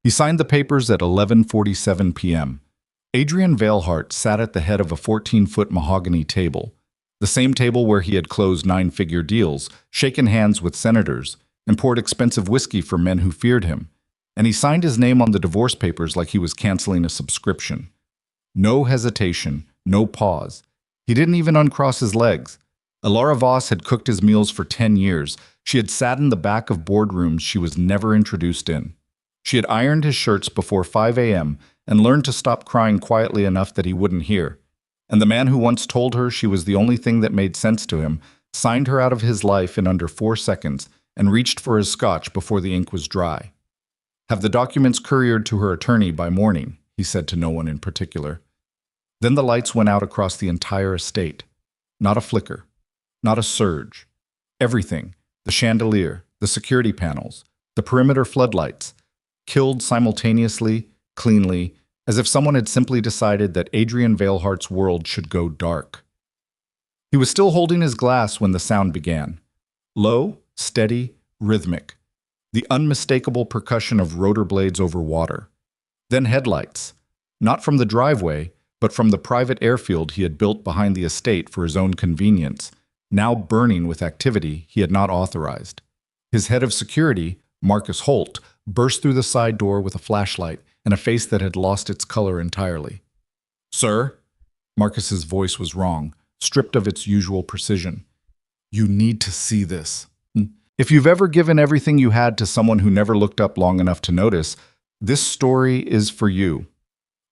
He signed the papers at 11:47 p.m. Adrian Veilhart sat at the head of a 14-foot mahogany table, the same table where he had closed nine-figure deals, shaken hands with senators, and poured expensive whiskey for men who feared him. And he signed his name on the divorce papers like he was canceling a subscription. No hesitation, no pause. He didn't even uncross his legs. Elara Voss had cooked his meals for 10 years. She had sat in the back of boardrooms she was never introduced in. She had ironed his shirts before 5 a.m. and learned to stop crying quietly enough that he wouldn't hear. And the man who once told her she was the only thing that made sense to him signed her out of his life in under 4 seconds and reached for his scotch before the ink was dry. "Have the documents couriered to her attorney by morning," he said to no one in particular. Then the lights went out across the entire estate. Not a flicker. Not a surge. Everything, the chandelier, the security panels, the perimeter floodlights, killed simultaneously, cleanly, as if someone had simply decided that Adrian Veilhart's world should go dark. He was still holding his glass when the sound began. Low, steady, rhythmic. The unmistakable percussion of rotor blades over water. Then headlights. Not from the driveway, but from the private airfield he had built behind the estate for his own convenience, now burning with activity he had not authorized. His head of security, Marcus Holt, burst through the side door with a flashlight and a face that had lost its color entirely. "Sir?" Marcus's voice was wrong, stripped of its usual precision. "You need to see this. If you've ever given everything you had to someone who never looked up long enough to notice, this story is for you.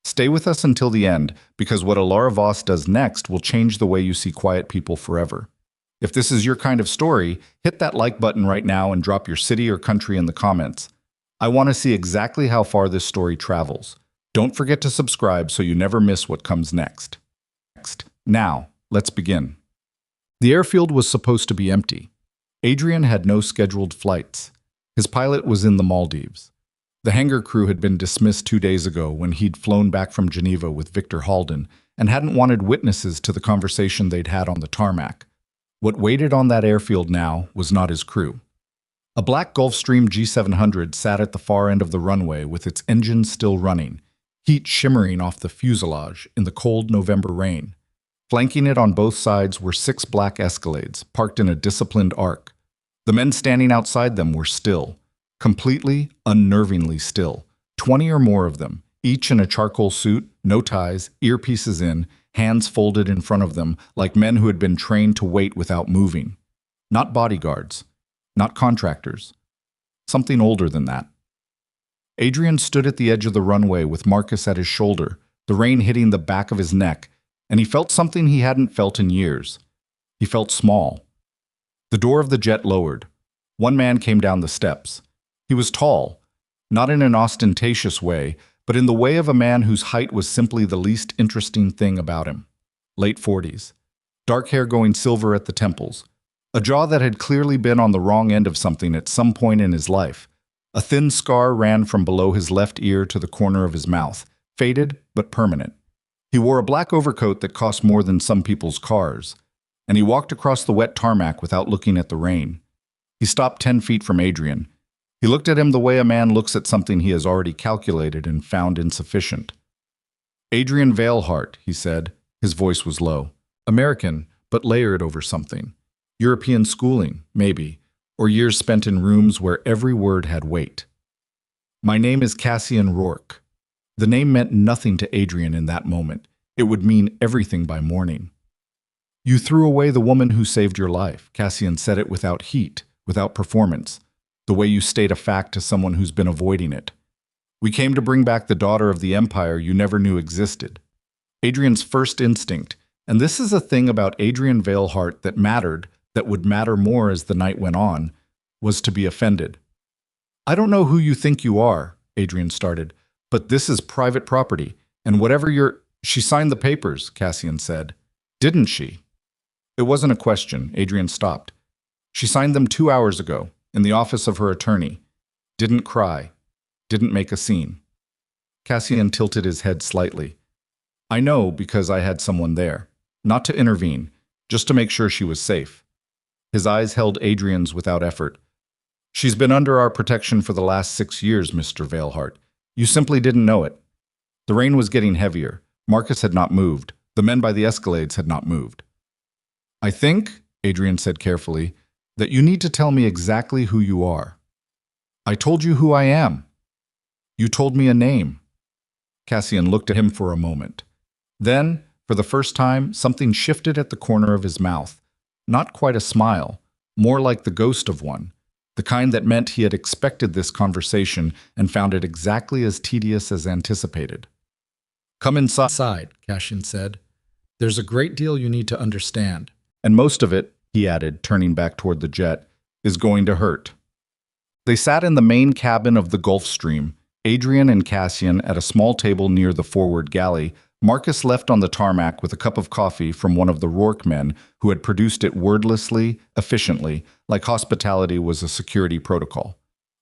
Stay with us until the end, because what Elara Voss does next will change the way you see quiet people forever. If this is your kind of story, hit that like button right now and drop your city or country in the comments. I want to see exactly how far this story travels. Don't forget to subscribe so you never miss what comes next. Now, let's begin. The airfield was supposed to be empty. Adrian had no scheduled flights. His pilot was in the Maldives. The hangar crew had been dismissed 2 days ago when he'd flown back from Geneva with Victor Halden and hadn't wanted witnesses to the conversation they'd had on the tarmac. What waited on that airfield now was not his crew. A black Gulfstream G700 sat at the far end of the runway with its engines still running, heat shimmering off the fuselage in the cold November rain. Flanking it on both sides were 6 black Escalades, parked in a disciplined arc. The men standing outside them were still, completely, unnervingly still. 20 or more of them, each in a charcoal suit, no ties, earpieces in, hands folded in front of them, like men who had been trained to wait without moving. Not bodyguards. Not contractors. Something older than that. Adrian stood at the edge of the runway with Marcus at his shoulder, the rain hitting the back of his neck, and he felt something he hadn't felt in years. He felt small. The door of the jet lowered. One man came down the steps. He was tall, not in an ostentatious way, but in the way of a man whose height was simply the least interesting thing about him. Late 40s. Dark hair going silver at the temples. A jaw that had clearly been on the wrong end of something at some point in his life. A thin scar ran from below his left ear to the corner of his mouth, faded but permanent. He wore a black overcoat that cost more than some people's cars, and he walked across the wet tarmac without looking at the rain. He stopped 10 feet from Adrian. He looked at him the way a man looks at something he has already calculated and found insufficient. "Adrian Veilhart," he said. His voice was low. American, but layered over something. European schooling, maybe, or years spent in rooms where every word had weight. "My name is Cassian Rourke." The name meant nothing to Adrian in that moment. It would mean everything by morning. "You threw away the woman who saved your life." Cassian said it without heat, without performance, the way you state a fact to someone who's been avoiding it. "We came to bring back the daughter of the empire you never knew existed." Adrian's first instinct, and this is a thing about Adrian Veilhart that mattered, that would matter more as the night went on, was to be offended. "I don't know who you think you are," Adrian started, "but this is private property, and whatever you're—" "She signed the papers," Cassian said. "Didn't she?" It wasn't a question. Adrian stopped. "She signed them 2 hours ago, in the office of her attorney. Didn't cry. Didn't make a scene." Cassian tilted his head slightly. "I know because I had someone there. Not to intervene, just to make sure she was safe." His eyes held Adrian's without effort. "She's been under our protection for the last 6 years, Mr. Veilhart. You simply didn't know it. The rain was getting heavier. Marcus had not moved. The men by the escalades had not moved. I think, Adrian said carefully, that you need to tell me exactly who you are. I told you who I am. You told me a name. Cassian looked at him for a moment. Then, for the first time, something shifted at the corner of his mouth. Not quite a smile, more like the ghost of one. The kind that meant he had expected this conversation and found it exactly as tedious as anticipated. Come inside, Cassian said. There's a great deal you need to understand. And most of it, he added, turning back toward the jet, is going to hurt. They sat in the main cabin of the Gulfstream, Adrian and Cassian at a small table near the forward galley, Marcus left on the tarmac with a cup of coffee from one of the Rourke men who had produced it wordlessly, efficiently, like hospitality was a security protocol.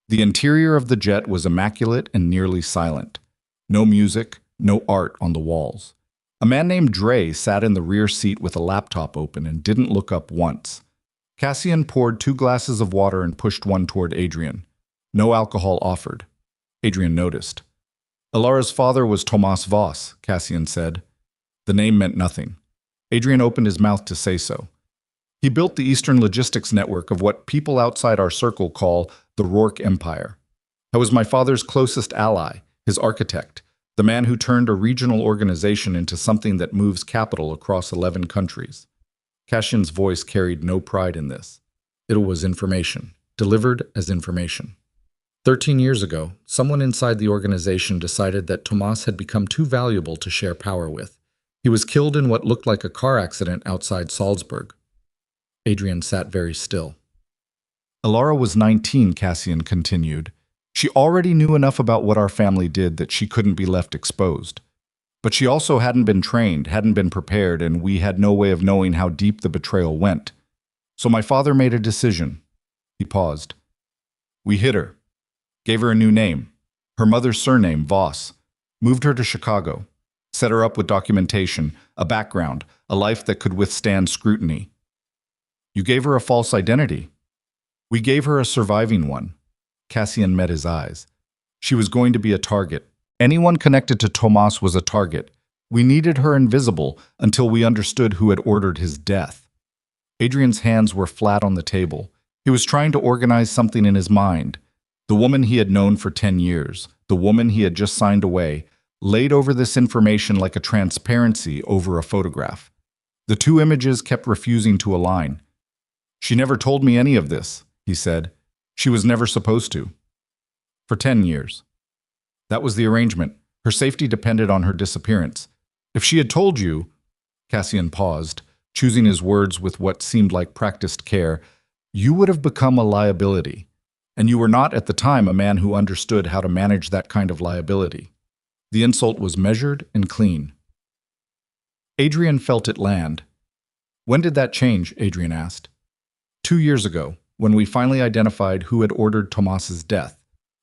The interior of the jet was immaculate and nearly silent. No music, no art on the walls. A man named Dre sat in the rear seat with a laptop open and didn't look up once. Cassian poured 2 glasses of water and pushed one toward Adrian. No alcohol offered. Adrian noticed. Elara's father was Tomas Voss, Cassian said. The name meant nothing. Adrian opened his mouth to say so. He built the Eastern logistics network of what people outside our circle call the Rourke Empire. I was my father's closest ally, his architect, the man who turned a regional organization into something that moves capital across 11 countries. Cassian's voice carried no pride in this. It was information, delivered as information. 13 years ago, someone inside the organization decided that Tomas had become too valuable to share power with. He was killed in what looked like a car accident outside Salzburg. Adrian sat very still. Elara was 19, Cassian continued. She already knew enough about what our family did that she couldn't be left exposed. But she also hadn't been trained, hadn't been prepared, and we had no way of knowing how deep the betrayal went. So my father made a decision. He paused. We hid her. Gave her a new name, her mother's surname, Voss, moved her to Chicago, set her up with documentation, a background, a life that could withstand scrutiny. You gave her a false identity. We gave her a surviving one. Cassian met his eyes. She was going to be a target. Anyone connected to Tomas was a target. We needed her invisible until we understood who had ordered his death. Adrian's hands were flat on the table. He was trying to organize something in his mind. The woman he had known for 10 years, the woman he had just signed away, laid over this information like a transparency over a photograph. The 2 images kept refusing to align. She never told me any of this, he said. She was never supposed to. For 10 years. That was the arrangement. Her safety depended on her disappearance. If she had told you, Cassian paused, choosing his words with what seemed like practiced care, you would have become a liability. And you were not at the time a man who understood how to manage that kind of liability. The insult was measured and clean. Adrian felt it land. When did that change? Adrian asked. 2 years ago, when we finally identified who had ordered Tomas's death.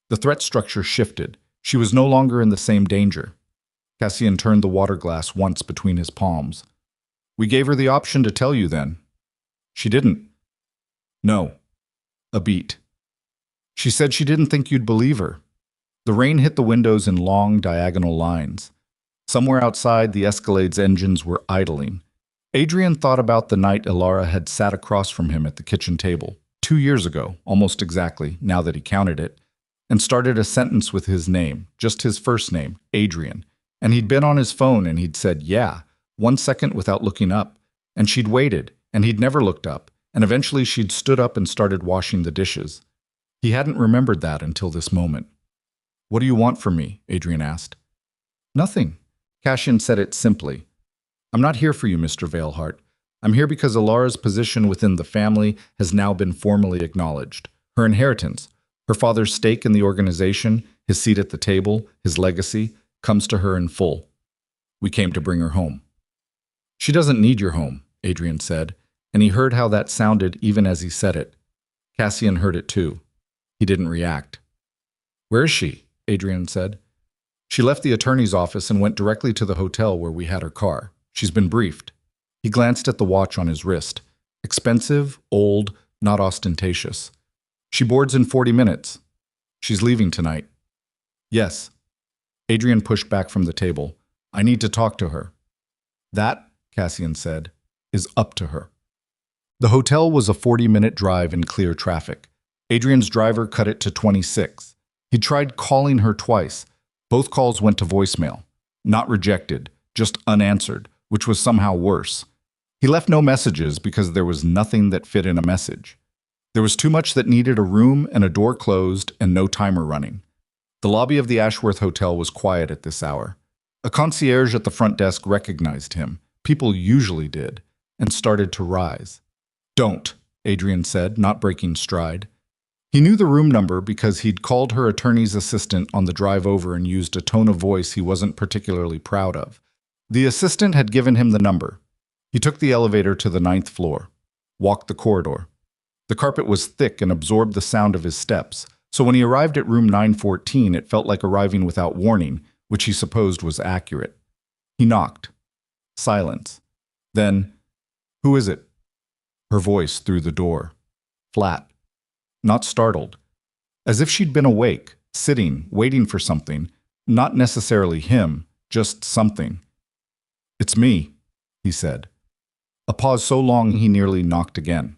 The threat structure shifted. She was no longer in the same danger. Cassian turned the water glass once between his palms. We gave her the option to tell you then. She didn't. No. A beat. She said she didn't think you'd believe her. The rain hit the windows in long, diagonal lines. Somewhere outside, the Escalade's engines were idling. Adrian thought about the night Elara had sat across from him at the kitchen table, 2 years ago, almost exactly, now that he counted it, and started a sentence with his name, just his first name, Adrian. And he'd been on his phone and he'd said, yeah, 1 second without looking up. And she'd waited, and he'd never looked up, and eventually she'd stood up and started washing the dishes. He hadn't remembered that until this moment. What do you want from me? Adrian asked. Nothing. Cassian said it simply. I'm not here for you, Mr. Veilhart. I'm here because Elara's position within the family has now been formally acknowledged. Her inheritance, her father's stake in the organization, his seat at the table, his legacy, comes to her in full. We came to bring her home. She doesn't need your home, Adrian said, and he heard how that sounded even as he said it. Cassian heard it too. He didn't react. Where is she? Adrian said. She left the attorney's office and went directly to the hotel where we had her car. She's been briefed. He glanced at the watch on his wrist. Expensive, old, not ostentatious. She boards in 40 minutes. She's leaving tonight. Yes. Adrian pushed back from the table. I need to talk to her. That, Cassian said, is up to her. The hotel was a 40-minute drive in clear traffic. Adrian's driver cut it to 26. He tried calling her twice. Both calls went to voicemail. Not rejected, just unanswered, which was somehow worse. He left no messages because there was nothing that fit in a message. There was too much that needed a room and a door closed and no timer running. The lobby of the Ashworth Hotel was quiet at this hour. A concierge at the front desk recognized him. People usually did, and started to rise. Don't, Adrian said, not breaking stride. He knew the room number because he'd called her attorney's assistant on the drive over and used a tone of voice he wasn't particularly proud of. The assistant had given him the number. He took the elevator to the 9th floor, walked the corridor. The carpet was thick and absorbed the sound of his steps, so when he arrived at room 914, it felt like arriving without warning, which he supposed was accurate. He knocked. Silence. Then, "Who is it?" Her voice through the door. Flat. Not startled. As if she'd been awake, sitting, waiting for something. Not necessarily him, just something. "It's me," he said. A pause so long he nearly knocked again.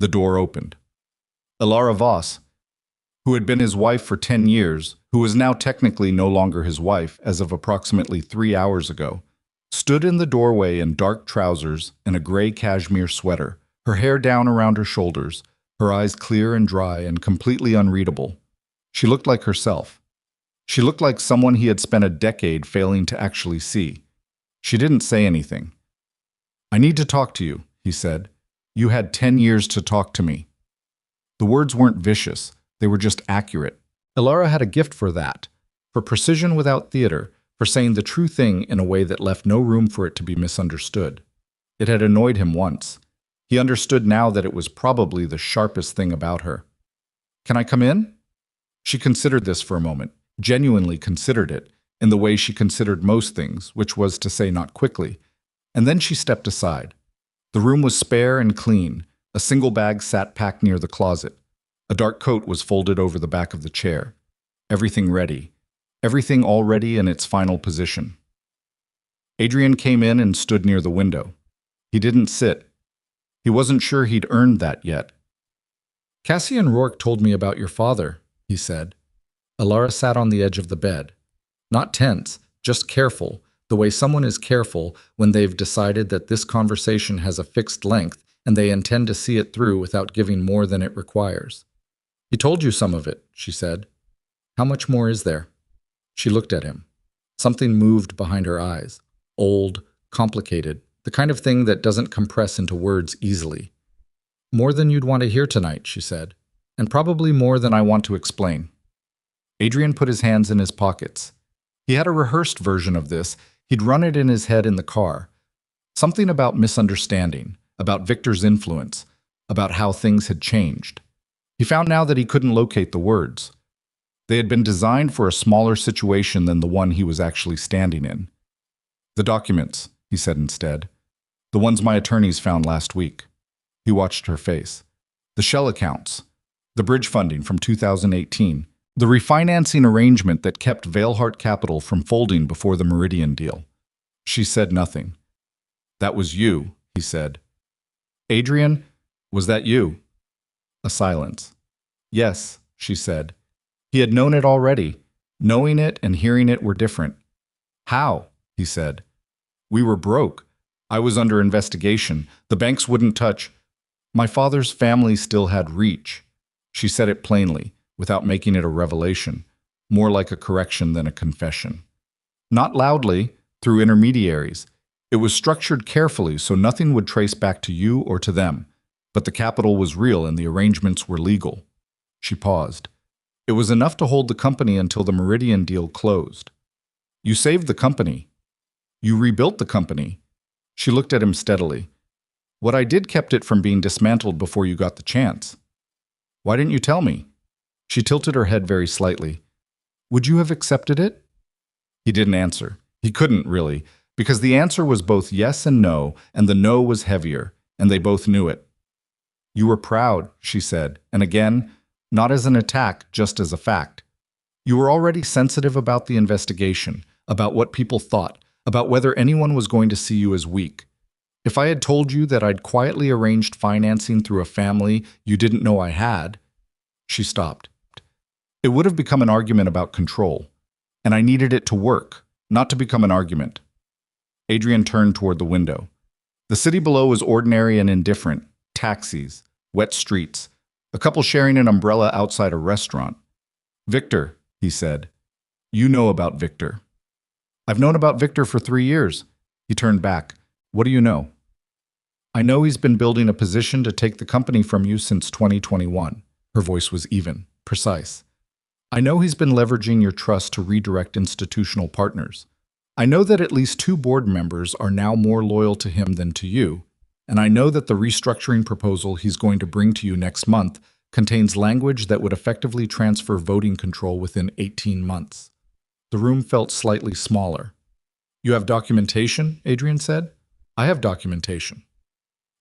The door opened. Elara Voss, who had been his wife for 10 years, who was now technically no longer his wife as of approximately 3 hours ago, stood in the doorway in dark trousers and a gray cashmere sweater, her hair down around her shoulders, her eyes clear and dry and completely unreadable. She looked like herself. She looked like someone he had spent a decade failing to actually see. She didn't say anything. "I need to talk to you," he said. "You had 10 years to talk to me." The words weren't vicious. They were just accurate. Elara had a gift for that, for precision without theater, for saying the true thing in a way that left no room for it to be misunderstood. It had annoyed him once. He understood now that it was probably the sharpest thing about her. "Can I come in?" She considered this for a moment, genuinely considered it, in the way she considered most things, which was to say not quickly, and then she stepped aside. The room was spare and clean. A single bag sat packed near the closet. A dark coat was folded over the back of the chair. Everything ready. Everything already in its final position. Adrian came in and stood near the window. He didn't sit. He wasn't sure he'd earned that yet. "Cassian Rourke told me about your father," he said. Elara sat on the edge of the bed. Not tense, just careful, the way someone is careful when they've decided that this conversation has a fixed length and they intend to see it through without giving more than it requires. "He told you some of it," she said. "How much more is there?" She looked at him. Something moved behind her eyes. Old, complicated, the kind of thing that doesn't compress into words easily. "More than you'd want to hear tonight," she said, "and probably more than I want to explain." Adrian put his hands in his pockets. He had a rehearsed version of this. He'd run it in his head in the car. Something about misunderstanding, about Victor's influence, about how things had changed. He found now that he couldn't locate the words. They had been designed for a smaller situation than the one he was actually standing in. "The documents," he said instead. "The ones my attorneys found last week." He watched her face. "The shell accounts. The bridge funding from 2018. The refinancing arrangement that kept Veilhart Capital from folding before the Meridian deal." She said nothing. "That was you," he said. "Adrian, was that you?" A silence. "Yes," she said. He had known it already. Knowing it and hearing it were different. "How?" he said. "We were broke. I was under investigation. The banks wouldn't touch. My father's family still had reach." She said it plainly, without making it a revelation, more like a correction than a confession. Not loudly, through intermediaries. It was structured carefully so nothing would trace back to you or to them, but the capital was real and the arrangements were legal. She paused. It was enough to hold the company until the Meridian deal closed. "You saved the company. You rebuilt the company." She looked at him steadily. "What I did kept it from being dismantled before you got the chance. Why didn't you tell me?" She tilted her head very slightly. "Would you have accepted it?" He didn't answer. He couldn't, really, because the answer was both yes and no, and the no was heavier, and they both knew it. "You were proud," she said, and again, not as an attack, just as a fact. You were already sensitive about the investigation, about what people thought, about whether anyone was going to see you as weak. If I had told you that I'd quietly arranged financing through a family you didn't know I had, she stopped. It would have become an argument about control, and I needed it to work, not to become an argument. Adrian turned toward the window. The city below was ordinary and indifferent. Taxis, wet streets, a couple sharing an umbrella outside a restaurant. Victor, he said. You know about Victor. I've known about Victor for 3 years. He turned back. What do you know? I know he's been building a position to take the company from you since 2021. Her voice was even, precise. I know he's been leveraging your trust to redirect institutional partners. I know that at least 2 board members are now more loyal to him than to you, and I know that the restructuring proposal he's going to bring to you next month contains language that would effectively transfer voting control within 18 months. The room felt slightly smaller. You have documentation, Adrian said. I have documentation.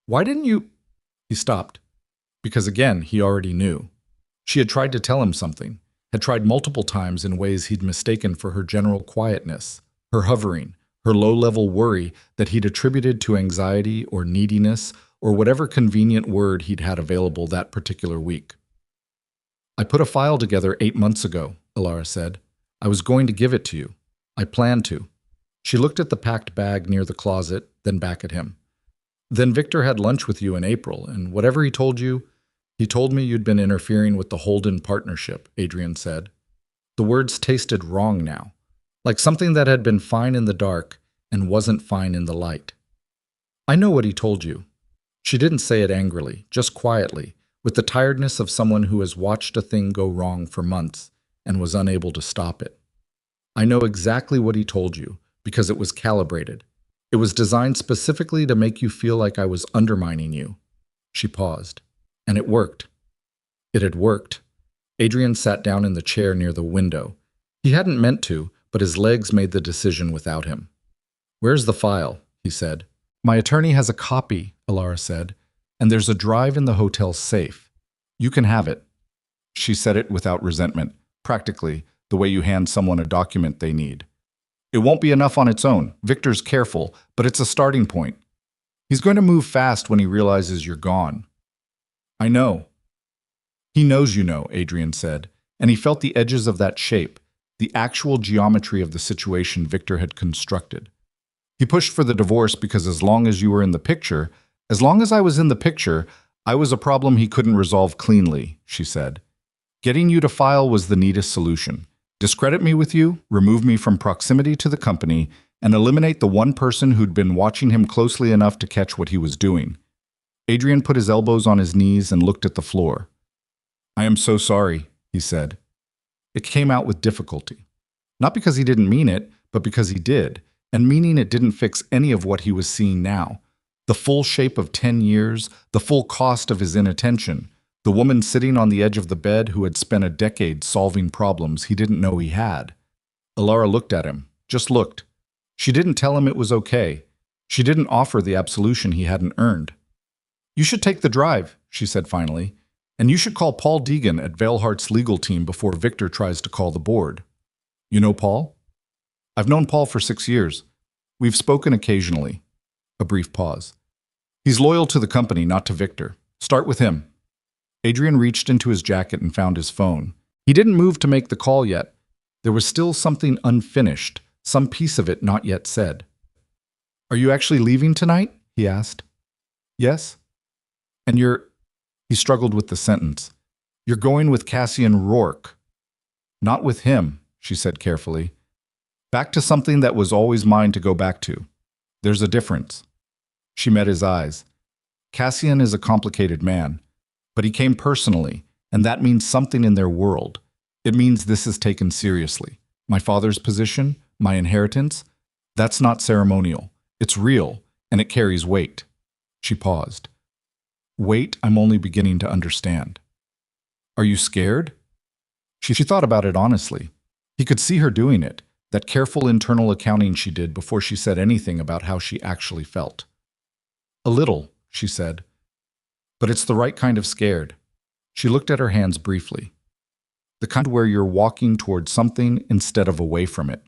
Why didn't you? He stopped. Because again, he already knew. She had tried to tell him something, had tried multiple times in ways he'd mistaken for her general quietness, her hovering, her low-level worry that he'd attributed to anxiety or neediness or whatever convenient word he'd had available that particular week. I put a file together 8 months ago, Elara said. I was going to give it to you. I planned to. She looked at the packed bag near the closet, then back at him. Then Victor had lunch with you in April, and whatever he told you, he told me you'd been interfering with the Holden partnership, Adrian said. The words tasted wrong now, like something that had been fine in the dark and wasn't fine in the light. I know what he told you. She didn't say it angrily, just quietly, with the tiredness of someone who has watched a thing go wrong for months and was unable to stop it. I know exactly what he told you, because it was calibrated. It was designed specifically to make you feel like I was undermining you. She paused. And it worked. It had worked. Adrian sat down in the chair near the window. He hadn't meant to, but his legs made the decision without him. Where's the file? He said. My attorney has a copy, Elara said, and there's a drive in the hotel safe. You can have it. She said it without resentment, practically, the way you hand someone a document they need. It won't be enough on its own. Victor's careful, but it's a starting point. He's going to move fast when he realizes you're gone. I know. He knows you know, Adrian said, and he felt the edges of that shape, the actual geometry of the situation Victor had constructed. He pushed for the divorce because as long as you were in the picture, as long as I was in the picture, I was a problem he couldn't resolve cleanly, she said. Getting you to file was the neatest solution. Discredit me with you, remove me from proximity to the company, and eliminate the one person who'd been watching him closely enough to catch what he was doing. Adrian put his elbows on his knees and looked at the floor. I am so sorry, he said. It came out with difficulty. Not because he didn't mean it, but because he did, and meaning it didn't fix any of what he was seeing now. The full shape of 10 years, the full cost of his inattention, the woman sitting on the edge of the bed who had spent a decade solving problems he didn't know he had. Elara looked at him, just looked. She didn't tell him it was okay. She didn't offer the absolution he hadn't earned. You should take the drive, she said finally, and you should call Paul Deegan at Veilhart's legal team before Victor tries to call the board. You know Paul? I've known Paul for 6 years. We've spoken occasionally. A brief pause. He's loyal to the company, not to Victor. Start with him. Adrian reached into his jacket and found his phone. He didn't move to make the call yet. There was still something unfinished, some piece of it not yet said. Are you actually leaving tonight? He asked. Yes. And he struggled with the sentence. You're going with Cassian Rourke. Not with him, she said carefully. Back to something that was always mine to go back to. There's a difference. She met his eyes. Cassian is a complicated man, but he came personally, and that means something in their world. It means this is taken seriously. My father's position, my inheritance, that's not ceremonial. It's real, and it carries weight. She paused. Weight I'm only beginning to understand. Are you scared? She thought about it honestly. He could see her doing it, that careful internal accounting she did before she said anything about how she actually felt. A little, she said. But it's the right kind of scared. She looked at her hands briefly. the kind where you're walking towards something instead of away from it.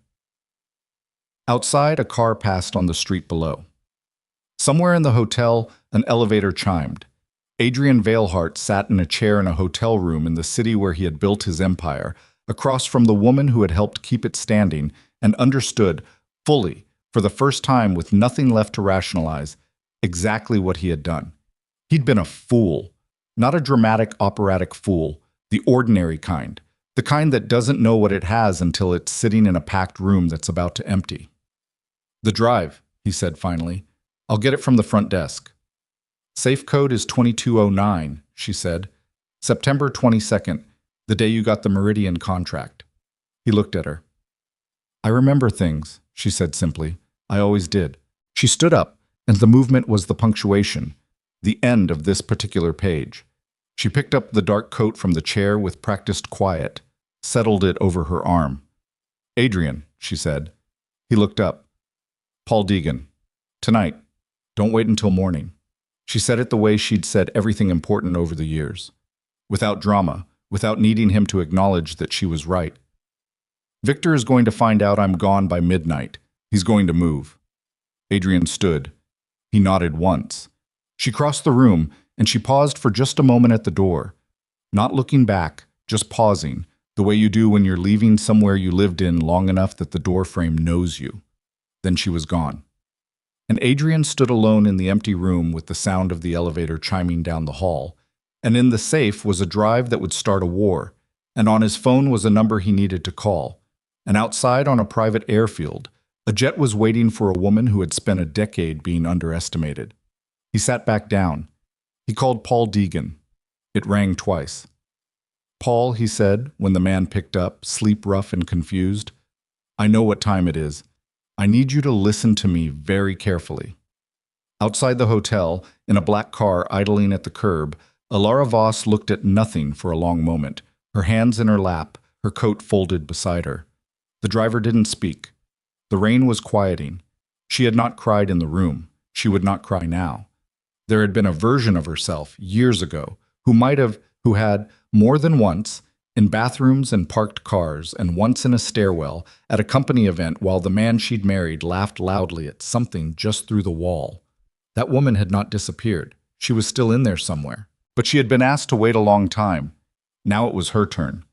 Outside, a car passed on the street below. Somewhere in the hotel, an elevator chimed. Adrian Veilhart sat in a chair in a hotel room in the city where he had built his empire, across from the woman who had helped keep it standing, and understood, fully, for the first time with nothing left to rationalize, exactly what he had done. He'd been a fool, not a dramatic operatic fool, the ordinary kind, the kind that doesn't know what it has until it's sitting in a packed room that's about to empty. "The drive," he said finally. "I'll get it from the front desk." "Safe code is 2209, she said. "September 22nd, the day you got the Meridian contract." He looked at her. "I remember things," she said simply. "I always did." She stood up, and the movement was the punctuation, the end of this particular page. She picked up the dark coat from the chair with practiced quiet, settled it over her arm. "Adrian," she said. He looked up. "Paul Deegan. Tonight. Don't wait until morning." She said it the way she'd said everything important over the years. Without drama, without needing him to acknowledge that she was right. "Victor is going to find out I'm gone by midnight. He's going to move." Adrian stood. He nodded once. She crossed the room, and she paused for just a moment at the door. Not looking back, just pausing, the way you do when you're leaving somewhere you lived in long enough that the doorframe knows you. Then she was gone. And Adrian stood alone in the empty room with the sound of the elevator chiming down the hall. And in the safe was a drive that would start a war. And on his phone was a number he needed to call. And outside on a private airfield, a jet was waiting for a woman who had spent a decade being underestimated. He sat back down. He called Paul Deegan. It rang twice. "Paul," he said, when the man picked up, sleep rough and confused. "I know what time it is. I need you to listen to me very carefully." Outside the hotel, in a black car idling at the curb, Elara Voss looked at nothing for a long moment, her hands in her lap, her coat folded beside her. The driver didn't speak. The rain was quieting. She had not cried in the room. She would not cry now. There had been a version of herself, years ago, who had, more than once, in bathrooms and parked cars, and once in a stairwell, at a company event while the man she'd married laughed loudly at something just through the wall. That woman had not disappeared. She was still in there somewhere. But she had been asked to wait a long time. Now it was her turn.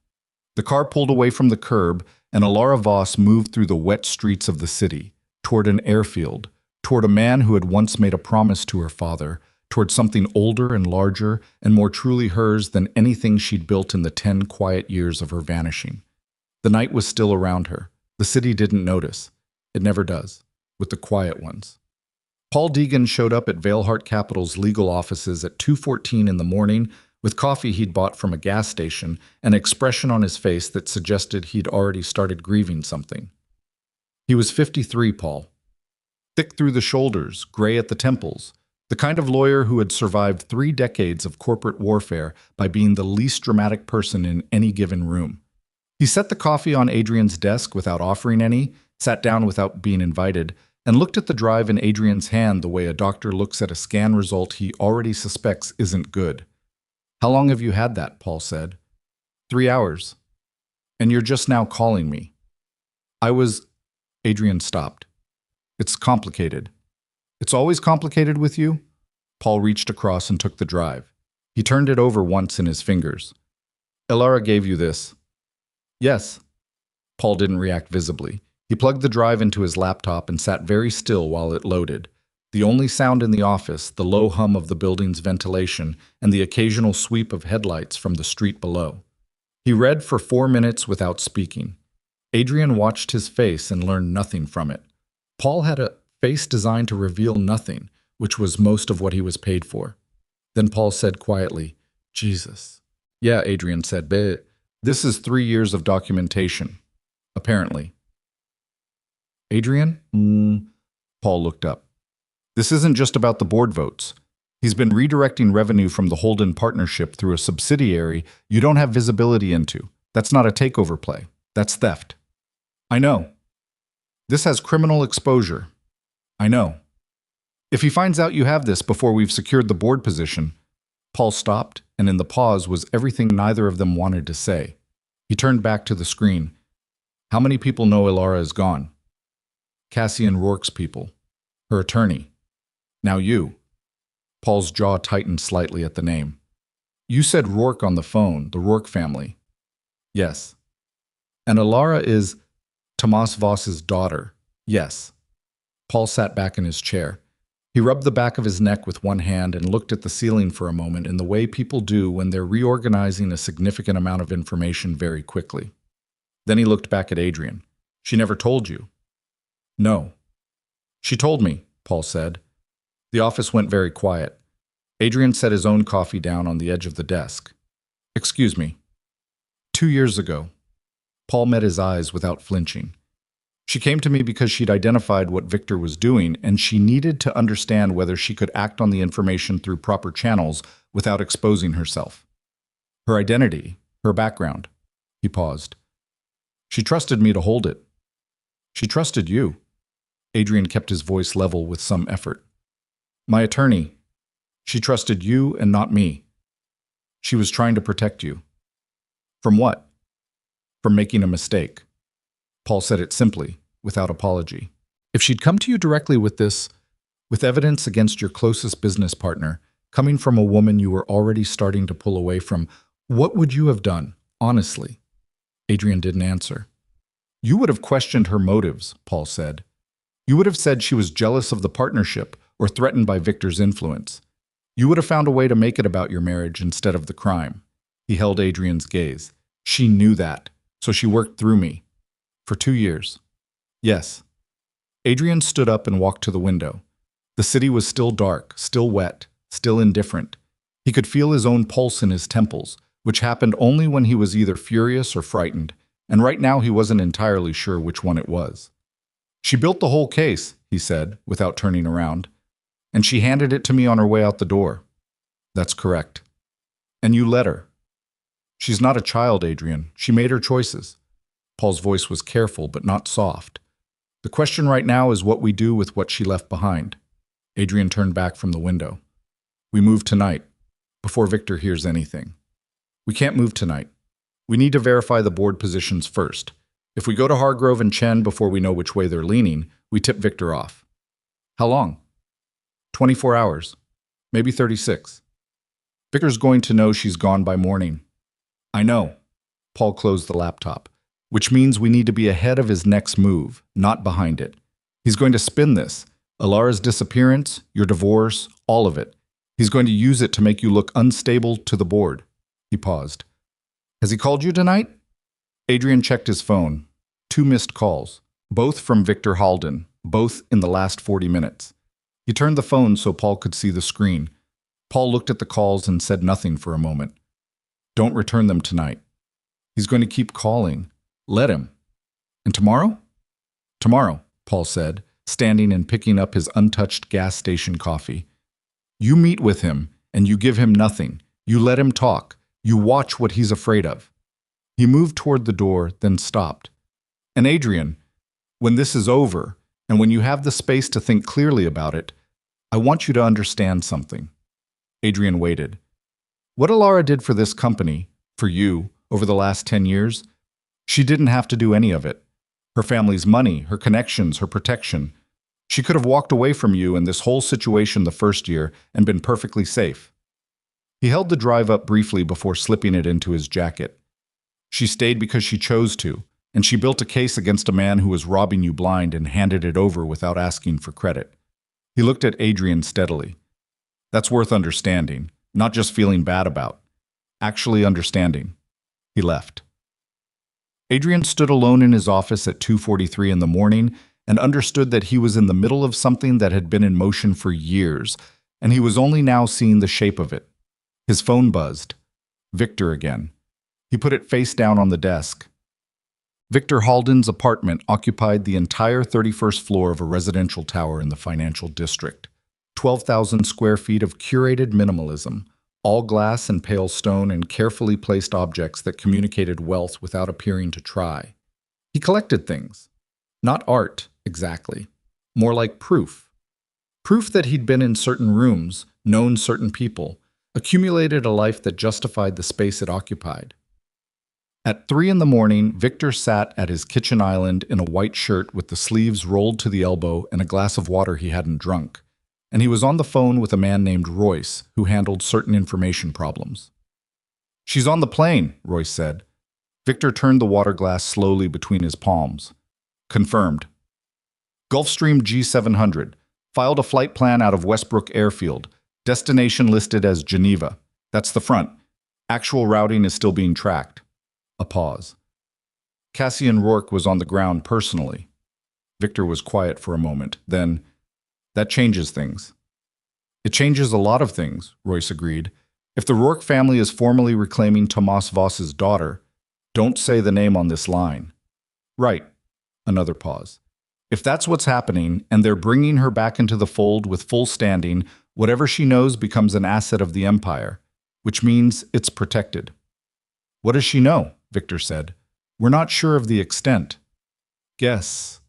The car pulled away from the curb, and Elara Voss moved through the wet streets of the city, toward an airfield, toward a man who had once made a promise to her father, toward something older and larger and more truly hers than anything she'd built in the 10 quiet years of her vanishing. The night was still around her. The city didn't notice. It never does, with the quiet ones. Paul Deegan showed up at Veilhart Capital's legal offices at 2:14 in the morning with coffee he'd bought from a gas station, an expression on his face that suggested he'd already started grieving something. He was 53, Paul. Thick through the shoulders, gray at the temples, the kind of lawyer who had survived 3 decades of corporate warfare by being the least dramatic person in any given room. He set the coffee on Adrian's desk without offering any, sat down without being invited, and looked at the drive in Adrian's hand the way a doctor looks at a scan result he already suspects isn't good. "How long have you had that?" Paul said. 3 hours. "And you're just now calling me." Adrian stopped. "It's complicated." "It's always complicated with you?" Paul reached across and took the drive. He turned it over once in his fingers. "Elara gave you this." "Yes." Paul didn't react visibly. He plugged the drive into his laptop and sat very still while it loaded. The only sound in the office, the low hum of the building's ventilation, and the occasional sweep of headlights from the street below. He read for 4 minutes without speaking. Adrian watched his face and learned nothing from it. Paul had a face designed to reveal nothing, which was most of what he was paid for. Then Paul said quietly, "Jesus." "Yeah," Adrian said, "but this is 3 years of documentation. Apparently." "Adrian?" Paul looked up. "This isn't just about the board votes. He's been redirecting revenue from the Holden partnership through a subsidiary you don't have visibility into. That's not a takeover play. That's theft." "I know. This has criminal exposure." "I know. If he finds out you have this before we've secured the board position." Paul stopped, and in the pause was everything neither of them wanted to say. He turned back to the screen. How many people know Elara is gone? Cassian Rourke's people. Her attorney. Now you. Paul's jaw tightened slightly at the name. You said Rourke on the phone, the Rourke family. Yes. And Elara is Tomas Voss's daughter. Yes. Paul sat back in his chair. He rubbed the back of his neck with one hand and looked at the ceiling for a moment in the way people do when they're reorganizing a significant amount of information very quickly. Then he looked back at Adrian. She never told you? No. She told me, Paul said. The office went very quiet. Adrian set his own coffee down on the edge of the desk. Excuse me. 2 years ago. Paul met his eyes without flinching. She came to me because she'd identified what Victor was doing, and she needed to understand whether she could act on the information through proper channels without exposing herself. Her identity, her background. He paused. She trusted me to hold it. She trusted you. Adrian kept his voice level with some effort. My attorney. She trusted you and not me. She was trying to protect you. From what? From making a mistake. Paul said it simply, without apology. If she'd come to you directly with this, with evidence against your closest business partner, coming from a woman you were already starting to pull away from, what would you have done, honestly? Adrian didn't answer. You would have questioned her motives, Paul said. You would have said she was jealous of the partnership or threatened by Victor's influence. You would have found a way to make it about your marriage instead of the crime. He held Adrian's gaze. She knew that, so she worked through me. For 2 years. Yes. Adrian stood up and walked to the window. The city was still dark, still wet, still indifferent. He could feel his own pulse in his temples, which happened only when he was either furious or frightened, and right now he wasn't entirely sure which one it was. She built the whole case, he said, without turning around, and she handed it to me on her way out the door. That's correct. And you let her. She's not a child, Adrian. She made her choices. Paul's voice was careful but not soft. The question right now is what we do with what she left behind. Adrian turned back from the window. We move tonight, before Victor hears anything. We can't move tonight. We need to verify the board positions first. If we go to Hargrove and Chen before we know which way they're leaning, we tip Victor off. How long? 24 hours. Maybe 36. Victor's going to know she's gone by morning. I know. Paul closed the laptop, which means we need to be ahead of his next move, not behind it. He's going to spin this. Elara's disappearance, your divorce, all of it. He's going to use it to make you look unstable to the board. He paused. Has he called you tonight? Adrian checked his phone. 2 missed calls, both from Victor Halden, both in the last 40 minutes. He turned the phone so Paul could see the screen. Paul looked at the calls and said nothing for a moment. Don't return them tonight. He's going to keep calling. Let him. And tomorrow? Tomorrow, Paul said, standing and picking up his untouched gas station coffee. You meet with him, and you give him nothing. You let him talk. You watch what he's afraid of. He moved toward the door, then stopped. And Adrian, when this is over, and when you have the space to think clearly about it, I want you to understand something. Adrian waited. What Elara did for this company, for you, over the last 10 years, she didn't have to do any of it. Her family's money, her connections, her protection. She could have walked away from you in this whole situation the first year and been perfectly safe. He held the drive up briefly before slipping it into his jacket. She stayed because she chose to, and she built a case against a man who was robbing you blind and handed it over without asking for credit. He looked at Adrian steadily. That's worth understanding, not just feeling bad about. Actually understanding. He left. Adrian stood alone in his office at 2:43 in the morning and understood that he was in the middle of something that had been in motion for years, and he was only now seeing the shape of it. His phone buzzed. Victor again. He put it face down on the desk. Victor Halden's apartment occupied the entire 31st floor of a residential tower in the financial district. 12,000 square feet of curated minimalism, all glass and pale stone and carefully placed objects that communicated wealth without appearing to try. He collected things. Not art, exactly. More like proof. Proof that he'd been in certain rooms, known certain people, accumulated a life that justified the space it occupied. At 3 in the morning, Victor sat at his kitchen island in a white shirt with the sleeves rolled to the elbow and a glass of water he hadn't drunk. And he was on the phone with a man named Royce, who handled certain information problems. "She's on the plane," Royce said. Victor turned the water glass slowly between his palms. "Confirmed. Gulfstream G700. Filed a flight plan out of Westbrook Airfield. Destination listed as Geneva. That's the front. Actual routing is still being tracked." A pause. Cassian Rourke was on the ground personally. Victor was quiet for a moment. Then, "That changes things." "It changes a lot of things," Royce agreed. "If the Rourke family is formally reclaiming Tomas Voss's daughter, don't say the name on this line." "Right." Another pause. "If that's what's happening, and they're bringing her back into the fold with full standing, whatever she knows becomes an asset of the Empire, which means it's protected." "What does she know?" Victor said. "We're not sure of the extent." "Guess."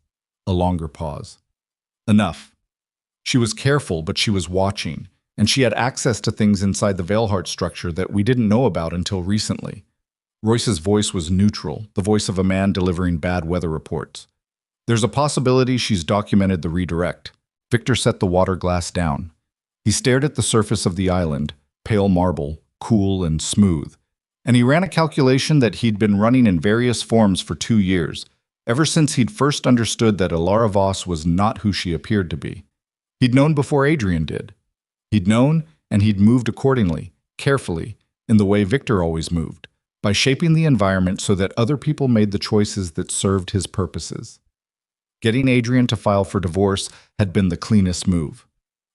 A longer pause. "Enough." She was careful, but she was watching, and she had access to things inside the Veilheart structure that we didn't know about until recently. Royce's voice was neutral, the voice of a man delivering bad weather reports. "There's a possibility she's documented the redirect." Victor set the water glass down. He stared at the surface of the island, pale marble, cool and smooth. And he ran a calculation that he'd been running in various forms for 2 years, ever since he'd first understood that Elara Voss was not who she appeared to be. He'd known before Adrian did. He'd known, and he'd moved accordingly, carefully, in the way Victor always moved, by shaping the environment so that other people made the choices that served his purposes. Getting Adrian to file for divorce had been the cleanest move.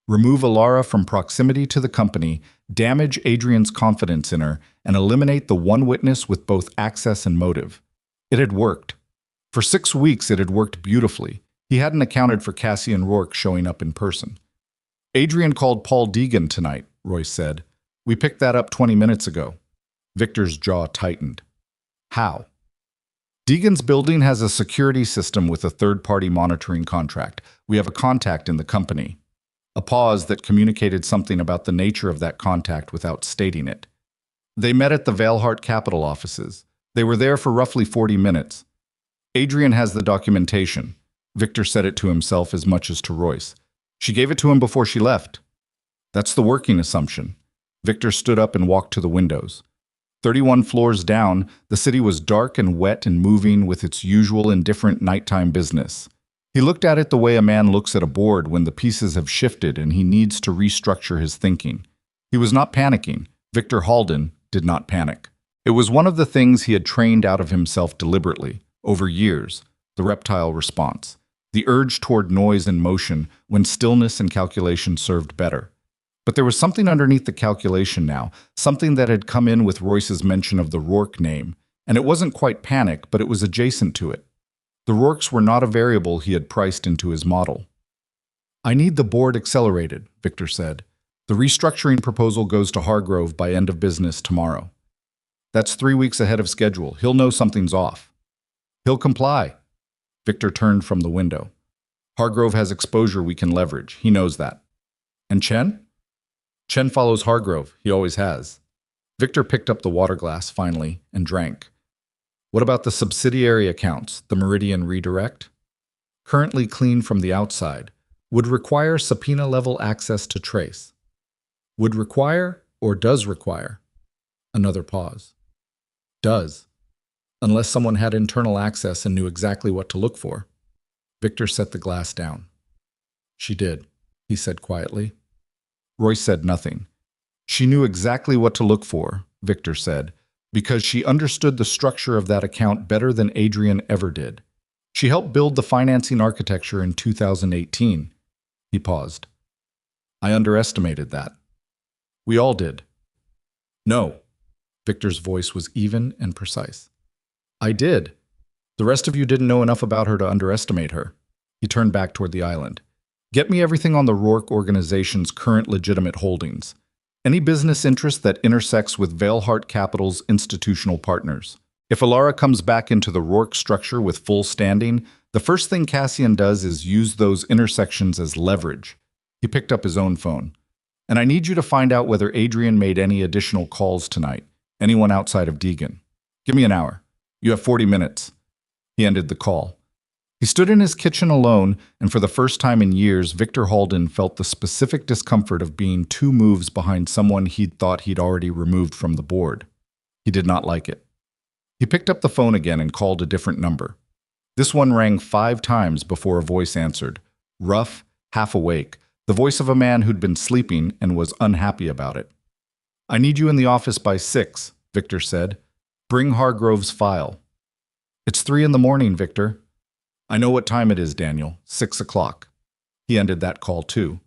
Remove Elara from proximity to the company, damage Adrian's confidence in her, and eliminate the one witness with both access and motive. It had worked. For 6 weeks it had worked beautifully. He hadn't accounted for Cassian Rourke showing up in person. "Adrian called Paul Deegan tonight," Royce said. "We picked that up 20 minutes ago." Victor's jaw tightened. "How?" "Deegan's building has a security system with a third-party monitoring contract. We have a contact in the company." A pause that communicated something about the nature of that contact without stating it. "They met at the Veilheart Capital offices. They were there for roughly 40 minutes. Adrian has the documentation." Victor said it to himself as much as to Royce. "She gave it to him before she left." "That's the working assumption." Victor stood up and walked to the windows. 31 floors down, the city was dark and wet and moving with its usual indifferent nighttime business. He looked at it the way a man looks at a board when the pieces have shifted and he needs to restructure his thinking. He was not panicking. Victor Halden did not panic. It was one of the things he had trained out of himself deliberately, over years, the reptile response, the urge toward noise and motion when stillness and calculation served better. But there was something underneath the calculation now, something that had come in with Royce's mention of the Rourke name, and it wasn't quite panic, but it was adjacent to it. The Rourkes were not a variable he had priced into his model. "I need the board accelerated," Victor said. "The restructuring proposal goes to Hargrove by end of business tomorrow." "That's 3 weeks ahead of schedule. He'll know something's off." "He'll comply." Victor turned from the window. "Hargrove has exposure we can leverage. He knows that." "And Chen?" "Chen follows Hargrove. He always has." Victor picked up the water glass finally and drank. "What about the subsidiary accounts, the Meridian redirect?" "Currently clean from the outside. Would require subpoena-level access to trace." "Would require or does require?" Another pause. "Does. Unless someone had internal access and knew exactly what to look for." Victor set the glass down. "She did," he said quietly. Royce said nothing. "She knew exactly what to look for," Victor said, "because she understood the structure of that account better than Adrian ever did. She helped build the financing architecture in 2018. He paused. "I underestimated that." "We all did." "No." Victor's voice was even and precise. "I did. The rest of you didn't know enough about her to underestimate her." He turned back toward the island. "Get me everything on the Rourke organization's current legitimate holdings. Any business interest that intersects with Veilheart Capital's institutional partners. If Elara comes back into the Rourke structure with full standing, the first thing Cassian does is use those intersections as leverage." He picked up his own phone. "And I need you to find out whether Adrian made any additional calls tonight. Anyone outside of Deegan. Give me an hour. You have 40 minutes. He ended the call. He stood in his kitchen alone, and for the first time in years, Victor Halden felt the specific discomfort of being 2 moves behind someone he'd thought he'd already removed from the board. He did not like it. He picked up the phone again and called a different number. This one rang 5 times before a voice answered. Rough, half awake, the voice of a man who'd been sleeping and was unhappy about it. I need you in the office by 6, Victor said. Bring Hargrove's file. It's 3 in the morning, Victor. I know what time it is, Daniel. 6 o'clock. He ended that call too.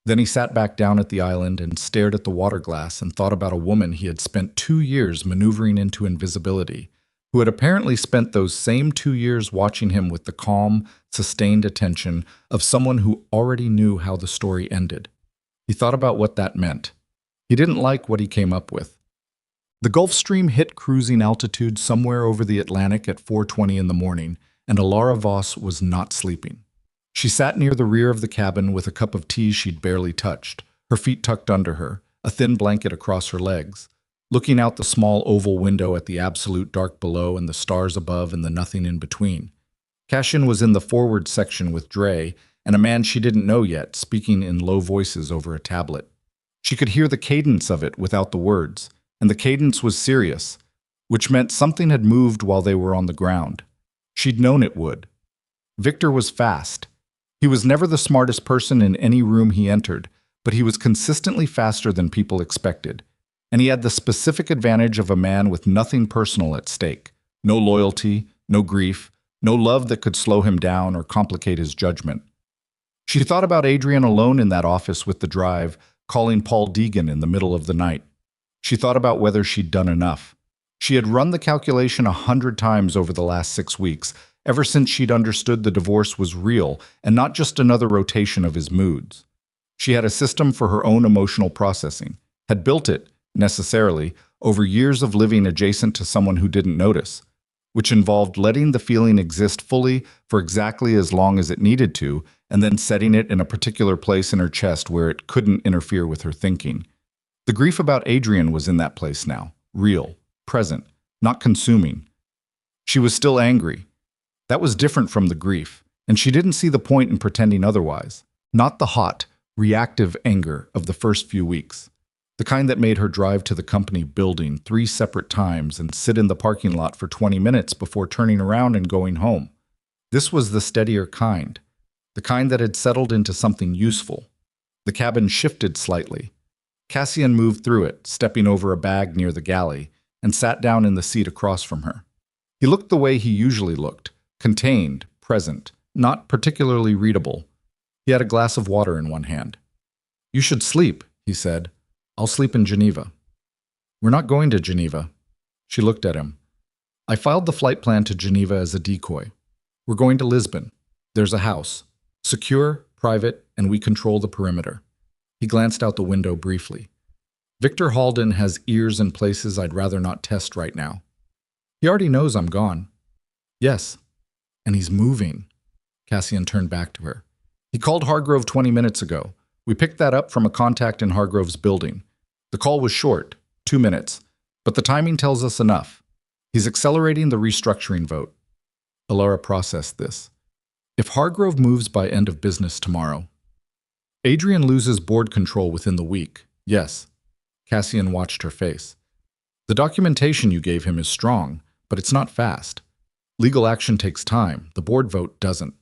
Then he sat back down at the island and stared at the water glass and thought about a woman he had spent 2 years maneuvering into invisibility, who had apparently spent those same 2 years watching him with the calm, sustained attention of someone who already knew how the story ended. He thought about what that meant. He didn't like what he came up with. The Gulf Stream hit cruising altitude somewhere over the Atlantic at 4:20 in the morning, and Elara Voss was not sleeping. She sat near the rear of the cabin with a cup of tea she'd barely touched, her feet tucked under her, a thin blanket across her legs, looking out the small oval window at the absolute dark below and the stars above and the nothing in between. Cashin was in the forward section with Dre and a man she didn't know yet, speaking in low voices over a tablet. She could hear the cadence of it without the words, and the cadence was serious, which meant something had moved while they were on the ground. She'd known it would. Victor was fast. He was never the smartest person in any room he entered, but he was consistently faster than people expected. And he had the specific advantage of a man with nothing personal at stake. No loyalty, no grief, no love that could slow him down or complicate his judgment. She thought about Adrian alone in that office with the drive, calling Paul Deegan in the middle of the night. She thought about whether she'd done enough. She had run the calculation 100 times over the last 6 weeks, ever since she'd understood the divorce was real and not just another rotation of his moods. She had a system for her own emotional processing, had built it, necessarily, over years of living adjacent to someone who didn't notice, which involved letting the feeling exist fully for exactly as long as it needed to, and then setting it in a particular place in her chest where it couldn't interfere with her thinking. The grief about Adrian was in that place now, real, present, not consuming. She was still angry. That was different from the grief, and she didn't see the point in pretending otherwise. Not the hot, reactive anger of the first few weeks. The kind that made her drive to the company building 3 separate times and sit in the parking lot for 20 minutes before turning around and going home. This was the steadier kind, the kind that had settled into something useful. The cabin shifted slightly. Cassian moved through it, stepping over a bag near the galley, and sat down in the seat across from her. He looked the way he usually looked, contained, present, not particularly readable. He had a glass of water in one hand. "You should sleep," he said. "I'll sleep in Geneva." "We're not going to Geneva." She looked at him. "I filed the flight plan to Geneva as a decoy. We're going to Lisbon. There's a house. Secure, private, and we control the perimeter." He glanced out the window briefly. "Victor Halden has ears in places I'd rather not test right now. He already knows I'm gone." "Yes. And he's moving." Cassian turned back to her. "He called Hargrove 20 minutes ago. We picked that up from a contact in Hargrove's building. The call was short, 2 minutes, but the timing tells us enough. He's accelerating the restructuring vote." Elara processed this. If Hargrove moves by end of business tomorrow, Adrian loses board control within the week. Yes. Cassian watched her face. "The documentation you gave him is strong, but it's not fast. Legal action takes time. The board vote doesn't."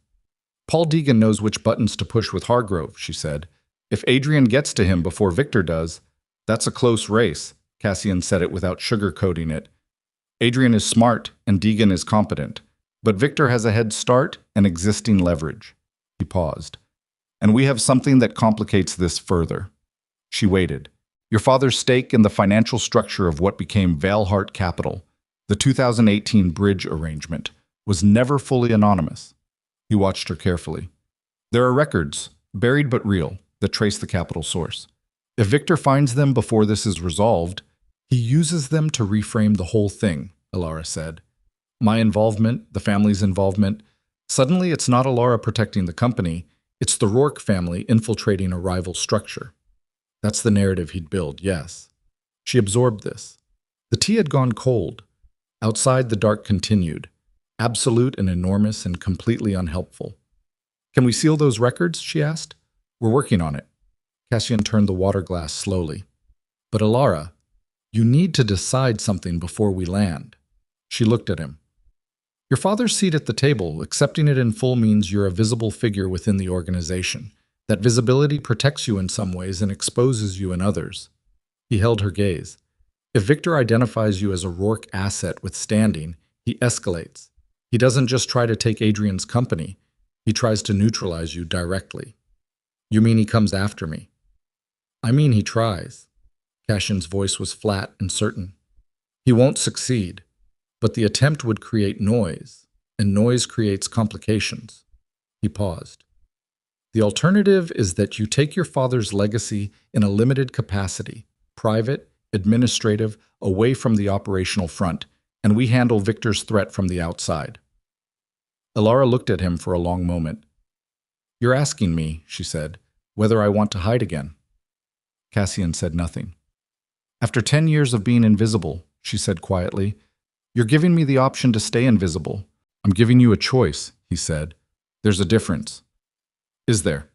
"Paul Deegan knows which buttons to push with Hargrove," she said. "If Adrian gets to him before Victor does, that's a close race." Cassian said it without sugarcoating it. "Adrian is smart and Deegan is competent, but Victor has a head start and existing leverage." He paused. "And we have something that complicates this further." She waited. "Your father's stake in the financial structure of what became Veilhart Capital, the 2018 bridge arrangement, was never fully anonymous." He watched her carefully. "There are records, buried but real, that trace the capital source. If Victor finds them before this is resolved, he uses them to reframe the whole thing," Elara said. "My involvement, the family's involvement. Suddenly it's not Elara protecting the company, it's the Rourke family infiltrating a rival structure." That's the narrative he'd build, yes. She absorbed this. The tea had gone cold. Outside, the dark continued, absolute and enormous and completely unhelpful. Can we seal those records? She asked. We're working on it. Cassian turned the water glass slowly. But Elara, you need to decide something before we land. She looked at him. Your father's seat at the table, accepting it in full means you're a visible figure within the organization. That visibility protects you in some ways and exposes you in others. He held her gaze. If Victor identifies you as a Rourke asset with standing, he escalates. He doesn't just try to take Adrian's company, he tries to neutralize you directly. You mean he comes after me? I mean he tries. Cassian's voice was flat and certain. He won't succeed, but the attempt would create noise, and noise creates complications. He paused. The alternative is that you take your father's legacy in a limited capacity, private, administrative, away from the operational front, and we handle Victor's threat from the outside. Elara looked at him for a long moment. You're asking me, she said, whether I want to hide again. Cassian said nothing. After 10 years of being invisible, she said quietly, you're giving me the option to stay invisible. I'm giving you a choice, he said. There's a difference. Is there?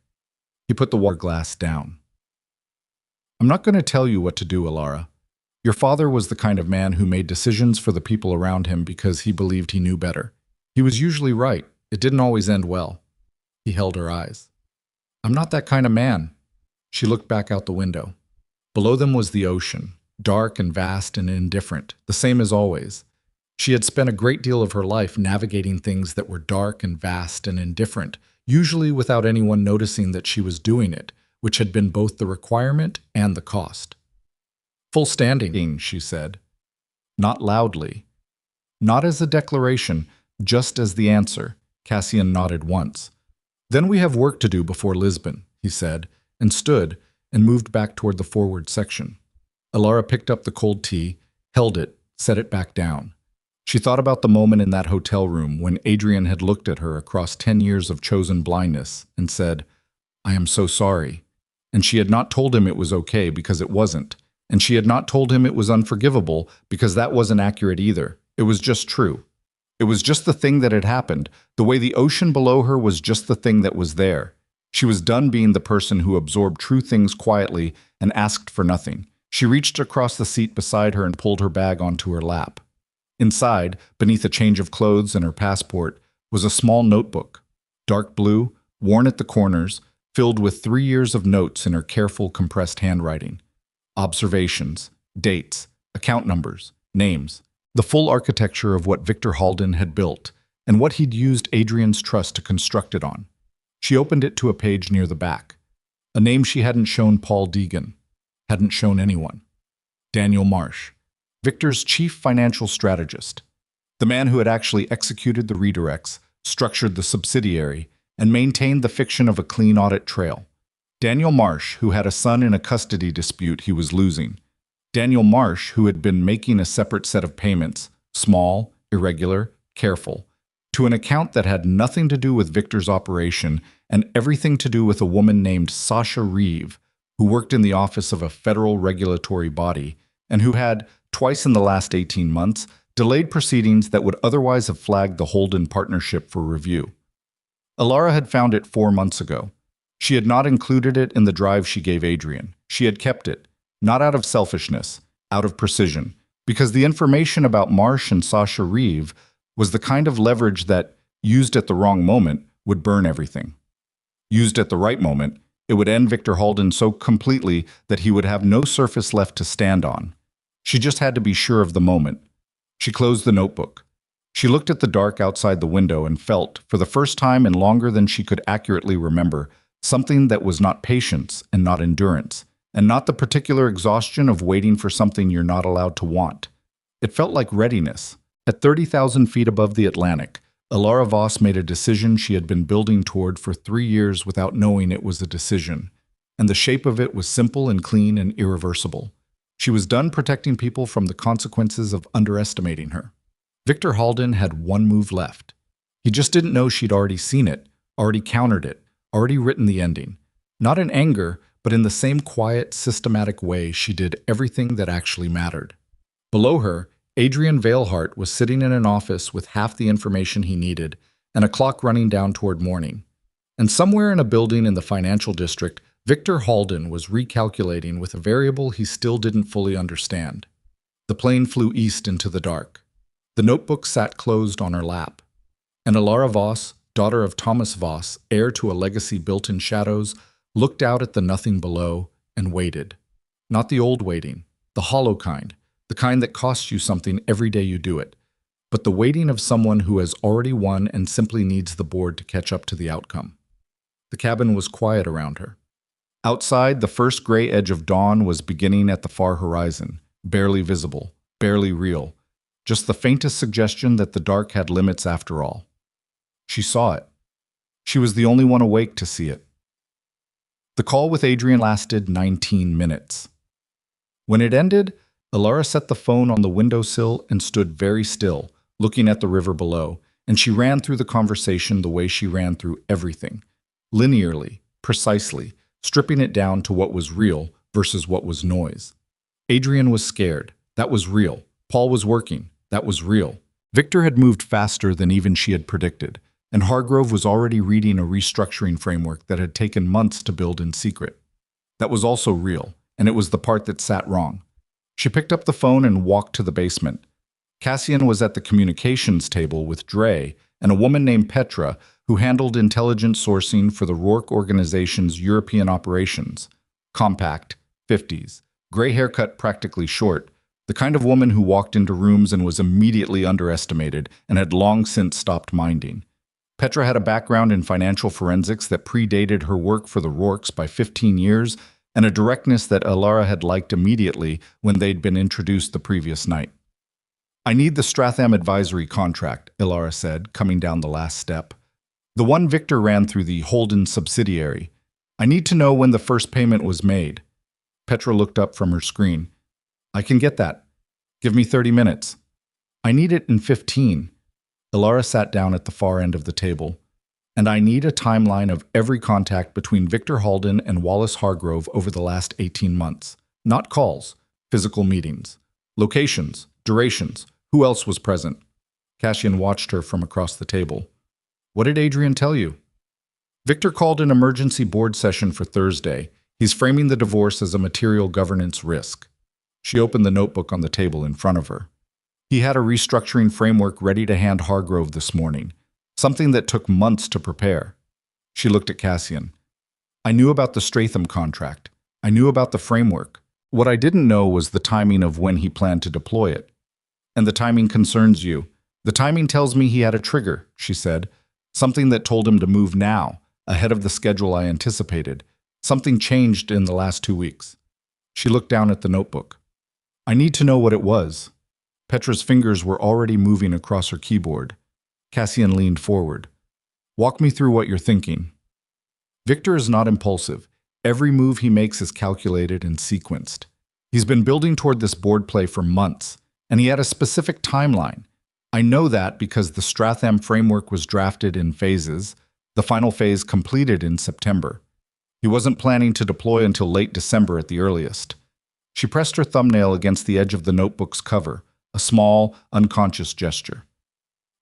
He put the water glass down. I'm not going to tell you what to do, Elara. Your father was the kind of man who made decisions for the people around him because he believed he knew better. He was usually right. It didn't always end well. He held her eyes. I'm not that kind of man. She looked back out the window. Below them was the ocean, dark and vast and indifferent, the same as always. She had spent a great deal of her life navigating things that were dark and vast and indifferent, usually without anyone noticing that she was doing it, which had been both the requirement and the cost. Full standing, she said. Not loudly. Not as a declaration, just as the answer. Cassian nodded once. Then we have work to do before Lisbon, he said, and stood and moved back toward the forward section. Elara picked up the cold tea, held it, set it back down. She thought about the moment in that hotel room when Adrian had looked at her across 10 years of chosen blindness and said, I am so sorry. And she had not told him it was okay because it wasn't. And she had not told him it was unforgivable because that wasn't accurate either. It was just true. It was just the thing that had happened, the way the ocean below her was just the thing that was there. She was done being the person who absorbed true things quietly and asked for nothing. She reached across the seat beside her and pulled her bag onto her lap. Inside, beneath a change of clothes and her passport, was a small notebook, dark blue, worn at the corners, filled with 3 years of notes in her careful, compressed handwriting. Observations, dates, account numbers, names, the full architecture of what Victor Halden had built, and what he'd used Adrian's trust to construct it on. She opened it to a page near the back. A name she hadn't shown Paul Deegan, hadn't shown anyone. Daniel Marsh, Victor's chief financial strategist, the man who had actually executed the redirects, structured the subsidiary, and maintained the fiction of a clean audit trail. Daniel Marsh, who had a son in a custody dispute he was losing. Daniel Marsh, who had been making a separate set of payments, small, irregular, careful, to an account that had nothing to do with Victor's operation and everything to do with a woman named Sasha Reeve, who worked in the office of a federal regulatory body and who had, twice in the last 18 months, delayed proceedings that would otherwise have flagged the Holden partnership for review. Elara had found it 4 months ago. She had not included it in the drive she gave Adrian. She had kept it, not out of selfishness, out of precision, because the information about Marsh and Sasha Reeve was the kind of leverage that, used at the wrong moment, would burn everything. Used at the right moment, it would end Victor Halden so completely that he would have no surface left to stand on. She just had to be sure of the moment. She closed the notebook. She looked at the dark outside the window and felt, for the first time and longer than she could accurately remember, something that was not patience and not endurance, and not the particular exhaustion of waiting for something you're not allowed to want. It felt like readiness. At 30,000 feet above the Atlantic, Elara Voss made a decision she had been building toward for 3 years without knowing it was a decision, and the shape of it was simple and clean and irreversible. She was done protecting people from the consequences of underestimating her. Victor Halden had one move left. He just didn't know she'd already seen it, already countered it, already written the ending. Not in anger, but in the same quiet, systematic way she did everything that actually mattered. Below her, Adrian Veilhart was sitting in an office with half the information he needed and a clock running down toward morning. And somewhere in a building in the financial district, Victor Halden was recalculating with a variable he still didn't fully understand. The plane flew east into the dark. The notebook sat closed on her lap. And Elara Voss, daughter of Thomas Voss, heir to a legacy built in shadows, looked out at the nothing below and waited. Not the old waiting, the hollow kind, the kind that costs you something every day you do it, but the waiting of someone who has already won and simply needs the board to catch up to the outcome. The cabin was quiet around her. Outside, the first gray edge of dawn was beginning at the far horizon, barely visible, barely real, just the faintest suggestion that the dark had limits after all. She saw it. She was the only one awake to see it. The call with Adrian lasted 19 minutes. When it ended, Elara set the phone on the windowsill and stood very still, looking at the river below, and she ran through the conversation the way she ran through everything, linearly, precisely, stripping it down to what was real versus what was noise. Adrian was scared. That was real. Paul was working. That was real. Victor had moved faster than even she had predicted, and Hargrove was already reading a restructuring framework that had taken months to build in secret. That was also real, and it was the part that sat wrong. She picked up the phone and walked to the basement. Cassian was at the communications table with Dre and a woman named Petra who handled intelligence sourcing for the Rourke organization's European operations. Compact, 50s, gray haircut practically short, the kind of woman who walked into rooms and was immediately underestimated and had long since stopped minding. Petra had a background in financial forensics that predated her work for the Rourkes by 15 years, and a directness that Elara had liked immediately when they'd been introduced the previous night. "I need the Stratham advisory contract," Elara said, coming down the last step. "The one Victor ran through the Holden subsidiary. I need to know when the first payment was made." Petra looked up from her screen. "I can get that. Give me 30 minutes. I need it in 15. Elara sat down at the far end of the table. "And I need a timeline of every contact between Victor Halden and Wallace Hargrove over the last 18 months. Not calls, physical meetings. Locations, durations, who else was present?" Cassian watched her from across the table. "What did Adrian tell you?" "Victor called an emergency board session for Thursday. He's framing the divorce as a material governance risk." She opened the notebook on the table in front of her. "He had a restructuring framework ready to hand Hargrove this morning. Something that took months to prepare." She looked at Cassian. "I knew about the Stratham contract. I knew about the framework. What I didn't know was the timing of when he planned to deploy it." "And the timing concerns you. The timing tells me he had a trigger," she said. "Something that told him to move now, ahead of the schedule I anticipated. Something changed in the last 2 weeks." She looked down at the notebook. "I need to know what it was." Petra's fingers were already moving across her keyboard. Cassian leaned forward. "Walk me through what you're thinking." "Victor is not impulsive. Every move he makes is calculated and sequenced. He's been building toward this board play for months, and he had a specific timeline. I know that because the Stratham framework was drafted in phases, the final phase completed in September. He wasn't planning to deploy until late December at the earliest." She pressed her thumbnail against the edge of the notebook's cover, a small, unconscious gesture.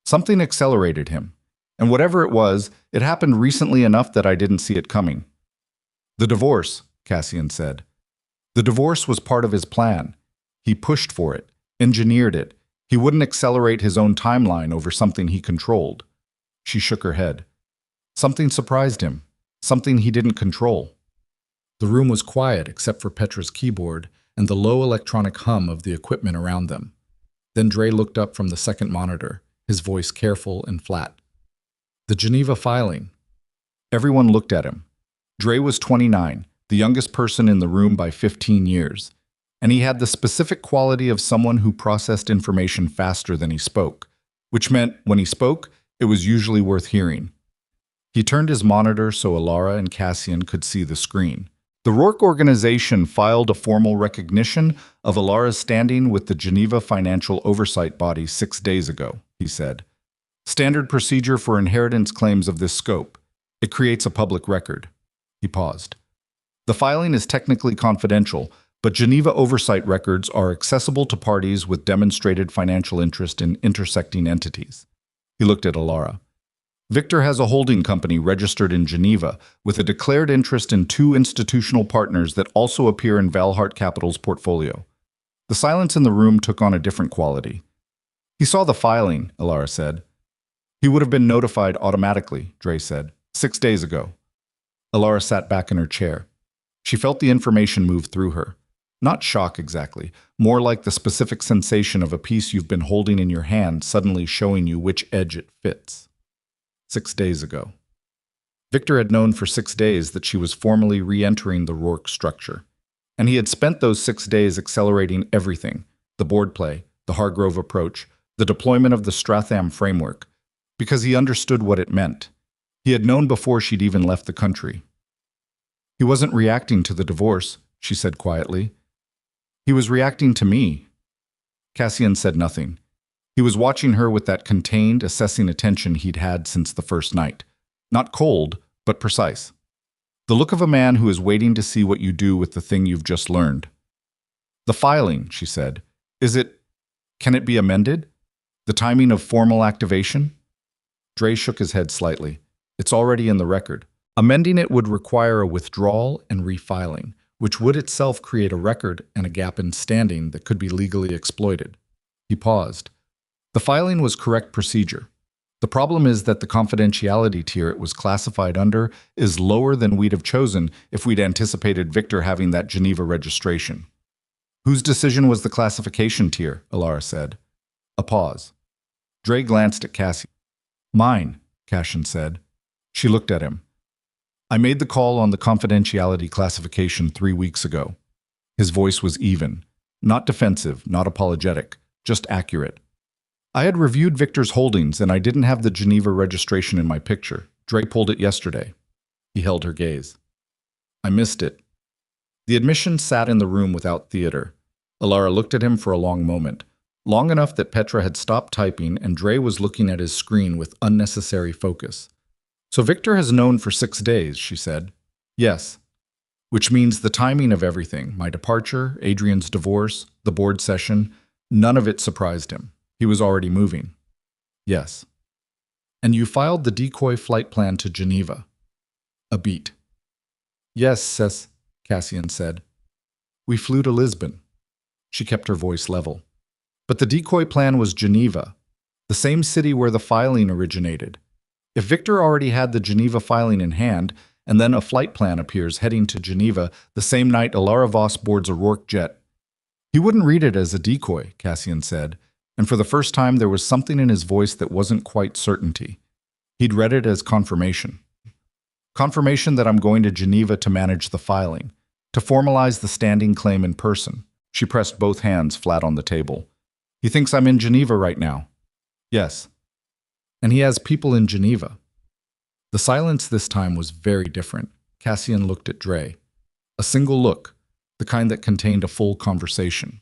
"Something accelerated him. And whatever it was, it happened recently enough that I didn't see it coming." "The divorce," Cassian said. "The divorce was part of his plan. He pushed for it, engineered it. He wouldn't accelerate his own timeline over something he controlled." She shook her head. "Something surprised him. Something he didn't control." The room was quiet except for Petra's keyboard and the low electronic hum of the equipment around them. Then Dre looked up from the second monitor, his voice careful and flat. "The Geneva filing." Everyone looked at him. Dre was 29, the youngest person in the room by 15 years, and he had the specific quality of someone who processed information faster than he spoke, which meant when he spoke, it was usually worth hearing. He turned his monitor so Elara and Cassian could see the screen. "The Rourke organization filed a formal recognition of Elara's standing with the Geneva Financial Oversight Body 6 days ago," he said. "Standard procedure for inheritance claims of this scope. It creates a public record." He paused. "The filing is technically confidential, but Geneva oversight records are accessible to parties with demonstrated financial interest in intersecting entities. He looked at Elara. Victor has a holding company registered in Geneva with a declared interest in two institutional partners that also appear in Valhart Capital's portfolio. The silence in the room took on a different quality. He saw the filing, Elara said. He would have been notified automatically, Dre said, 6 days ago. Elara sat back in her chair. She felt the information move through her. Not shock exactly, more like the specific sensation of a piece you've been holding in your hand suddenly showing you which edge it fits. 6 days ago. Victor had known for 6 days that she was formally re-entering the Rourke structure. And he had spent those 6 days accelerating everything, the board play, the Hargrove approach, the deployment of the Stratham framework, because he understood what it meant. He had known before she'd even left the country. He wasn't reacting to the divorce, she said quietly. He was reacting to me. Cassian said nothing. He was watching her with that contained, assessing attention he'd had since the first night. Not cold, but precise. The look of a man who is waiting to see what you do with the thing you've just learned. The filing, she said. Can it be amended? The timing of formal activation? Dre shook his head slightly. It's already in the record. Amending it would require a withdrawal and refiling, which would itself create a record and a gap in standing that could be legally exploited. He paused. The filing was correct procedure. The problem is that the confidentiality tier it was classified under is lower than we'd have chosen if we'd anticipated Victor having that Geneva registration. Whose decision was the classification tier? Elara said. A pause. Dre glanced at Cassie. Mine, Cassian said. She looked at him. I made the call on the confidentiality classification 3 weeks ago. His voice was even. Not defensive, not apologetic, just accurate. I had reviewed Victor's holdings and I didn't have the Geneva registration in my picture. Dre pulled it yesterday. He held her gaze. I missed it. The admission sat in the room without theater. Elara looked at him for a long moment. Long enough that Petra had stopped typing and Dre was looking at his screen with unnecessary focus. So Victor has known for 6 days, she said. Yes. Which means the timing of everything, my departure, Adrian's divorce, the board session, none of it surprised him. He was already moving. Yes. And you filed the decoy flight plan to Geneva. A beat. Yes, Cassian said. We flew to Lisbon. She kept her voice level. But the decoy plan was Geneva, the same city where the filing originated. If Victor already had the Geneva filing in hand, and then a flight plan appears heading to Geneva the same night Elara Voss boards a Rourke jet, he wouldn't read it as a decoy, Cassian said, and for the first time there was something in his voice that wasn't quite certainty. He'd read it as confirmation. Confirmation that I'm going to Geneva to manage the filing, to formalize the standing claim in person. She pressed both hands flat on the table. He thinks I'm in Geneva right now. Yes. And he has people in Geneva. The silence this time was very different. Cassian looked at Dre. A single look, the kind that contained a full conversation.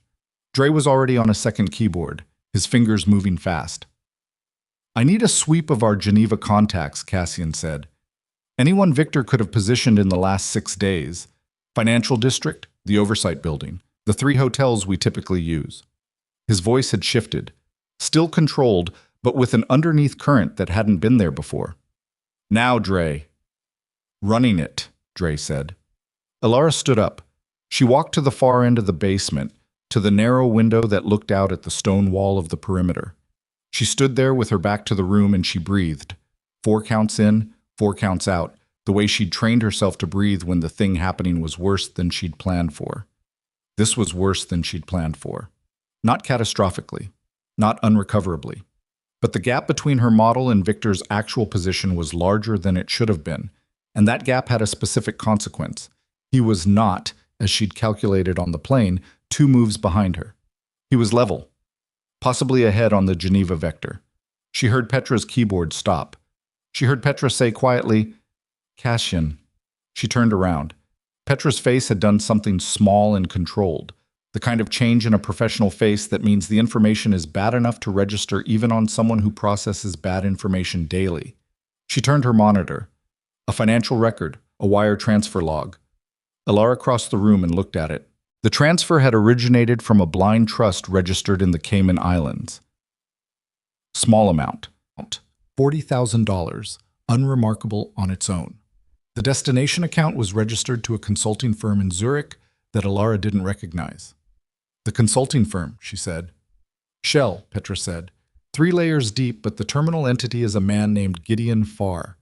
Dre was already on a second keyboard, his fingers moving fast. I need a sweep of our Geneva contacts, Cassian said. Anyone Victor could have positioned in the last 6 days. Financial district, the oversight building, the 3 hotels we typically use. His voice had shifted, still controlled, but with an underneath current that hadn't been there before. Now, Dre. Running it, Dre said. Elara stood up. She walked to the far end of the basement, to the narrow window that looked out at the stone wall of the perimeter. She stood there with her back to the room and she breathed. 4 counts in, 4 counts out, the way she'd trained herself to breathe when the thing happening was worse than she'd planned for. This was worse than she'd planned for. Not catastrophically, not unrecoverably. But the gap between her model and Victor's actual position was larger than it should have been, and that gap had a specific consequence. He was not, as she'd calculated on the plane, 2 moves behind her. He was level, possibly ahead on the Geneva vector. She heard Petra's keyboard stop. She heard Petra say quietly, Cassian. She turned around. Petra's face had done something small and controlled. The kind of change in a professional face that means the information is bad enough to register even on someone who processes bad information daily. She turned her monitor. A financial record, a wire transfer log. Elara crossed the room and looked at it. The transfer had originated from a blind trust registered in the Cayman Islands. Small amount, $40,000, unremarkable on its own. The destination account was registered to a consulting firm in Zurich that Elara didn't recognize. The consulting firm, she said. Shell, Petra said. 3 layers deep, but the terminal entity is a man named Gideon Farr.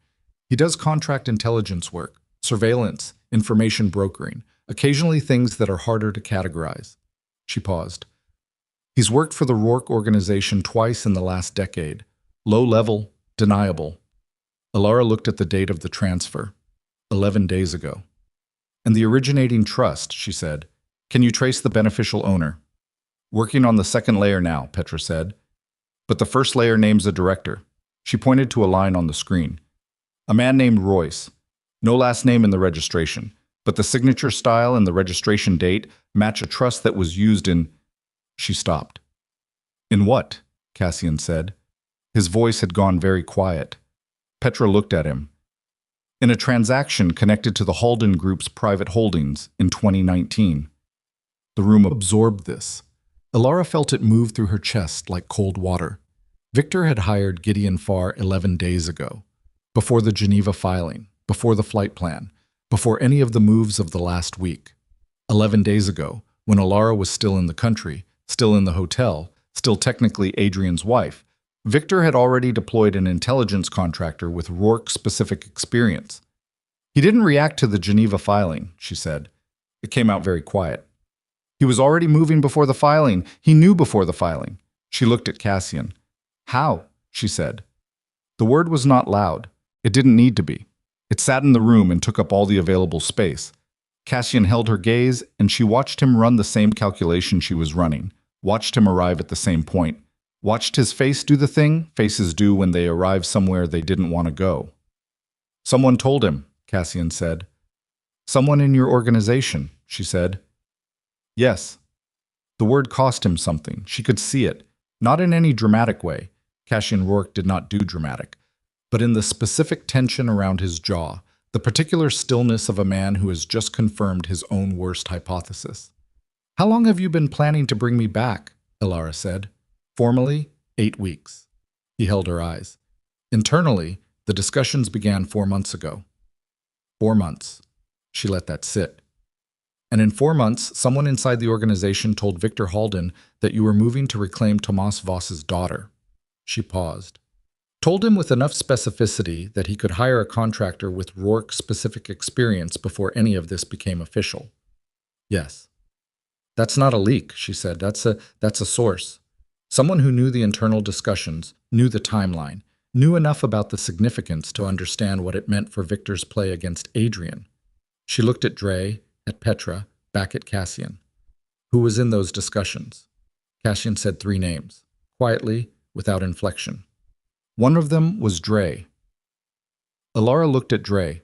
He does contract intelligence work, surveillance, information brokering, occasionally things that are harder to categorize. She paused. He's worked for the Rourke organization twice in the last decade. Low level, deniable. Elara looked at the date of the transfer. 11 days ago. And the originating trust, she said. Can you trace the beneficial owner? Working on the second layer now, Petra said. But the first layer names a director. She pointed to a line on the screen. A man named Royce. No last name in the registration, but the signature style and the registration date match a trust that was used in... She stopped. In what? Cassian said. His voice had gone very quiet. Petra looked at him. In a transaction connected to the Halden Group's private holdings in 2019. The room absorbed this. Elara felt it move through her chest like cold water. Victor had hired Gideon Farr 11 days ago, before the Geneva filing, before the flight plan, before any of the moves of the last week. 11 days ago, when Elara was still in the country, still in the hotel, still technically Adrian's wife, Victor had already deployed an intelligence contractor with Rourke-specific experience. He didn't react to the Geneva filing, she said. It came out very quiet. He was already moving before the filing. He knew before the filing. She looked at Cassian. How? She said. The word was not loud. It didn't need to be. It sat in the room and took up all the available space. Cassian held her gaze, and she watched him run the same calculation she was running, watched him arrive at the same point, watched his face do the thing faces do when they arrive somewhere they didn't want to go. Someone told him, Cassian said. Someone in your organization, she said. Yes. The word cost him something. She could see it. Not in any dramatic way. Cassian Rourke did not do dramatic. But in the specific tension around his jaw, the particular stillness of a man who has just confirmed his own worst hypothesis. How long have you been planning to bring me back? Elara said. Formally, 8 weeks. He held her eyes. Internally, the discussions began 4 months ago. 4 months. She let that sit. And in 4 months, someone inside the organization told Victor Halden that you were moving to reclaim Tomas Voss's daughter. She paused. Told him with enough specificity that he could hire a contractor with Rourke-specific experience before any of this became official. Yes. That's not a leak, she said. That's a source. Someone who knew the internal discussions, knew the timeline, knew enough about the significance to understand what it meant for Victor's play against Adrian. She looked at Dre, at Petra, back at Cassian. Who was in those discussions? Cassian said 3 names, quietly, without inflection. One of them was Dre. Elara looked at Dre.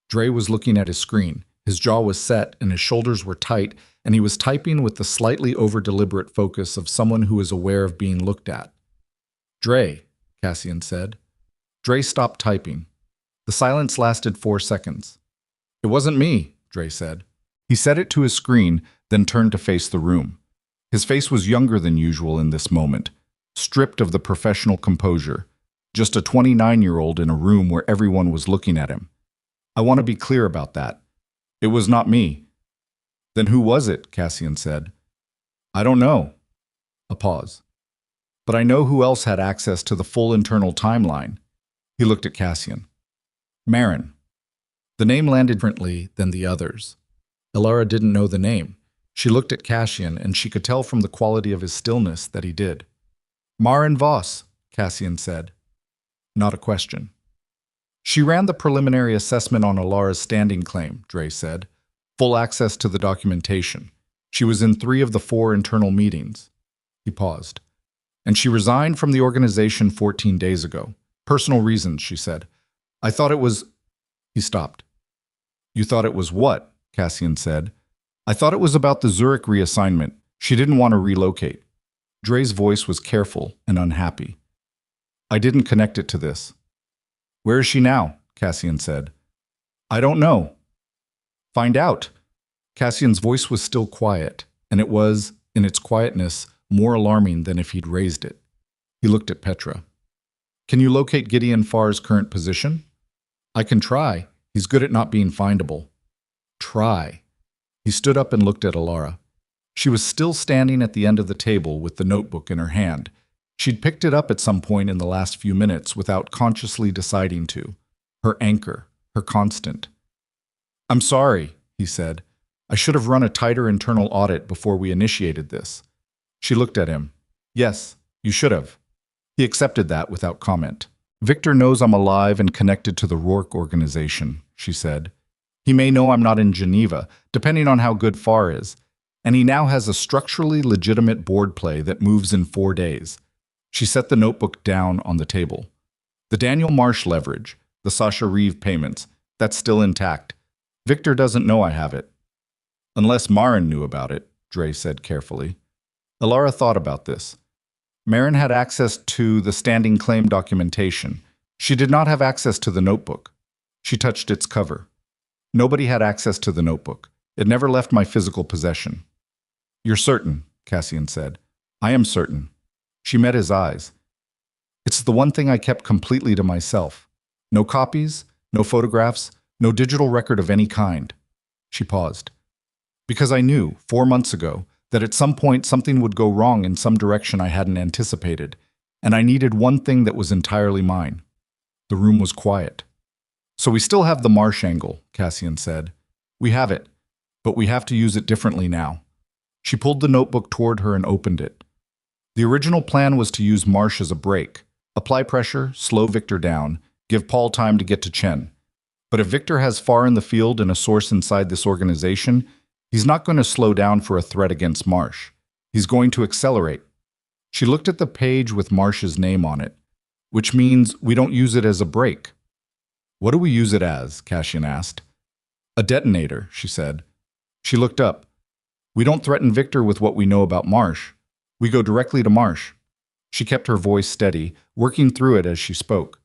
Dre was looking at his screen. His jaw was set and his shoulders were tight, and he was typing with the slightly over-deliberate focus of someone who is aware of being looked at. Dre, Cassian said. Dre stopped typing. The silence lasted 4 seconds. It wasn't me, Dre said. He said it to his screen, then turned to face the room. His face was younger than usual in this moment, stripped of the professional composure. Just a 29-year-old in a room where everyone was looking at him. I want to be clear about that. It was not me. Then who was it? Cassian said. I don't know. A pause. But I know who else had access to the full internal timeline. He looked at Cassian. Marin. The name landed differently than the others. Elara didn't know the name. She looked at Cassian, and she could tell from the quality of his stillness that he did. Marin Voss, Cassian said. Not a question. She ran the preliminary assessment on Elara's standing claim, Dre said. Full access to the documentation. She was in 3 of the 4 internal meetings. He paused. And she resigned from the organization 14 days ago. Personal reasons, she said. I thought it was... He stopped. You thought it was what? Cassian said. I thought it was about the Zurich reassignment. She didn't want to relocate. Dre's voice was careful and unhappy. I didn't connect it to this. Where is she now? Cassian said. I don't know. Find out. Cassian's voice was still quiet, and it was, in its quietness, more alarming than if he'd raised it. He looked at Petra. Can you locate Gideon Farr's current position? I can try. He's good at not being findable. Try. He stood up and looked at Elara. She was still standing at the end of the table with the notebook in her hand. She'd picked it up at some point in the last few minutes without consciously deciding to. Her anchor, her constant. I'm sorry, he said. I should have run a tighter internal audit before we initiated this. She looked at him. Yes, you should have. He accepted that without comment. Victor knows I'm alive and connected to the Rourke organization, she said. He may know I'm not in Geneva, depending on how good Farr is, and he now has a structurally legitimate board play that moves in 4 days. She set the notebook down on the table. The Daniel Marsh leverage, the Sasha Reeve payments, that's still intact. Victor doesn't know I have it. Unless Marin knew about it, Dre said carefully. Elara thought about this. Marin had access to the standing claim documentation. She did not have access to the notebook. She touched its cover. Nobody had access to the notebook. It never left my physical possession. You're certain, Cassian said. I am certain. She met his eyes. It's the one thing I kept completely to myself. No copies, no photographs, no digital record of any kind. She paused. Because I knew, 4 months ago, that at some point something would go wrong in some direction I hadn't anticipated, and I needed one thing that was entirely mine. The room was quiet. So we still have the Marsh angle, Cassian said. We have it, but we have to use it differently now. She pulled the notebook toward her and opened it. The original plan was to use Marsh as a brake, apply pressure, slow Victor down, give Paul time to get to Chen. But if Victor has Farr in the field and a source inside this organization, he's not going to slow down for a threat against Marsh. He's going to accelerate. She looked at the page with Marsh's name on it, which means we don't use it as a brake. What do we use it as? Cassian asked. A detonator, she said. She looked up. We don't threaten Victor with what we know about Marsh. We go directly to Marsh. She kept her voice steady, working through it as she spoke.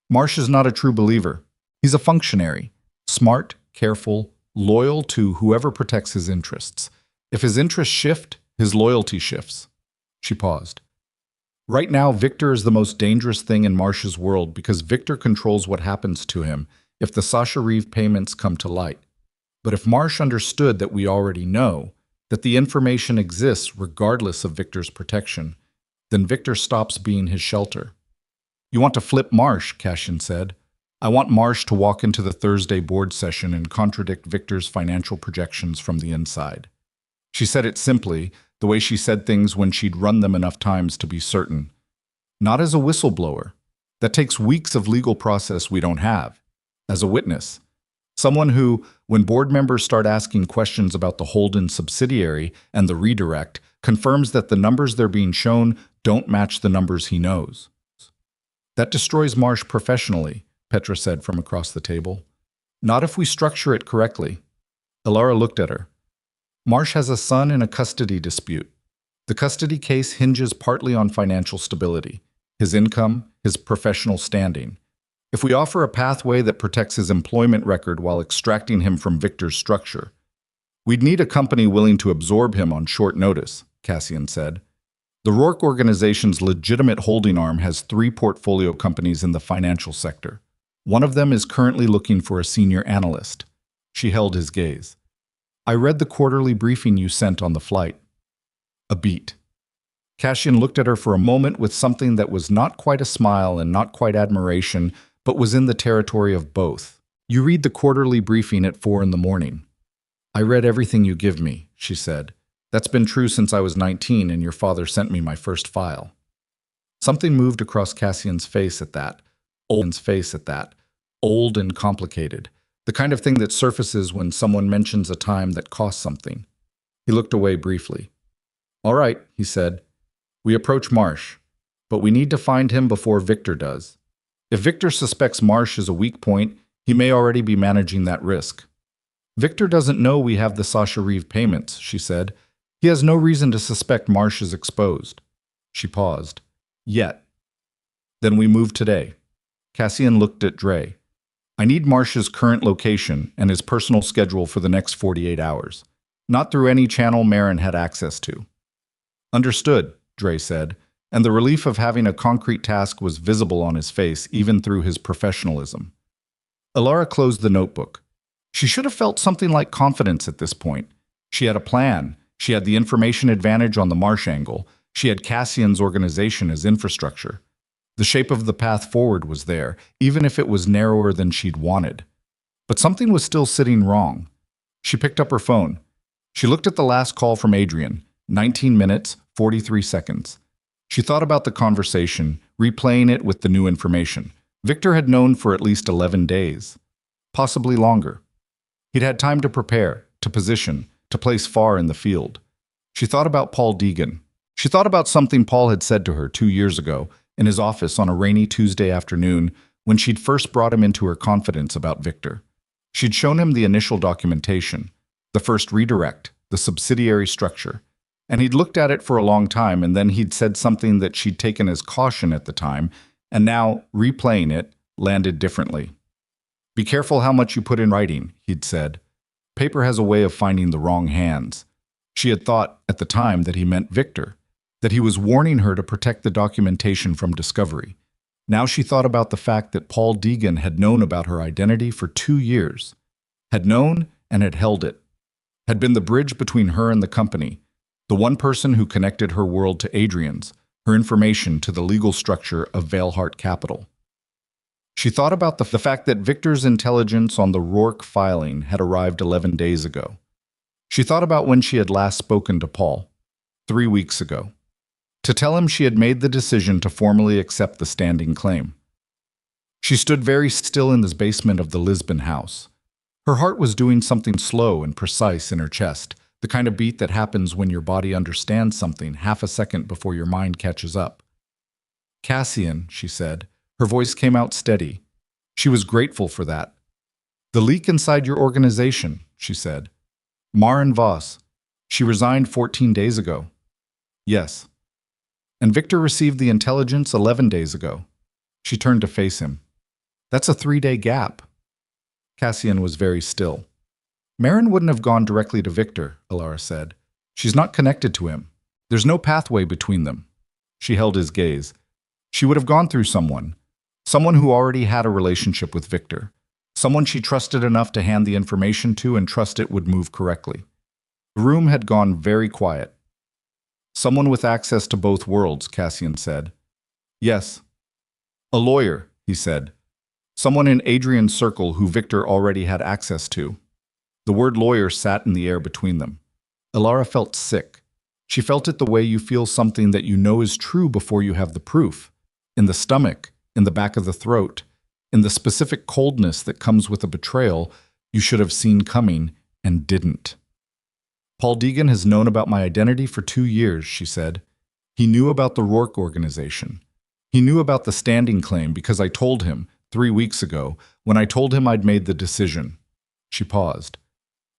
Marsh is not a true believer. He's a functionary, smart, careful, loyal to whoever protects his interests. If his interests shift, his loyalty shifts. She paused. Right now, Victor is the most dangerous thing in Marsh's world because Victor controls what happens to him if the Sasha Reeve payments come to light. But if Marsh understood that we already know, that the information exists regardless of Victor's protection, then Victor stops being his shelter. You want to flip Marsh, Cassian said. I want Marsh to walk into the Thursday board session and contradict Victor's financial projections from the inside. She said it simply, the way she said things when she'd run them enough times to be certain. Not as a whistleblower. That takes weeks of legal process we don't have. As a witness. Someone who, when board members start asking questions about the Holden subsidiary and the redirect, confirms that the numbers they're being shown don't match the numbers he knows. That destroys Marsh professionally, Petra said from across the table. Not if we structure it correctly. Elara looked at her. Marsh has a son in a custody dispute. The custody case hinges partly on financial stability, his income, his professional standing. If we offer a pathway that protects his employment record while extracting him from Victor's structure, we'd need a company willing to absorb him on short notice, Cassian said. The Rourke organization's legitimate holding arm has 3 portfolio companies in the financial sector. One of them is currently looking for a senior analyst. She held his gaze. I read the quarterly briefing you sent on the flight. A beat. Cassian looked at her for a moment with something that was not quite a smile and not quite admiration, but was in the territory of both. You read the quarterly briefing at 4 in the morning. I read everything you give me, she said. That's been true since I was 19 and your father sent me my first file. Something moved across Cassian's face at that. Old and complicated. The kind of thing that surfaces when someone mentions a time that cost something. He looked away briefly. All right, he said. We approach Marsh, but we need to find him before Victor does. If Victor suspects Marsh is a weak point, he may already be managing that risk. Victor doesn't know we have the Sasha Reeve payments, she said. He has no reason to suspect Marsh is exposed. She paused. Yet. Then we move today. Cassian looked at Dre. I need Marsh's current location and his personal schedule for the next 48 hours. Not through any channel Marin had access to. Understood, Dre said, and the relief of having a concrete task was visible on his face even through his professionalism. Elara closed the notebook. She should have felt something like confidence at this point. She had a plan. She had the information advantage on the Marsh angle. She had Cassian's organization as infrastructure. The shape of the path forward was there, even if it was narrower than she'd wanted. But something was still sitting wrong. She picked up her phone. She looked at the last call from Adrian, 19 minutes, 43 seconds. She thought about the conversation, replaying it with the new information. Victor had known for at least 11 days, possibly longer. He'd had time to prepare, to position, to place far in the field. She thought about Paul Deegan. She thought about something Paul had said to her 2 years ago in his office on a rainy Tuesday afternoon when she'd first brought him into her confidence about Victor. She'd shown him the initial documentation, the first redirect, the subsidiary structure, and he'd looked at it for a long time, and then he'd said something that she'd taken as caution at the time, and now, replaying it, landed differently. Be careful how much you put in writing, he'd said. Paper has a way of finding the wrong hands. She had thought, at the time, that he meant Victor, that he was warning her to protect the documentation from discovery. Now she thought about the fact that Paul Deegan had known about her identity for 2 years, had known and had held it, had been the bridge between her and the company, the one person who connected her world to Adrian's, her information to the legal structure of Veilheart Capital. She thought about the fact that Victor's intelligence on the Rourke filing had arrived 11 days ago. She thought about when she had last spoken to Paul, 3 weeks ago, to tell him she had made the decision to formally accept the standing claim. She stood very still in this basement of the Lisbon house. Her heart was doing something slow and precise in her chest, the kind of beat that happens when your body understands something half a second before your mind catches up. Cassian, she said. Her voice came out steady. She was grateful for that. The leak inside your organization, she said. Maren Voss. She resigned 14 days ago. Yes. And Victor received the intelligence 11 days ago. She turned to face him. That's a 3-day gap. Cassian was very still. Maren wouldn't have gone directly to Victor, Elara said. She's not connected to him. There's no pathway between them. She held his gaze. She would have gone through someone who already had a relationship with Victor, someone she trusted enough to hand the information to and trust it would move correctly. The room had gone very quiet. Someone with access to both worlds, Cassian said. Yes. A lawyer, he said. Someone in Adrian's circle who Victor already had access to. The word lawyer sat in the air between them. Elara felt sick. She felt it the way you feel something that you know is true before you have the proof. In the stomach, in the back of the throat, in the specific coldness that comes with a betrayal you should have seen coming and didn't. Paul Deegan has known about my identity for 2 years, she said. He knew about the Rourke organization. He knew about the standing claim because I told him 3 weeks ago when I told him I'd made the decision. She paused.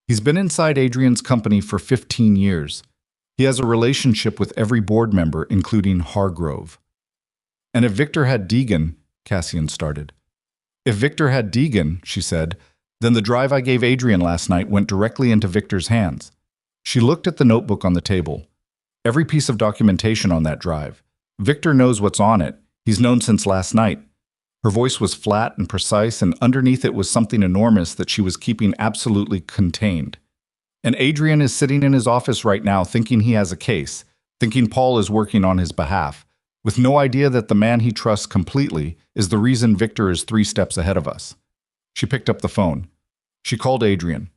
He's been inside Adrian's company for 15 years. He has a relationship with every board member, including Hargrove. And if Victor had Deegan, Cassian started. If Victor had Deegan, she said, then the drive I gave Adrian last night went directly into Victor's hands. She looked at the notebook on the table. Every piece of documentation on that drive. Victor knows what's on it. He's known since last night. Her voice was flat and precise, and underneath it was something enormous that she was keeping absolutely contained. And Adrian is sitting in his office right now thinking he has a case, thinking Paul is working on his behalf, with no idea that the man he trusts completely is the reason Victor is 3 steps ahead of us. She picked up the phone. She called Adrian.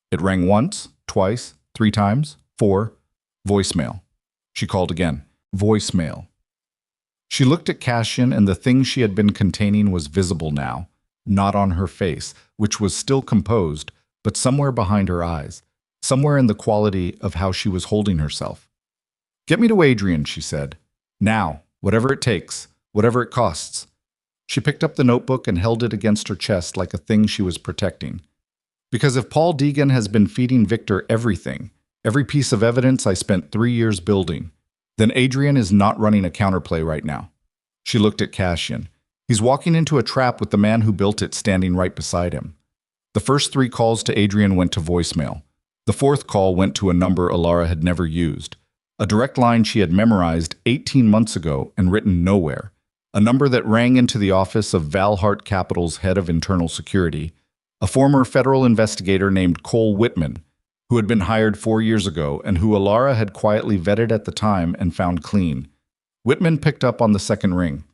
It rang once, twice, 3 times, 4. Voicemail. She called again. Voicemail. She looked at Cassian, and the thing she had been containing was visible now, not on her face, which was still composed, but somewhere behind her eyes, somewhere in the quality of how she was holding herself. Get me to Adrian, she said. Now, whatever it takes, whatever it costs. She picked up the notebook and held it against her chest like a thing she was protecting. Because if Paul Deegan has been feeding Victor everything, every piece of evidence I spent 3 years building, then Adrian is not running a counterplay right now. She looked at Cassian. He's walking into a trap with the man who built it standing right beside him. The first 3 calls to Adrian went to voicemail. The 4th call went to a number Elara had never used, a direct line she had memorized 18 months ago and written nowhere, a number that rang into the office of Valhart Capital's head of internal security, a former federal investigator named Cole Whitman, who had been hired 4 years ago and who Elara had quietly vetted at the time and found clean. Whitman picked up on the second ring.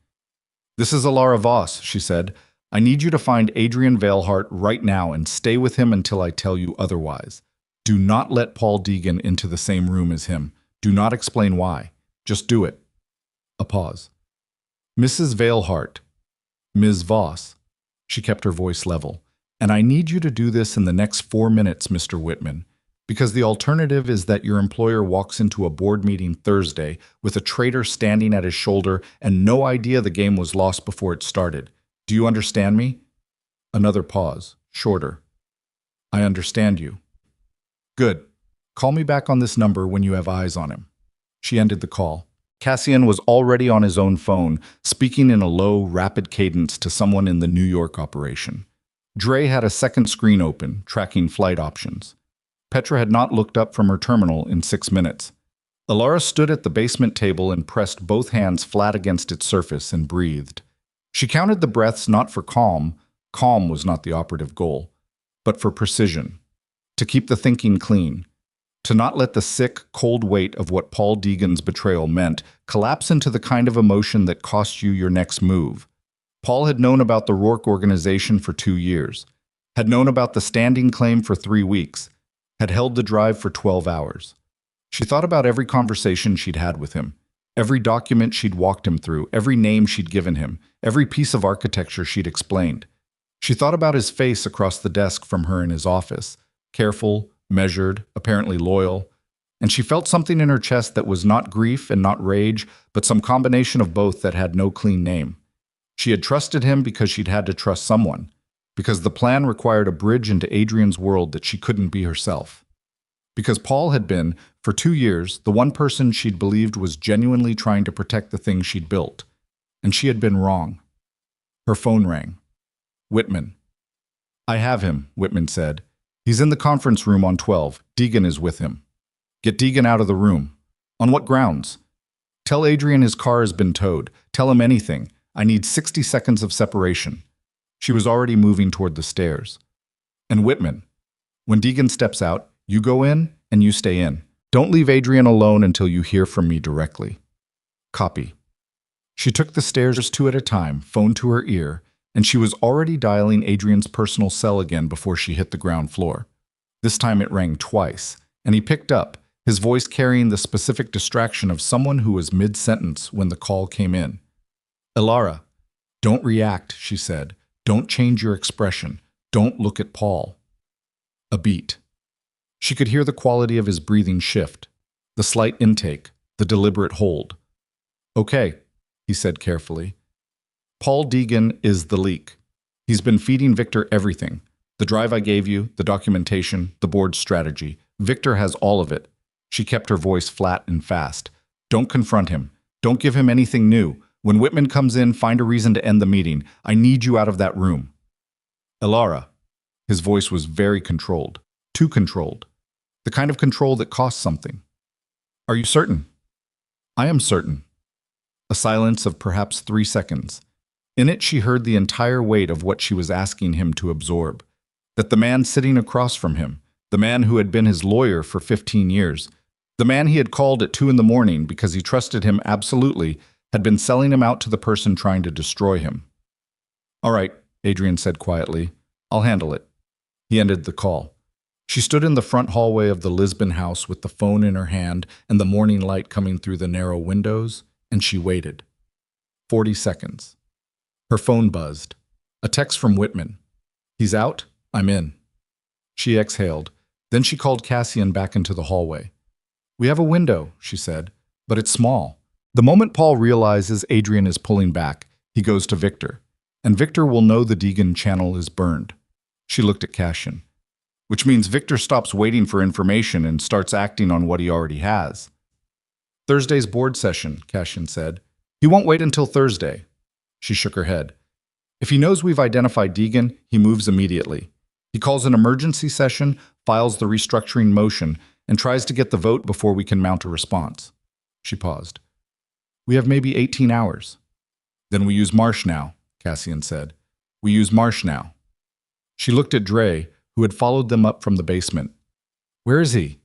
"This is Elara Voss," she said. "I need you to find Adrian Valhart right now and stay with him until I tell you otherwise. Do not let Paul Deegan into the same room as him. Do not explain why. Just do it." A pause. "Mrs. Valhart, Ms. Voss." She kept her voice level. "And I need you to do this in the next 4 minutes, Mr. Whitman, because the alternative is that your employer walks into a board meeting Thursday with a traitor standing at his shoulder and no idea the game was lost before it started. Do you understand me?" Another pause, shorter. "I understand you." "Good. Call me back on this number when you have eyes on him." She ended the call. Cassian was already on his own phone, speaking in a low, rapid cadence to someone in the New York operation. Dre had a second screen open, tracking flight options. Petra had not looked up from her terminal in 6 minutes. Elara stood at the basement table and pressed both hands flat against its surface and breathed. She counted the breaths not for calm was not the operative goal, but for precision. To keep the thinking clean. To not let the sick, cold weight of what Paul Deegan's betrayal meant collapse into the kind of emotion that cost you your next move. Paul had known about the Rourke organization for 2 years, had known about the standing claim for 3 weeks, had held the drive for 12 hours. She thought about every conversation she'd had with him, every document she'd walked him through, every name she'd given him, every piece of architecture she'd explained. She thought about his face across the desk from her in his office, careful, measured, apparently loyal, and she felt something in her chest that was not grief and not rage, but some combination of both that had no clean name. She had trusted him because she'd had to trust someone, because the plan required a bridge into Adrian's world that she couldn't be herself. Because Paul had been, for 2 years, the one person she'd believed was genuinely trying to protect the thing she'd built, and she had been wrong. Her phone rang. "Whitman." "I have him," Whitman said. "He's in the conference room on 12. Deegan is with him." "Get Deegan out of the room." "On what grounds?" "Tell Adrian his car has been towed. Tell him anything. I need 60 seconds of separation." She was already moving toward the stairs. "And Whitman, when Deegan steps out, you go in and you stay in. Don't leave Adrian alone until you hear from me directly." "Copy." She took the stairs 2 at a time, phone to her ear, and she was already dialing Adrian's personal cell again before she hit the ground floor. This time it rang twice, and he picked up, his voice carrying the specific distraction of someone who was mid-sentence when the call came in. "Elara, don't react," she said. "Don't change your expression. Don't look at Paul." A beat. She could hear the quality of his breathing shift, the slight intake, the deliberate hold. "Okay," he said carefully. "Paul Deegan is the leak. He's been feeding Victor everything. The drive I gave you, the documentation, the board's strategy. Victor has all of it." She kept her voice flat and fast. "Don't confront him. Don't give him anything new. When Whitman comes in, find a reason to end the meeting. I need you out of that room." "Elara." His voice was very controlled. Too controlled. The kind of control that costs something. "Are you certain?" "I am certain." A silence of perhaps 3 seconds. In it, she heard the entire weight of what she was asking him to absorb. That the man sitting across from him, the man who had been his lawyer for 15 years, the man he had called at 2 in the morning because he trusted him absolutely, had been selling him out to the person trying to destroy him. "All right," Adrian said quietly. "I'll handle it." He ended the call. She stood in the front hallway of the Lisbon house with the phone in her hand and the morning light coming through the narrow windows, and she waited. 40 seconds. Her phone buzzed. A text from Whitman. "He's out? I'm in." She exhaled. Then she called Cassian back into the hallway. "We have a window," she said, "but it's small. The moment Paul realizes Adrian is pulling back, he goes to Victor, and Victor will know the Deegan channel is burned." She looked at Cassian. "Which means Victor stops waiting for information and starts acting on what he already has." "Thursday's board session," Cassian said. "He won't wait until Thursday." She shook her head. If he knows we've identified Deegan, he moves immediately. He calls an emergency session, files the restructuring motion, and tries to get the vote before we can mount a response. She paused. We have maybe 18 hours. Then we use Marsh now, Cassian said. We use Marsh now. She looked at Dre, who had followed them up from the basement. Where is he?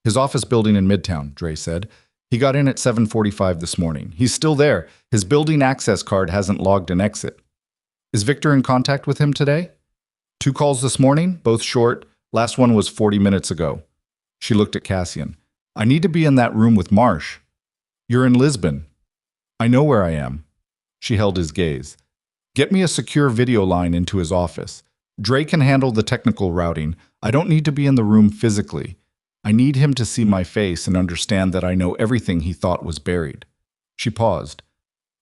His office building in Midtown, Dre said. He got in at 7:45 this morning. He's still there. His building access card hasn't logged an exit. Is Victor in contact with him today? 2 calls this morning, both short. Last one was 40 minutes ago. She looked at Cassian. I need to be in that room with Marsh. You're in Lisbon. I know where I am. She held his gaze. Get me a secure video line into his office. Dre can handle the technical routing. I don't need to be in the room physically. I need him to see my face and understand that I know everything he thought was buried. She paused.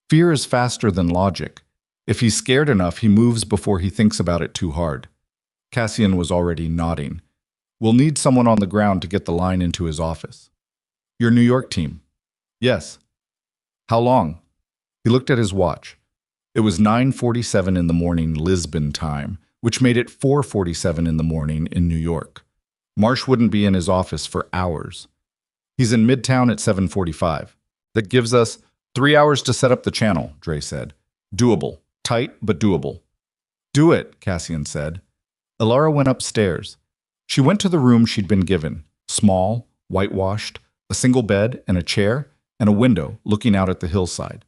Fear is faster than logic. If he's scared enough, he moves before he thinks about it too hard. Cassian was already nodding. We'll need someone on the ground to get the line into his office. Your New York team? Yes. How long? He looked at his watch. It was 9:47 in the morning Lisbon time, which made it 4:47 in the morning in New York. Marsh wouldn't be in his office for hours. He's in Midtown at 7:45. That gives us 3 hours to set up the channel, Dre said. Doable. Tight, but doable. Do it, Cassian said. Elara went upstairs. She went to the room she'd been given. Small, whitewashed, a single bed and a chair, and a window looking out at the hillside.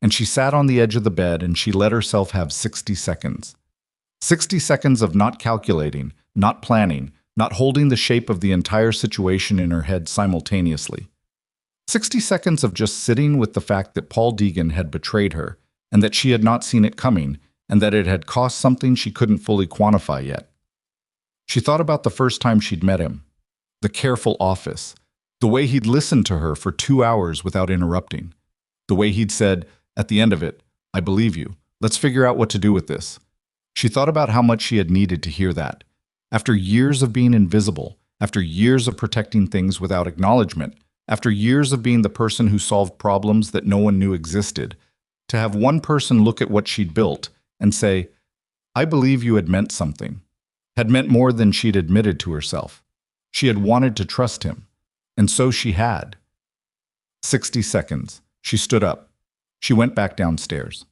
And she sat on the edge of the bed and she let herself have 60 seconds. 60 seconds of not calculating, not planning, not holding the shape of the entire situation in her head simultaneously. 60 seconds of just sitting with the fact that Paul Deegan had betrayed her, and that she had not seen it coming, and that it had cost something she couldn't fully quantify yet. She thought about the first time she'd met him. The careful office. The way he'd listened to her for 2 hours without interrupting. The way he'd said, at the end of it, I believe you. Let's figure out what to do with this. She thought about how much she had needed to hear that. After years of being invisible, after years of protecting things without acknowledgement, after years of being the person who solved problems that no one knew existed, to have one person look at what she'd built and say, I believe you had meant something, had meant more than she'd admitted to herself. She had wanted to trust him, and so she had. 60 seconds. She stood up. She went back downstairs.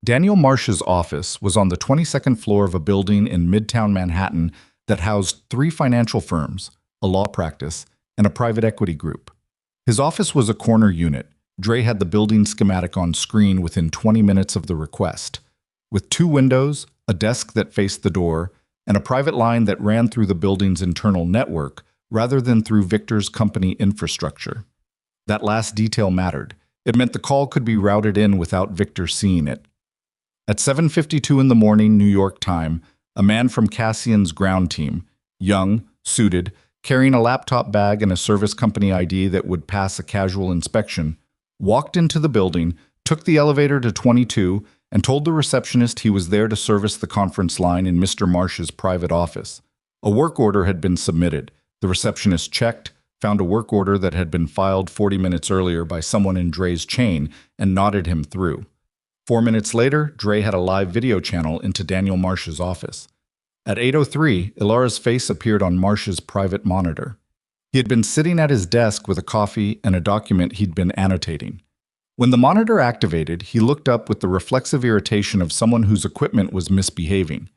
Daniel Marsh's office was on the 22nd floor of a building in Midtown Manhattan that housed 3 financial firms, a law practice, and a private equity group. His office was a corner unit. Dre had the building schematic on screen within 20 minutes of the request, with 2 windows, a desk that faced the door, and a private line that ran through the building's internal network rather than through Victor's company infrastructure. That last detail mattered. It meant the call could be routed in without Victor seeing it. At 7:52 in the morning New York time, a man from Cassian's ground team, young, suited, carrying a laptop bag and a service company ID that would pass a casual inspection, walked into the building, took the elevator to 22, and told the receptionist he was there to service the conference line in Mr. Marsh's private office. A work order had been submitted. The receptionist checked, found a work order that had been filed 40 minutes earlier by someone in Dre's chain, and nodded him through. 4 minutes later, Dre had a live video channel into Daniel Marsh's office. At 8:03, Elara's face appeared on Marsh's private monitor. He had been sitting at his desk with a coffee and a document he'd been annotating. When the monitor activated, he looked up with the reflexive irritation of someone whose equipment was misbehaving.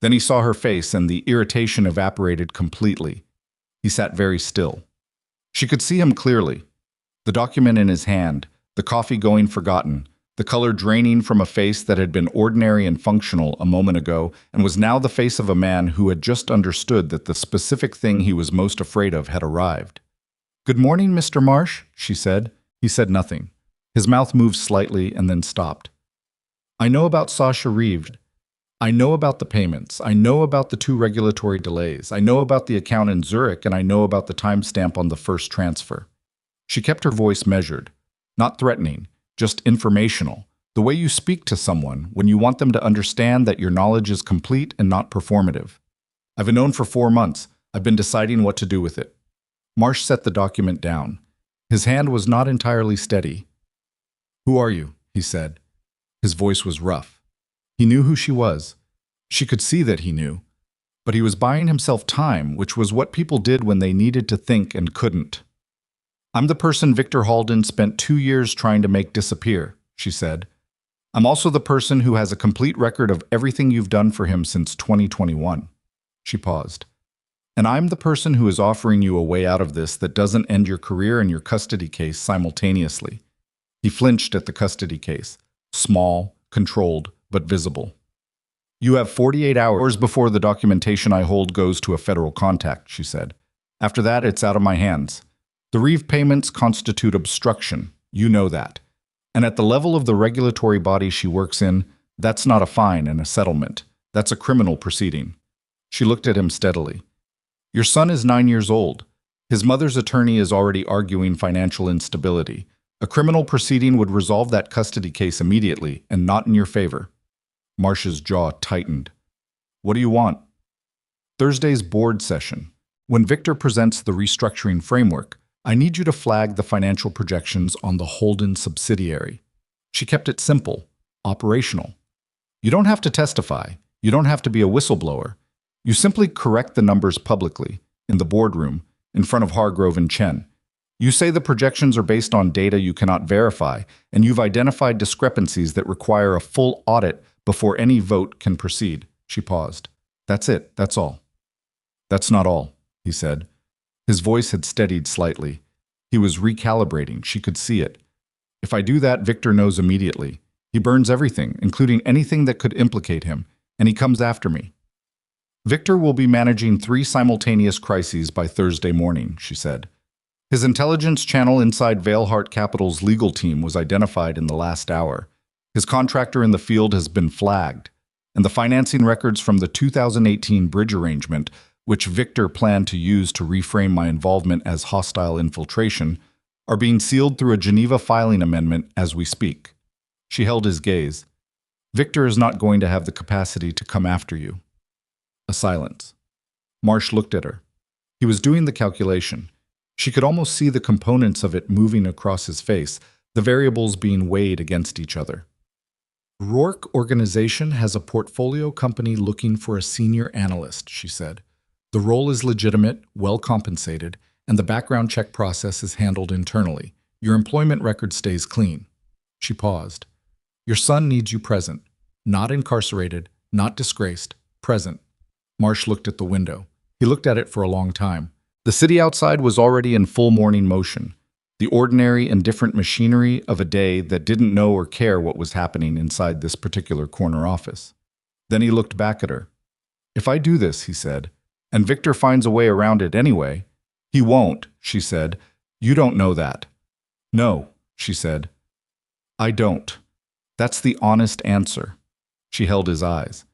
Then he saw her face and the irritation evaporated completely. He sat very still. She could see him clearly. The document in his hand, the coffee going forgotten, the color draining from a face that had been ordinary and functional a moment ago and was now the face of a man who had just understood that the specific thing he was most afraid of had arrived. "Good morning, Mr. Marsh," she said. He said nothing. His mouth moved slightly and then stopped. "I know about Sasha Reeved. I know about the payments. I know about the 2 regulatory delays. I know about the account in Zurich, and I know about the timestamp on the first transfer." She kept her voice measured, not threatening, just informational, the way you speak to someone when you want them to understand that your knowledge is complete and not performative. "I've known for 4 months. I've been deciding what to do with it." Marsh set the document down. His hand was not entirely steady. "Who are you?" he said. His voice was rough. He knew who she was. She could see that he knew. But he was buying himself time, which was what people did when they needed to think and couldn't. "I'm the person Victor Halden spent 2 years trying to make disappear," she said. "I'm also the person who has a complete record of everything you've done for him since 2021. She paused. "And I'm the person who is offering you a way out of this that doesn't end your career and your custody case simultaneously." He flinched at the custody case. Small, controlled, but visible. "You have 48 hours before the documentation I hold goes to a federal contact," she said. "After that, it's out of my hands. The Reeve payments constitute obstruction. You know that. And at the level of the regulatory body she works in, that's not a fine and a settlement. That's a criminal proceeding." She looked at him steadily. "Your son is 9 years old. His mother's attorney is already arguing financial instability. A criminal proceeding would resolve that custody case immediately and not in your favor." Marsh's jaw tightened. "What do you want?" "Thursday's board session. When Victor presents the restructuring framework, I need you to flag the financial projections on the Holden subsidiary." She kept it simple, operational. "You don't have to testify. You don't have to be a whistleblower. You simply correct the numbers publicly, in the boardroom, in front of Hargrove and Chen. You say the projections are based on data you cannot verify, and you've identified discrepancies that require a full audit before any vote can proceed." She paused. "That's it, that's all." "That's not all," he said. His voice had steadied slightly. He was recalibrating, she could see it. "If I do that, Victor knows immediately. He burns everything, including anything that could implicate him, and he comes after me." "Victor will be managing 3 simultaneous crises by Thursday morning," she said. "His intelligence channel inside Veilhart Capital's legal team was identified in the last hour. His contractor in the field has been flagged, and the financing records from the 2018 bridge arrangement, which Victor planned to use to reframe my involvement as hostile infiltration, are being sealed through a Geneva filing amendment as we speak." She held his gaze. "Victor is not going to have the capacity to come after you." A silence. Marsh looked at her. He was doing the calculation. She could almost see the components of it moving across his face, the variables being weighed against each other. "Rourke Organization has a portfolio company looking for a senior analyst," she said. "The role is legitimate, well compensated, and the background check process is handled internally. Your employment record stays clean." She paused. "Your son needs you present. Not incarcerated, not disgraced, present." Marsh looked at the window. He looked at it for a long time. The city outside was already in full morning motion, the ordinary and different machinery of a day that didn't know or care what was happening inside this particular corner office. Then he looked back at her. "If I do this," he said, "and Victor finds a way around it anyway—" "He won't," she said. "You don't know that." "No," she said. "I don't. That's the honest answer." She held his eyes.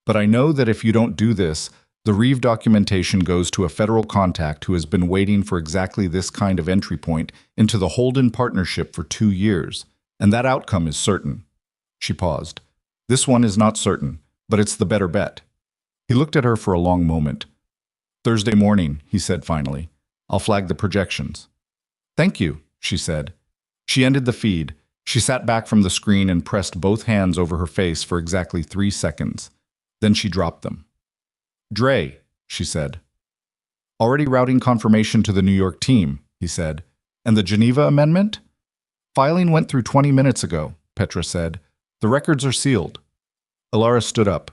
"But I know that if you don't do this, the Reeve documentation goes to a federal contact who has been waiting for exactly this kind of entry point into the Holden partnership for 2 years, and that outcome is certain." She paused. "This one is not certain, but it's the better bet." He looked at her for a long moment. "Thursday morning," he said finally. "I'll flag the projections." "Thank you," she said. She ended the feed. She sat back from the screen and pressed both hands over her face for exactly 3 seconds. Then she dropped them. "Dre," she said. "Already routing confirmation to the New York team," he said. "And the Geneva amendment?" "Filing went through 20 minutes ago," Petra said. "The records are sealed." Elara stood up.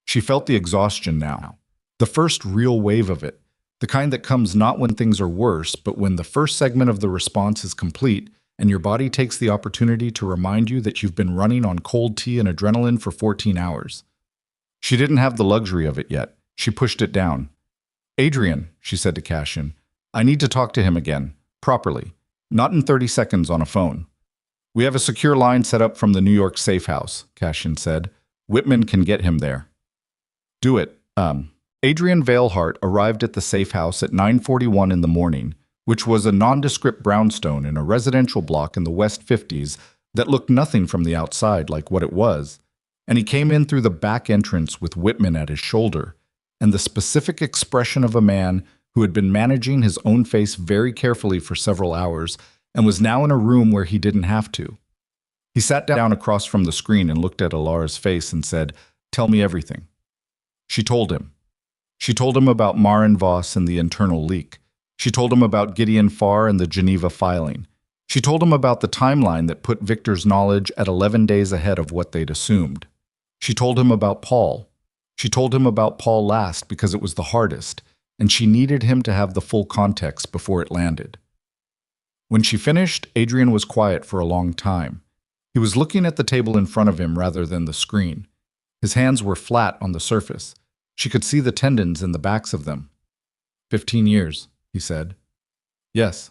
She felt the exhaustion now. The first real wave of it. The kind that comes not when things are worse, but when the first segment of the response is complete and your body takes the opportunity to remind you that you've been running on cold tea and adrenaline for 14 hours. She didn't have the luxury of it yet. She pushed it down. "Adrian," she said to Cashin, "I need to talk to him again, properly, not in 30 seconds on a phone." "We have a secure line set up from the New York safe house," Cashin said. "Whitman can get him there." "Do it." Adrian Veilhart arrived at the safe house at 9:41 in the morning, which was a nondescript brownstone in a residential block in the West 50s that looked nothing from the outside like what it was, and he came in through the back entrance with Whitman at his shoulder, and the specific expression of a man who had been managing his own face very carefully for several hours and was now in a room where he didn't have to. He sat down across from the screen and looked at Elara's face and said, "Tell me everything." She told him. She told him about Marin Voss and the internal leak. She told him about Gideon Farr and the Geneva filing. She told him about the timeline that put Victor's knowledge at 11 days ahead of what they'd assumed. She told him about Paul. She told him about Paul last because it was the hardest, and she needed him to have the full context before it landed. When she finished, Adrian was quiet for a long time. He was looking at the table in front of him rather than the screen. His hands were flat on the surface. She could see the tendons in the backs of them. 15 years, he said. Yes.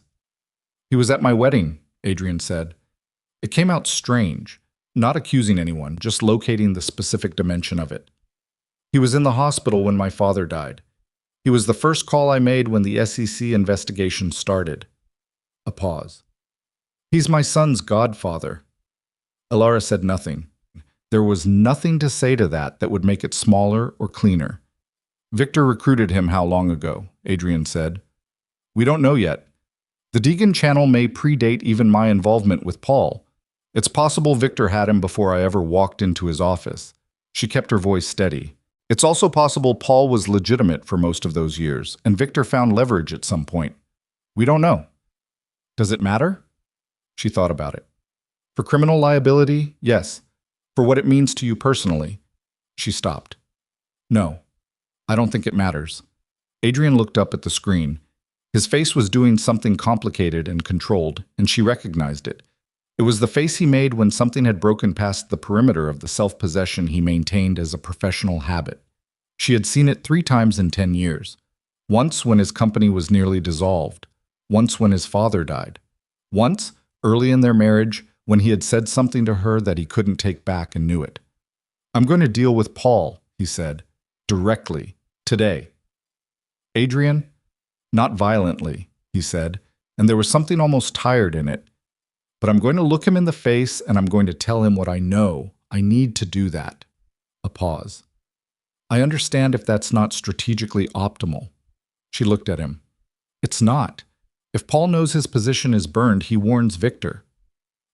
He was at my wedding, Adrian said. It came out strange, not accusing anyone, just locating the specific dimension of it. He was in the hospital when my father died. He was the first call I made when the SEC investigation started. A pause. He's my son's godfather. Elara said nothing. There was nothing to say to that would make it smaller or cleaner. Victor recruited him how long ago? Adrian said. We don't know yet. The Deegan channel may predate even my involvement with Paul. It's possible Victor had him before I ever walked into his office. She kept her voice steady. It's also possible Paul was legitimate for most of those years, and Victor found leverage at some point. We don't know. Does it matter? She thought about it. For criminal liability, yes. For what it means to you personally. She stopped. No, I don't think it matters. Adrian looked up at the screen. His face was doing something complicated and controlled, and she recognized it. It was the face he made when something had broken past the perimeter of the self-possession he maintained as a professional habit. She had seen it 3 times in 10 years. Once when his company was nearly dissolved. Once when his father died. Once, early in their marriage, when he had said something to her that he couldn't take back and knew it. I'm going to deal with Paul, he said, directly, today. Adrian? Not violently, he said, and there was something almost tired in it. But I'm going to look him in the face and I'm going to tell him what I know. I need to do that. A pause. I understand if that's not strategically optimal. She looked at him. It's not. If Paul knows his position is burned, he warns Victor.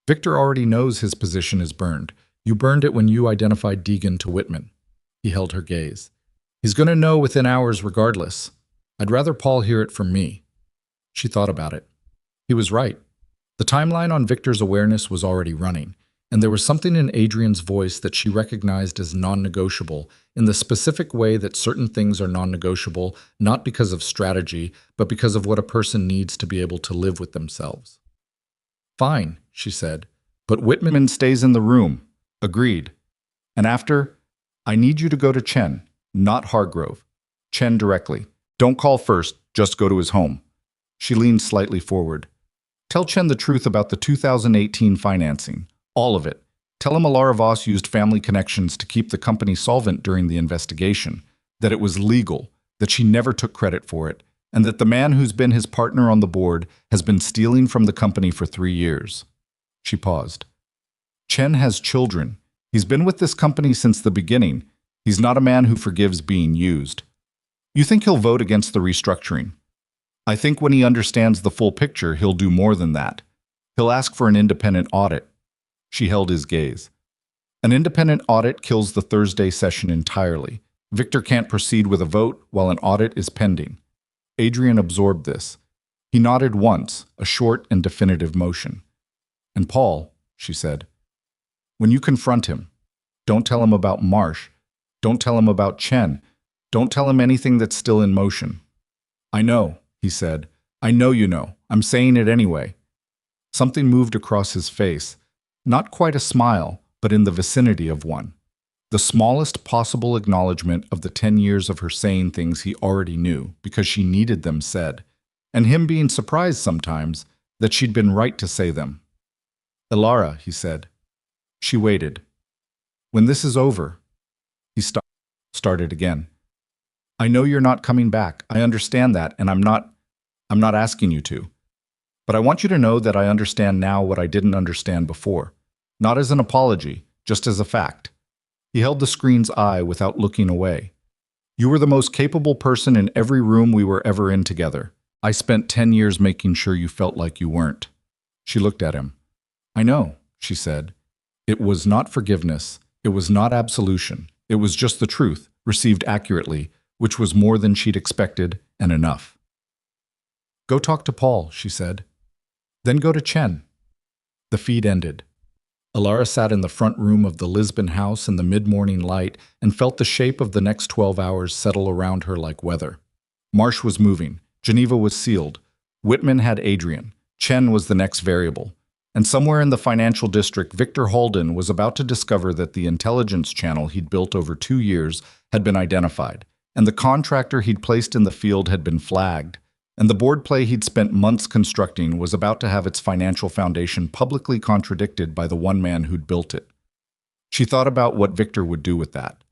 Victor already knows his position is burned. You burned it when you identified Deegan to Whitman. He held her gaze. He's going to know within hours regardless. I'd rather Paul hear it from me. She thought about it. He was right. The timeline on Victor's awareness was already running, and there was something in Adrian's voice that she recognized as non-negotiable in the specific way that certain things are non-negotiable, not because of strategy, but because of what a person needs to be able to live with themselves. Fine, she said, but Whitman stays in the room. Agreed. And after, I need you to go to Chen, not Hargrove. Chen directly. Don't call first, just go to his home. She leaned slightly forward. Tell Chen the truth about the 2018 financing. All of it. Tell him Elara Voss used family connections to keep the company solvent during the investigation, that it was legal, that she never took credit for it, and that the man who's been his partner on the board has been stealing from the company for 3 years. She paused. Chen has children. He's been with this company since the beginning. He's not a man who forgives being used. You think he'll vote against the restructuring? I think when he understands the full picture, he'll do more than that. He'll ask for an independent audit. She held his gaze. An independent audit kills the Thursday session entirely. Victor can't proceed with a vote while an audit is pending. Adrian absorbed this. He nodded once, a short and definitive motion. And Paul, she said, when you confront him, don't tell him about Marsh. Don't tell him about Chen. Don't tell him anything that's still in motion. I know, he said. I know you know. I'm saying it anyway. Something moved across his face. Not quite a smile, but in the vicinity of one. The smallest possible acknowledgement of the 10 years of her saying things he already knew because she needed them said, and him being surprised sometimes that she'd been right to say them. Elara, he said. She waited. When this is over, he started again. I know you're not coming back. I understand that, and I'm not asking you to. But I want you to know that I understand now what I didn't understand before. Not as an apology, just as a fact. He held the screen's eye without looking away. You were the most capable person in every room we were ever in together. I spent 10 years making sure you felt like you weren't. She looked at him. I know, she said. It was not forgiveness. It was not absolution. It was just the truth, received accurately, which was more than she'd expected and enough. "Go talk to Paul," she said. "Then go to Chen." The feed ended. Elara sat in the front room of the Lisbon house in the mid-morning light and felt the shape of the next 12 hours settle around her like weather. Marsh was moving. Geneva was sealed. Whitman had Adrian. Chen was the next variable. And somewhere in the financial district, Victor Halden was about to discover that the intelligence channel he'd built over 2 years had been identified, and the contractor he'd placed in the field had been flagged, and the board play he'd spent months constructing was about to have its financial foundation publicly contradicted by the one man who'd built it. She thought about what Victor would do with that.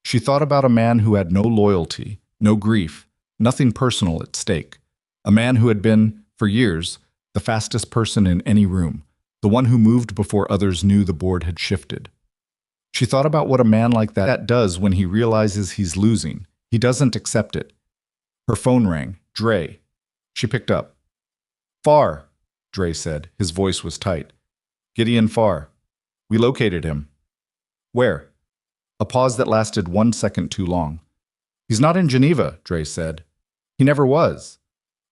She thought about a man who had no loyalty, no grief, nothing personal at stake. A man who had been, for years, the fastest person in any room, the one who moved before others knew the board had shifted. She thought about what a man like that does when he realizes he's losing. He doesn't accept it. Her phone rang. Dre. She picked up. "Farr," Dre said. His voice was tight. "Gideon Farr. We located him." "Where?" A pause that lasted 1 second too long. "He's not in Geneva," Dre said. "He never was.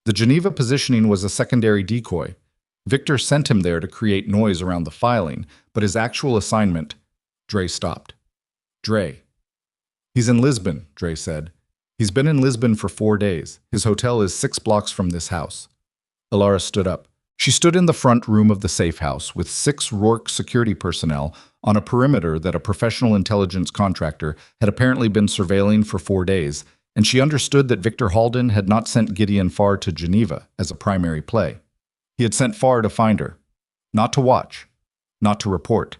The Geneva positioning was a secondary decoy. Victor sent him there to create noise around the filing, but his actual assignment—" Dre stopped. "Dre." "He's in Lisbon," Dre said. "He's been in Lisbon for 4 days. His hotel is 6 blocks from this house." Elara stood up. She stood in the front room of the safe house with 6 Rourke security personnel on a perimeter that a professional intelligence contractor had apparently been surveilling for 4 days, and she understood that Victor Halden had not sent Gideon Farr to Geneva as a primary play. He had sent Farr to find her, not to watch, not to report.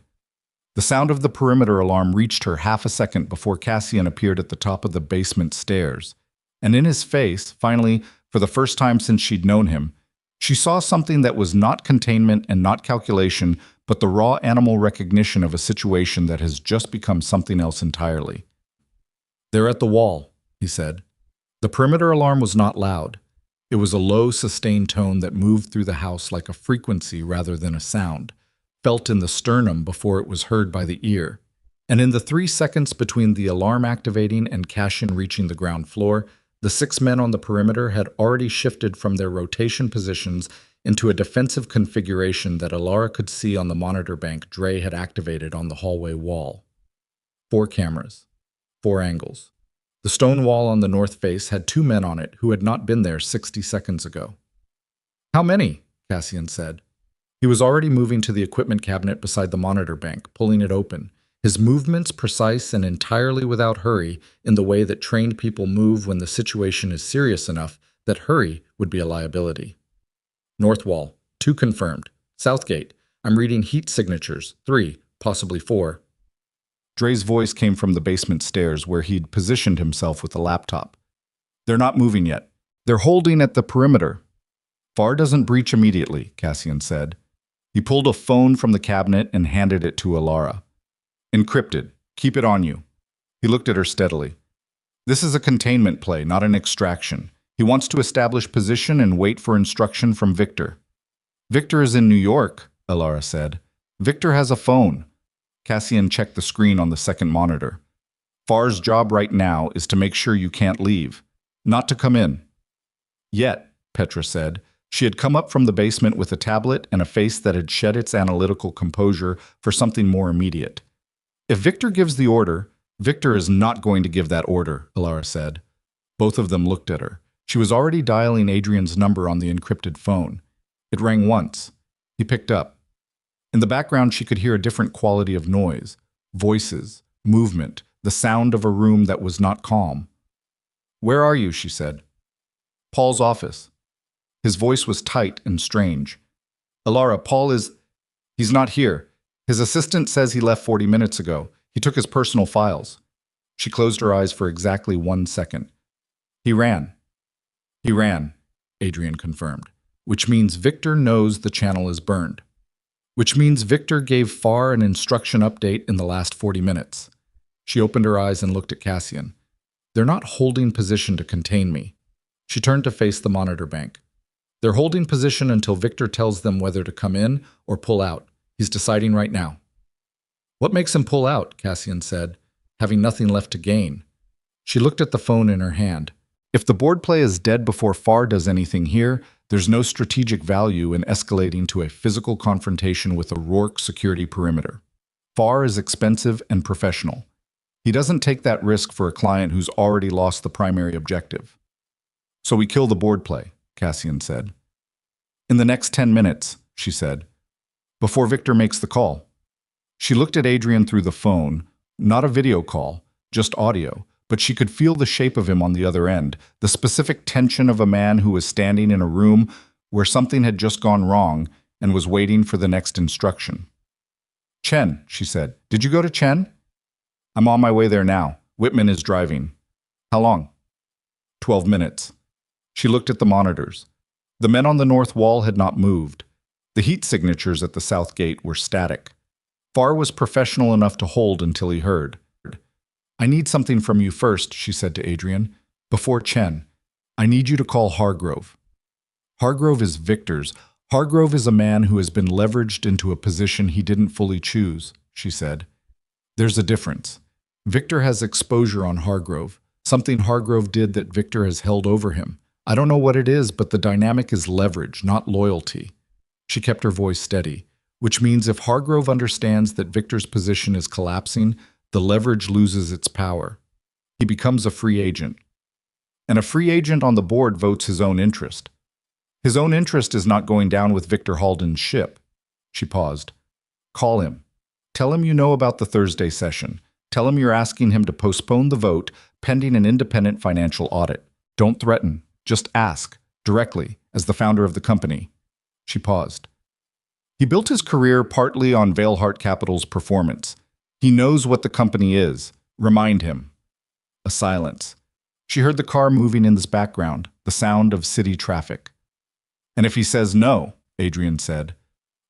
The sound of the perimeter alarm reached her half a second before Cassian appeared at the top of the basement stairs. And in his face, finally, for the first time since she'd known him, she saw something that was not containment and not calculation, but the raw animal recognition of a situation that has just become something else entirely. "They're at the wall," he said. The perimeter alarm was not loud. It was a low, sustained tone that moved through the house like a frequency rather than a sound, felt in the sternum before it was heard by the ear. And in the 3 seconds between the alarm activating and Cassian reaching the ground floor, the 6 men on the perimeter had already shifted from their rotation positions into a defensive configuration that Elara could see on the monitor bank Dre had activated on the hallway wall. 4 cameras. 4 angles. The stone wall on the north face had 2 men on it who had not been there 60 seconds ago. "How many?" Cassian said. He was already moving to the equipment cabinet beside the monitor bank, pulling it open, his movements precise and entirely without hurry in the way that trained people move when the situation is serious enough that hurry would be a liability. "North wall, 2 confirmed. South gate, I'm reading heat signatures, 3, possibly 4. Dre's voice came from the basement stairs where he'd positioned himself with a laptop. "They're not moving yet. They're holding at the perimeter." "Farr doesn't breach immediately," Cassian said. He pulled a phone from the cabinet and handed it to Elara. "Encrypted. Keep it on you." He looked at her steadily. "This is a containment play, not an extraction. He wants to establish position and wait for instruction from Victor." "Victor is in New York," Elara said. "Victor has a phone." Cassian checked the screen on the second monitor. "Farr's job right now is to make sure you can't leave, not to come in." "Yet," Petra said. She had come up from the basement with a tablet and a face that had shed its analytical composure for something more immediate. "If Victor gives the order—" "Victor is not going to give that order," Elara said. Both of them looked at her. She was already dialing Adrian's number on the encrypted phone. It rang once. He picked up. In the background, she could hear a different quality of noise, voices, movement, the sound of a room that was not calm. "Where are you?" she said. "Paul's office." His voice was tight and strange. "Elara, Paul is... He's not here. His assistant says he left 40 minutes ago. He took his personal files." She closed her eyes for exactly 1 second. "He ran." "He ran," Adrian confirmed. "Which means Victor knows the channel is burned. Which means Victor gave Farr an instruction update in the last 40 minutes. She opened her eyes and looked at Cassian. "They're not holding position to contain me." She turned to face the monitor bank. "They're holding position until Victor tells them whether to come in or pull out. He's deciding right now." What makes him pull out? Cassian said, having nothing left to gain. She looked at the phone in her hand. If the board play is dead before Farr does anything here, there's no strategic value in escalating to a physical confrontation with a Rourke security perimeter. Farr is expensive and professional. He doesn't take that risk for a client who's already lost the primary objective. So we kill the board play, Cassian said. In the next 10 minutes, she said, before Victor makes the call. She looked at Adrian through the phone, not a video call, just audio, but she could feel the shape of him on the other end, the specific tension of a man who was standing in a room where something had just gone wrong and was waiting for the next instruction. Chen, she said, did you go to Chen? I'm on my way there now. Whitman is driving. How long? 12 minutes. She looked at the monitors. The men on the north wall had not moved. The heat signatures at the south gate were static. Farr was professional enough to hold until he heard. I need something from you first, she said to Adrian. Before Chen, I need you to call Hargrove. Hargrove is Victor's. Hargrove is a man who has been leveraged into a position he didn't fully choose, she said. There's a difference. Victor has exposure on Hargrove, something Hargrove did that Victor has held over him. I don't know what it is, but the dynamic is leverage, not loyalty. She kept her voice steady, which means if Hargrove understands that Victor's position is collapsing, the leverage loses its power. He becomes a free agent. And a free agent on the board votes his own interest. His own interest is not going down with Victor Halden's ship. She paused. Call him. Tell him you know about the Thursday session. Tell him you're asking him to postpone the vote pending an independent financial audit. Don't threaten. Just ask, directly, as the founder of the company. She paused. He built his career partly on Veilhart Capital's performance. He knows what the company is. Remind him. A silence. She heard the car moving in the background, the sound of city traffic. And if he says no, Adrian said,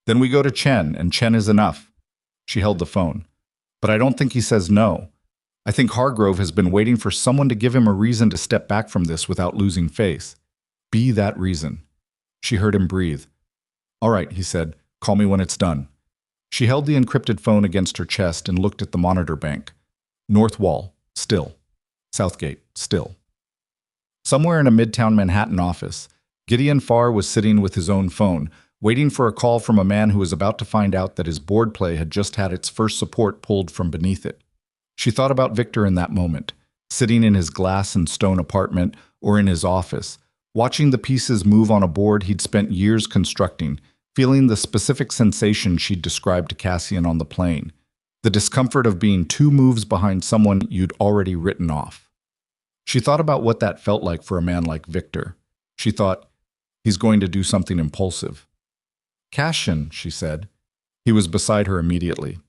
then we go to Chen, and Chen is enough. She held the phone. But I don't think he says no. I think Hargrove has been waiting for someone to give him a reason to step back from this without losing face. Be that reason. She heard him breathe. All right, he said. Call me when it's done. She held the encrypted phone against her chest and looked at the monitor bank. North wall, still. Southgate, still. Somewhere in a midtown Manhattan office, Gideon Farr was sitting with his own phone, waiting for a call from a man who was about to find out that his board play had just had its first support pulled from beneath it. She thought about Victor in that moment, sitting in his glass and stone apartment or in his office, watching the pieces move on a board he'd spent years constructing, feeling the specific sensation she'd described to Cassian on the plane, the discomfort of being 2 moves behind someone you'd already written off. She thought about what that felt like for a man like Victor. She thought, he's going to do something impulsive. Cassian, she said. He was beside her immediately.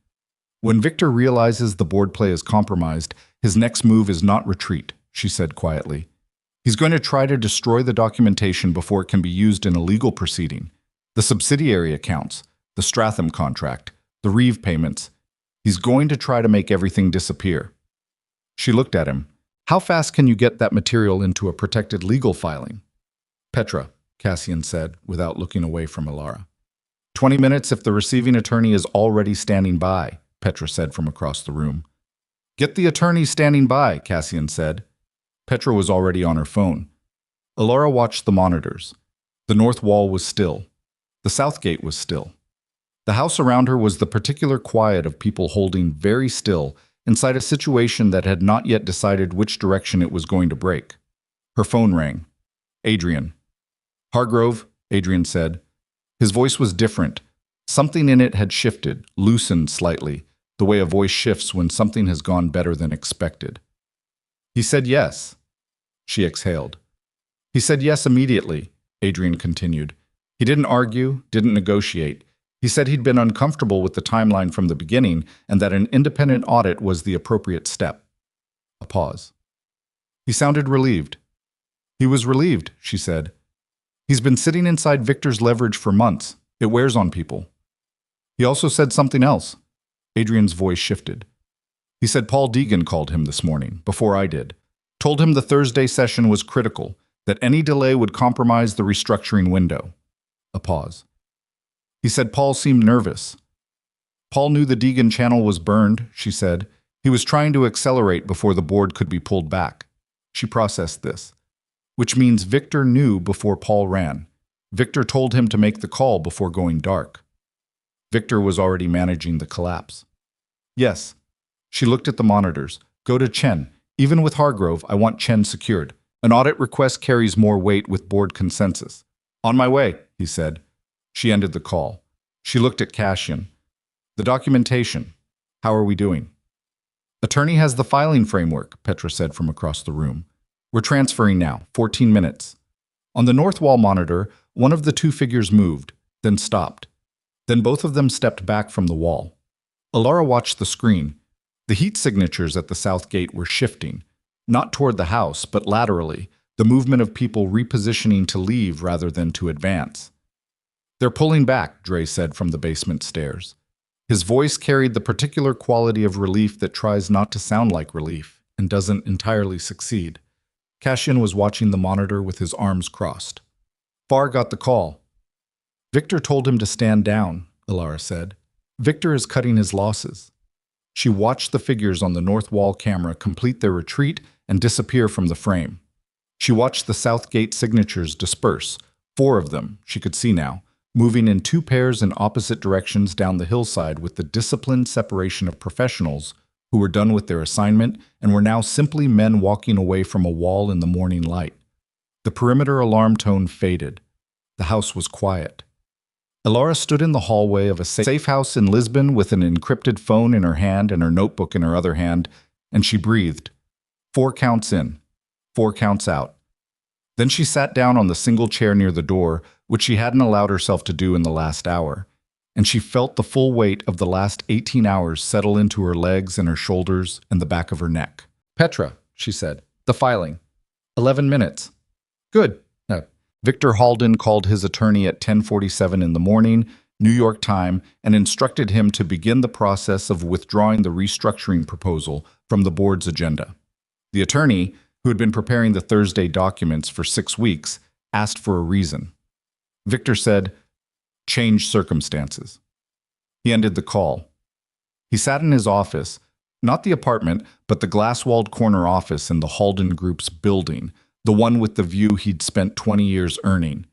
When Victor realizes the board play is compromised, his next move is not retreat, she said quietly. He's going to try to destroy the documentation before it can be used in a legal proceeding. The subsidiary accounts, the Stratham contract, the Reeve payments. He's going to try to make everything disappear. She looked at him. How fast can you get that material into a protected legal filing? Petra, Cassian said, without looking away from Elara. 20 minutes if the receiving attorney is already standing by, Petra said from across the room. Get the attorney standing by, Cassian said. Petra was already on her phone. Elara watched the monitors. The north wall was still. The south gate was still. The house around her was the particular quiet of people holding very still inside a situation that had not yet decided which direction it was going to break. Her phone rang. Adrian. Hargrove, Adrian said. His voice was different. Something in it had shifted, loosened slightly, the way a voice shifts when something has gone better than expected. He said yes. She exhaled. He said yes immediately, Adrian continued. He didn't argue, didn't negotiate. He said he'd been uncomfortable with the timeline from the beginning and that an independent audit was the appropriate step. A pause. He sounded relieved. He was relieved, she said. He's been sitting inside Victor's leverage for months. It wears on people. He also said something else. Adrian's voice shifted. He said Paul Deegan called him this morning, before I did. Told him the Thursday session was critical, that any delay would compromise the restructuring window. A pause. He said Paul seemed nervous. Paul knew the Deegan channel was burned, she said. He was trying to accelerate before the board could be pulled back. She processed this. Which means Victor knew before Paul ran. Victor told him to make the call before going dark. Victor was already managing the collapse. Yes. She looked at the monitors. Go to Chen. Even with Hargrove, I want Chen secured. An audit request carries more weight with board consensus. On my way, he said. She ended the call. She looked at Cassian. The documentation. How are we doing? Attorney has the filing framework, Petra said from across the room. We're transferring now, 14 minutes. On the north wall monitor, one of the two figures moved, then stopped. Then both of them stepped back from the wall. Elara watched the screen. The heat signatures at the south gate were shifting, not toward the house, but laterally, the movement of people repositioning to leave rather than to advance. They're pulling back, Dre said from the basement stairs. His voice carried the particular quality of relief that tries not to sound like relief and doesn't entirely succeed. Cassian was watching the monitor with his arms crossed. Farr got the call. Victor told him to stand down, Elara said. Victor is cutting his losses. She watched the figures on the north wall camera complete their retreat and disappear from the frame. She watched the south gate signatures disperse, 4 of them, she could see now, moving in 2 pairs in opposite directions down the hillside with the disciplined separation of professionals who were done with their assignment and were now simply men walking away from a wall in the morning light. The perimeter alarm tone faded. The house was quiet. Elara stood in the hallway of a safe house in Lisbon with an encrypted phone in her hand and her notebook in her other hand, and she breathed. 4 counts in, 4 counts out. Then she sat down on the single chair near the door, which she hadn't allowed herself to do in the last hour, and she felt the full weight of the last 18 hours settle into her legs and her shoulders and the back of her neck. Petra, she said, the filing. 11 minutes. Good. Victor Halden called his attorney at 10:47 in the morning, New York time, and instructed him to begin the process of withdrawing the restructuring proposal from the board's agenda. The attorney, who had been preparing the Thursday documents for 6 weeks, asked for a reason. Victor said, change circumstances. He ended the call. He sat in his office, not the apartment, but the glass-walled corner office in the Halden Group's building, the one with the view he'd spent 20 years earning.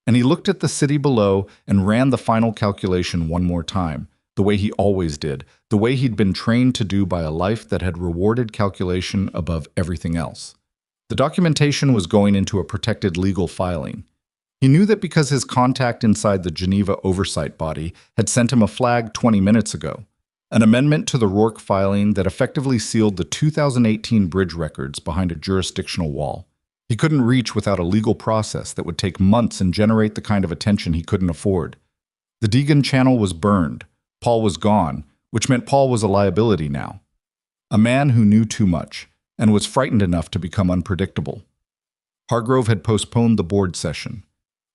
And he looked at the city below and ran the final calculation one more time, the way he always did, the way he'd been trained to do by a life that had rewarded calculation above everything else. The documentation was going into a protected legal filing. He knew that because his contact inside the Geneva oversight body had sent him a flag 20 minutes ago, an amendment to the Rourke filing that effectively sealed the 2018 bridge records behind a jurisdictional wall. He couldn't reach without a legal process that would take months and generate the kind of attention he couldn't afford. The Deegan channel was burned. Paul was gone, which meant Paul was a liability now. A man who knew too much and was frightened enough to become unpredictable. Hargrove had postponed the board session.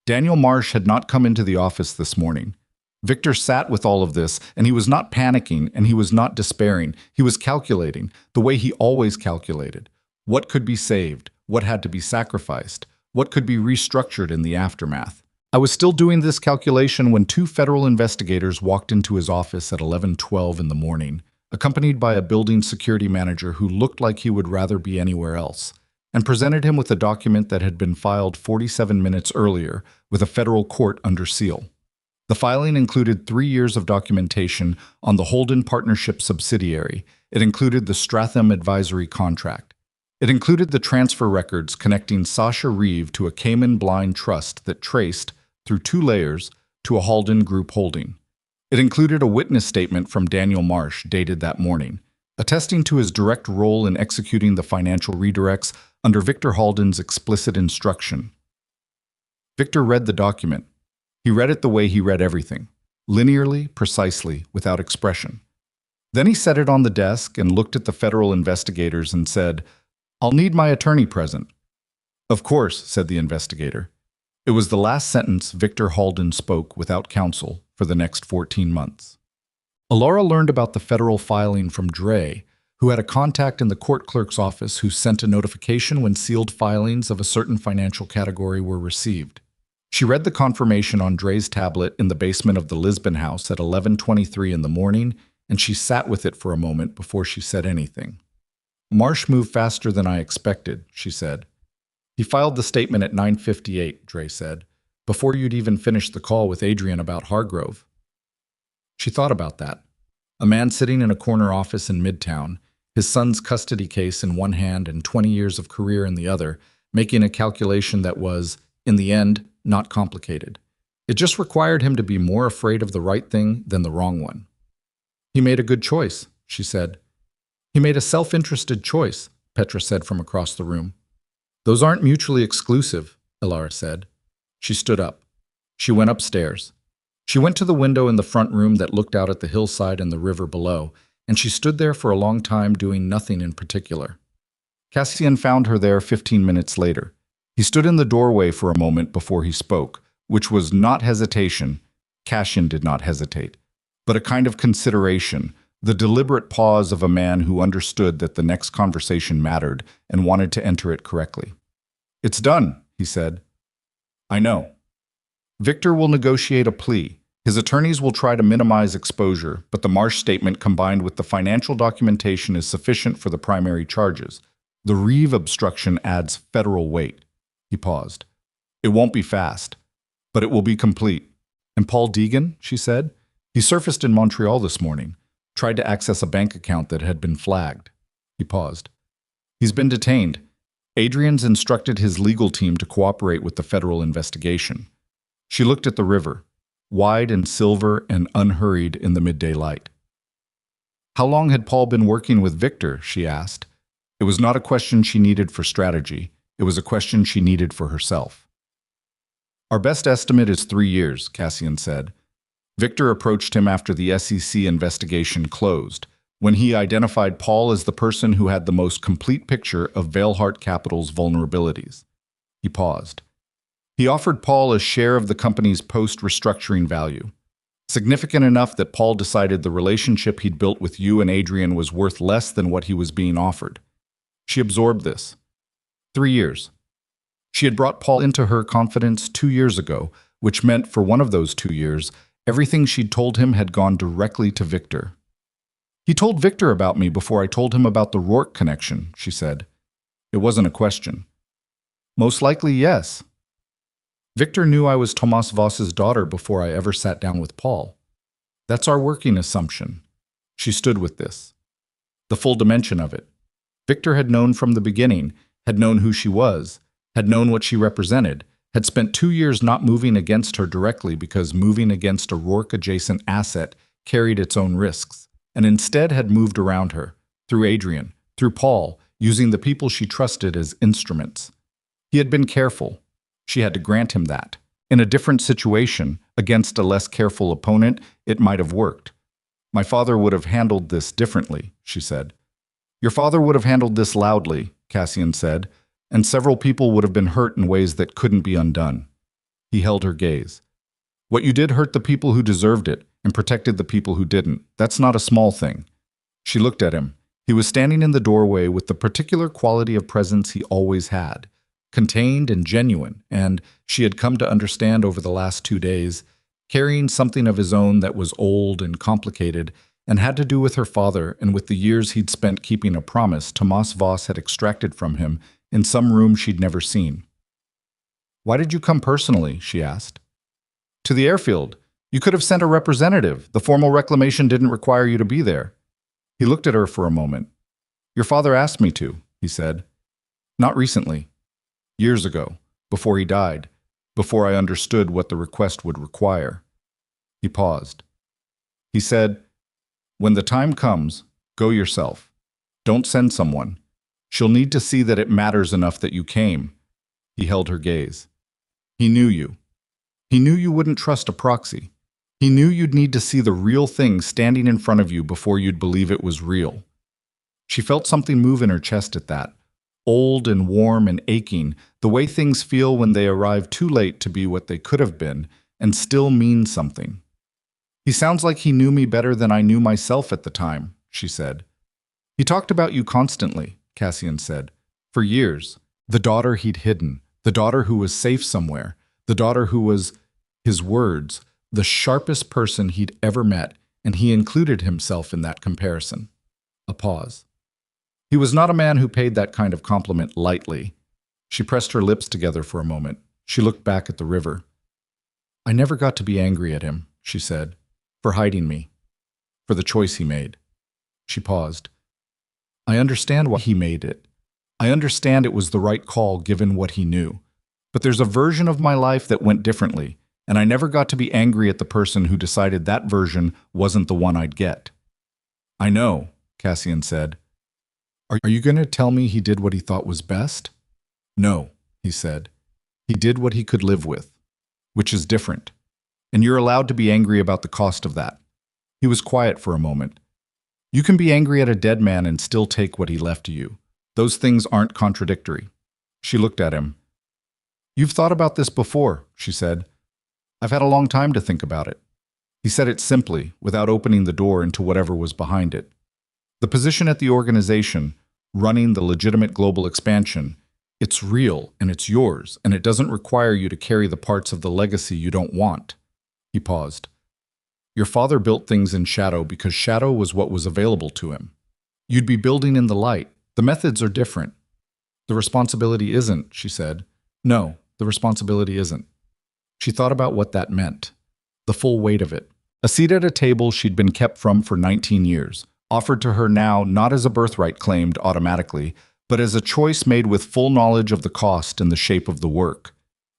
Daniel Marsh had not come into the office this morning. Victor sat with all of this, and he was not panicking and he was not despairing. He was calculating, the way he always calculated. What could be saved? What had to be sacrificed? What could be restructured in the aftermath? I was still doing this calculation when 2 federal investigators walked into his office at 11:12 in the morning, accompanied by a building security manager who looked like he would rather be anywhere else, and presented him with a document that had been filed 47 minutes earlier with a federal court under seal. The filing included 3 years of documentation on the Holden Partnership subsidiary. It included the Stratham advisory contract. It included the transfer records connecting Sasha Reeve to a Cayman blind trust that traced, through 2 layers, to a Halden Group holding. It included a witness statement from Daniel Marsh dated that morning, attesting to his direct role in executing the financial redirects under Victor Halden's explicit instruction. Victor read the document. He read it the way he read everything, linearly, precisely, without expression. Then he set it on the desk and looked at the federal investigators and said, "I'll need my attorney present." "Of course," said the investigator. It was the last sentence Victor Halden spoke without counsel for the next 14 months. Elara learned about the federal filing from Dre, who had a contact in the court clerk's office who sent a notification when sealed filings of a certain financial category were received. She read the confirmation on Dre's tablet in the basement of the Lisbon house at 11:23 in the morning, and she sat with it for a moment before she said anything. Marsh moved faster than I expected, she said. He filed the statement at 9:58, Dre said, before you'd even finished the call with Adrian about Hargrove. She thought about that. A man sitting in a corner office in Midtown, his son's custody case in one hand and 20 years of career in the other, making a calculation that was, in the end, not complicated. It just required him to be more afraid of the right thing than the wrong one. He made a good choice, she said. He made a self-interested choice, Petra said from across the room. Those aren't mutually exclusive, Elara said. She stood up. She went upstairs. She went to the window in the front room that looked out at the hillside and the river below, and she stood there for a long time doing nothing in particular. Cassian found her there 15 minutes later. He stood in the doorway for a moment before he spoke, which was not hesitation. Cassian did not hesitate, but a kind of consideration, the deliberate pause of a man who understood that the next conversation mattered and wanted to enter it correctly. It's done, he said. I know. Victor will negotiate a plea. His attorneys will try to minimize exposure, but the Marsh statement combined with the financial documentation is sufficient for the primary charges. The Reeve obstruction adds federal weight. He paused. It won't be fast, but it will be complete. And Paul Deegan, she said, he surfaced in Montreal this morning, tried to access a bank account that had been flagged. He paused. He's been detained. Adrian's instructed his legal team to cooperate with the federal investigation. She looked at the river, wide and silver and unhurried in the midday light. How long had Paul been working with Victor, she asked. It was not a question she needed for strategy. It was a question she needed for herself. Our best estimate is 3 years, Cassian said. Victor approached him after the SEC investigation closed, when he identified Paul as the person who had the most complete picture of Veilhart Capital's vulnerabilities. He paused. He offered Paul a share of the company's post-restructuring value, significant enough that Paul decided the relationship he'd built with you and Adrian was worth less than what he was being offered. She absorbed this. 3 years. She had brought Paul into her confidence 2 years ago, which meant for one of those 2 years, everything she'd told him had gone directly to Victor. He told Victor about me before I told him about the Rourke connection, she said. It wasn't a question. Most likely, yes. Victor knew I was Tomas Voss's daughter before I ever sat down with Paul. That's our working assumption. She stood with this. The full dimension of it. Victor had known from the beginning, had known who she was, had known what she represented, had spent 2 years not moving against her directly because moving against a Rourke-adjacent asset carried its own risks, and instead had moved around her, through Adrian, through Paul, using the people she trusted as instruments. He had been careful. She had to grant him that. In a different situation, against a less careful opponent, it might have worked. My father would have handled this differently, she said. Your father would have handled this loudly, Cassian said, and several people would have been hurt in ways that couldn't be undone. He held her gaze. What you did hurt the people who deserved it and protected the people who didn't. That's not a small thing. She looked at him. He was standing in the doorway with the particular quality of presence he always had, contained and genuine, and, she had come to understand over the last 2 days, carrying something of his own that was old and complicated and had to do with her father and with the years he'd spent keeping a promise Tomas Voss had extracted from him in some room she'd never seen. Why did you come personally? She asked. To the airfield. You could have sent a representative. The formal reclamation didn't require you to be there. He looked at her for a moment. Your father asked me to, he said. Not recently. Years ago, before he died, before I understood what the request would require. He paused. He said, when the time comes, go yourself. Don't send someone. She'll need to see that it matters enough that you came. He held her gaze. He knew you. He knew you wouldn't trust a proxy. He knew you'd need to see the real thing standing in front of you before you'd believe it was real. She felt something move in her chest at that, old and warm and aching, the way things feel when they arrive too late to be what they could have been and still mean something. He sounds like he knew me better than I knew myself at the time, she said. He talked about you constantly, Cassian said. For years. The daughter he'd hidden, the daughter who was safe somewhere, The daughter who was, his words, the sharpest person he'd ever met, and he included himself in that comparison. A pause. He was not a man who paid that kind of compliment lightly. She pressed her lips together for a moment. She looked back at the river. I never got to be angry at him, she said, for hiding me, for the choice he made. She paused. I understand why he made it. I understand it was the right call given what he knew. But there's a version of my life that went differently, and I never got to be angry at the person who decided that version wasn't the one I'd get. I know, Cassian said. Are you going to tell me he did what he thought was best? No, he said. He did what he could live with, which is different. And you're allowed to be angry about the cost of that. He was quiet for a moment. You can be angry at a dead man and still take what he left to you. Those things aren't contradictory. She looked at him. You've thought about this before, she said. I've had a long time to think about it. He said it simply, without opening the door into whatever was behind it. The position at the organization, running the legitimate global expansion, it's real and it's yours, and it doesn't require you to carry the parts of the legacy you don't want. He paused. Your father built things in shadow because shadow was what was available to him. You'd be building in the light. The methods are different. The responsibility isn't, she said. No, the responsibility isn't. She thought about what that meant. The full weight of it. A seat at a table she'd been kept from for 19 years, offered to her now not as a birthright claimed automatically, but as a choice made with full knowledge of the cost and the shape of the work.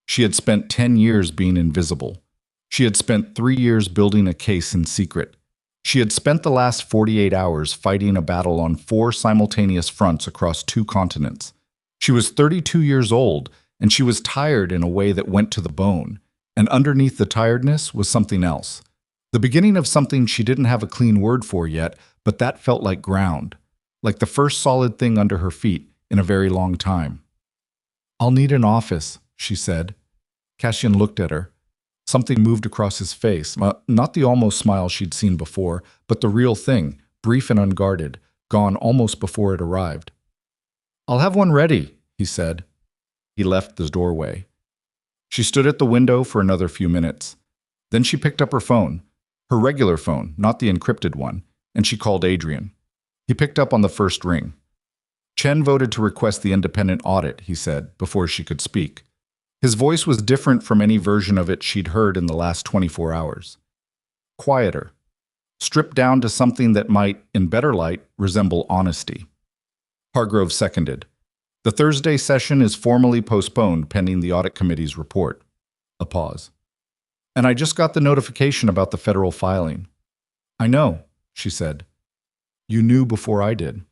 She had spent 10 years being invisible. She had spent 3 years building a case in secret. She had spent the last 48 hours fighting a battle on 4 simultaneous fronts across 2 continents. She was 32 years old, and she was tired in a way that went to the bone. And underneath the tiredness was something else. The beginning of something she didn't have a clean word for yet, but that felt like ground, like the first solid thing under her feet in a very long time. I'll need an office, she said. Cassian looked at her. Something moved across his face, not the almost smile she'd seen before, but the real thing, brief and unguarded, gone almost before it arrived. I'll have one ready, he said. He left the doorway. She stood at the window for another few minutes. Then she picked up her phone, her regular phone, not the encrypted one, and she called Adrian. He picked up on the first ring. Chen voted to request the independent audit, he said, before she could speak. His voice was different from any version of it she'd heard in the last 24 hours. Quieter, stripped down to something that might, in better light, resemble honesty. Hargrove seconded. The Thursday session is formally postponed pending the audit committee's report. A pause. And I just got the notification about the federal filing. I know, she said. You knew before I did.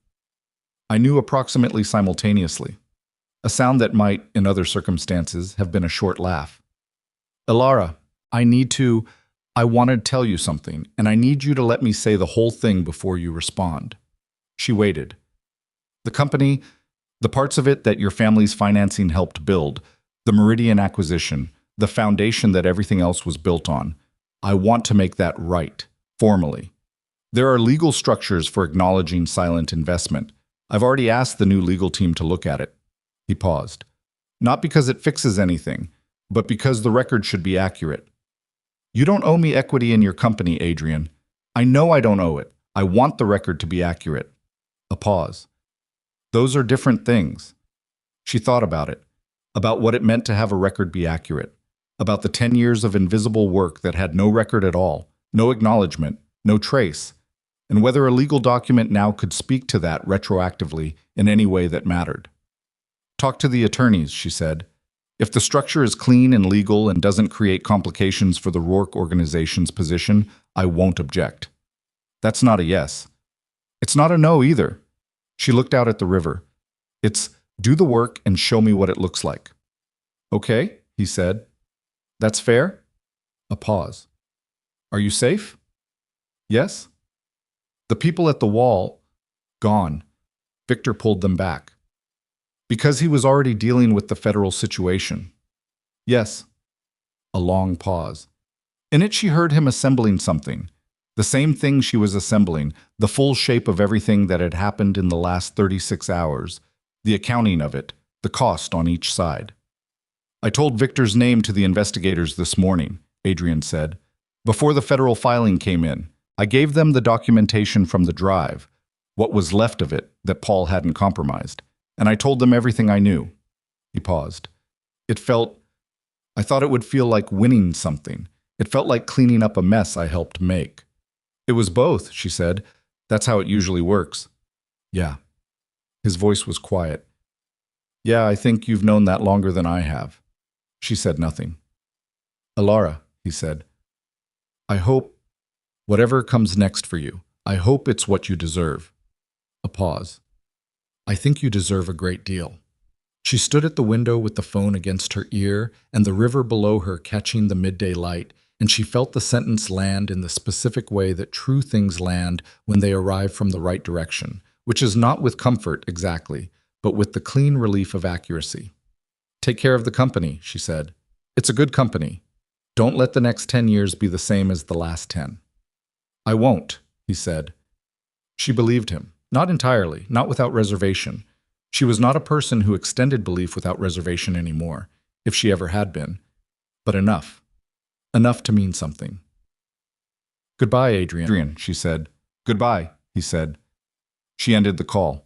I knew approximately simultaneously. A sound that might, in other circumstances, have been a short laugh. Elara, I want to tell you something, and I need you to let me say the whole thing before you respond. She waited. The company, the parts of it that your family's financing helped build, the Meridian acquisition, the foundation that everything else was built on, I want to make that right, formally. There are legal structures for acknowledging silent investment. I've already asked the new legal team to look at it. He paused. Not because it fixes anything, but because the record should be accurate. You don't owe me equity in your company, Adrian. I know I don't owe it. I want the record to be accurate. A pause. Those are different things. She thought about it, about what it meant to have a record be accurate, about the 10 years of invisible work that had no record at all, no acknowledgement, no trace, and whether a legal document now could speak to that retroactively in any way that mattered. Talk to the attorneys, she said. If the structure is clean and legal and doesn't create complications for the Rourke organization's position, I won't object. That's not a yes. It's not a no either. She looked out at the river. It's do the work and show me what it looks like. Okay, he said. That's fair? A pause. Are you safe? Yes? The people at the wall, gone. Victor pulled them back. Because he was already dealing with the federal situation. Yes. A long pause. In it she heard him assembling something. The same thing she was assembling, the full shape of everything that had happened in the last 36 hours, the accounting of it, the cost on each side. I told Victor's name to the investigators this morning, Adrian said. Before the federal filing came in, I gave them the documentation from the drive, what was left of it that Paul hadn't compromised, and I told them everything I knew. He paused. I thought it would feel like winning something. It felt like cleaning up a mess I helped make. It was both, she said. That's how it usually works. Yeah. His voice was quiet. Yeah, I think you've known that longer than I have. She said nothing. Elara, he said, I hope, whatever comes next for you, I hope it's what you deserve. A pause. I think you deserve a great deal. She stood at the window with the phone against her ear and the river below her catching the midday light, and she felt the sentence land in the specific way that true things land when they arrive from the right direction, which is not with comfort exactly, but with the clean relief of accuracy. Take care of the company, she said. It's a good company. Don't let the next 10 years be the same as the last 10. I won't, he said. She believed him. Not entirely, not without reservation. She was not a person who extended belief without reservation anymore, if she ever had been. But enough. Enough to mean something. Goodbye, Adrian, she said. Goodbye, he said. She ended the call.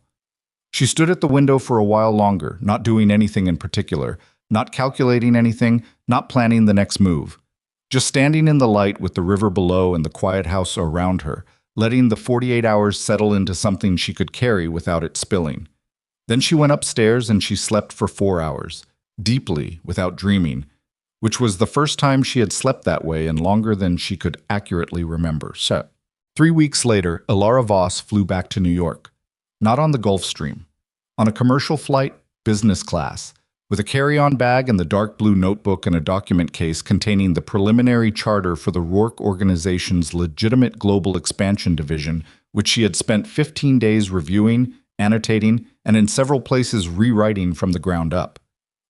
She stood at the window for a while longer, not doing anything in particular, not calculating anything, not planning the next move. Just standing in the light with the river below and the quiet house around her, letting the 48 hours settle into something she could carry without it spilling. Then she went upstairs and she slept for 4 hours, deeply, without dreaming, which was the first time she had slept that way and longer than she could accurately remember. 3 weeks later, Elara Voss flew back to New York. Not on the Gulfstream. On a commercial flight, business class, with a carry-on bag and the dark blue notebook and a document case containing the preliminary charter for the Rourke Organization's legitimate global expansion division, which she had spent 15 days reviewing, annotating, and in several places rewriting from the ground up.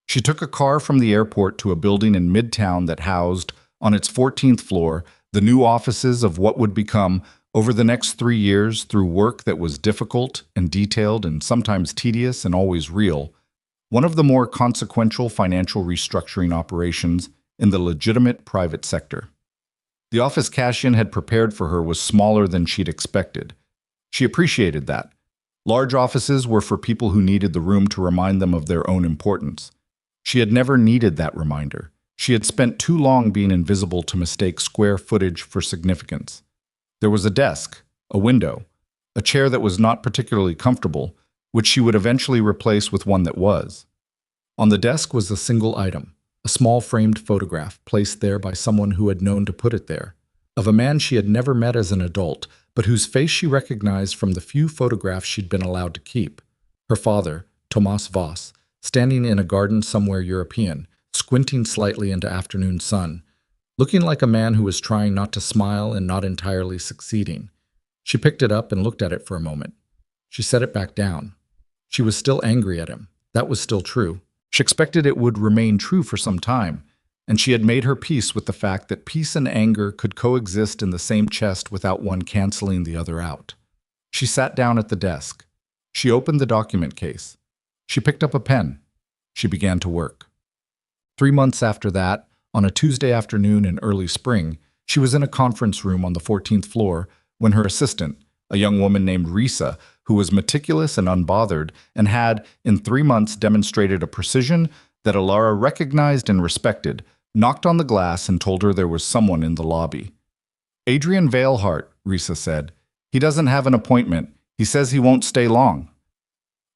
She took a car from the airport to a building in Midtown that housed, on its 14th floor, the new offices of what would become, over the next 3 years, through work that was difficult and detailed and sometimes tedious and always real, one of the more consequential financial restructuring operations in the legitimate private sector. The office cash-in had prepared for her was smaller than she'd expected. She appreciated that. Large offices were for people who needed the room to remind them of their own importance. She had never needed that reminder. She had spent too long being invisible to mistake square footage for significance. There was a desk, a window, a chair that was not particularly comfortable, which she would eventually replace with one that was. On the desk was a single item, a small framed photograph placed there by someone who had known to put it there, of a man she had never met as an adult, but whose face she recognized from the few photographs she'd been allowed to keep. Her father, Thomas Voss, standing in a garden somewhere European, squinting slightly into afternoon sun, looking like a man who was trying not to smile and not entirely succeeding. She picked it up and looked at it for a moment. She set it back down. She was still angry at him. That was still true. She expected it would remain true for some time, and she had made her peace with the fact that peace and anger could coexist in the same chest without one canceling the other out. She sat down at the desk. She opened the document case. She picked up a pen. She began to work. 3 months after that, on a Tuesday afternoon in early spring, she was in a conference room on the 14th floor when her assistant, a young woman named Risa, who was meticulous and unbothered and had, in 3 months, demonstrated a precision that Elara recognized and respected, knocked on the glass and told her there was someone in the lobby. Adrian Veilhart, Risa said. He doesn't have an appointment. He says he won't stay long.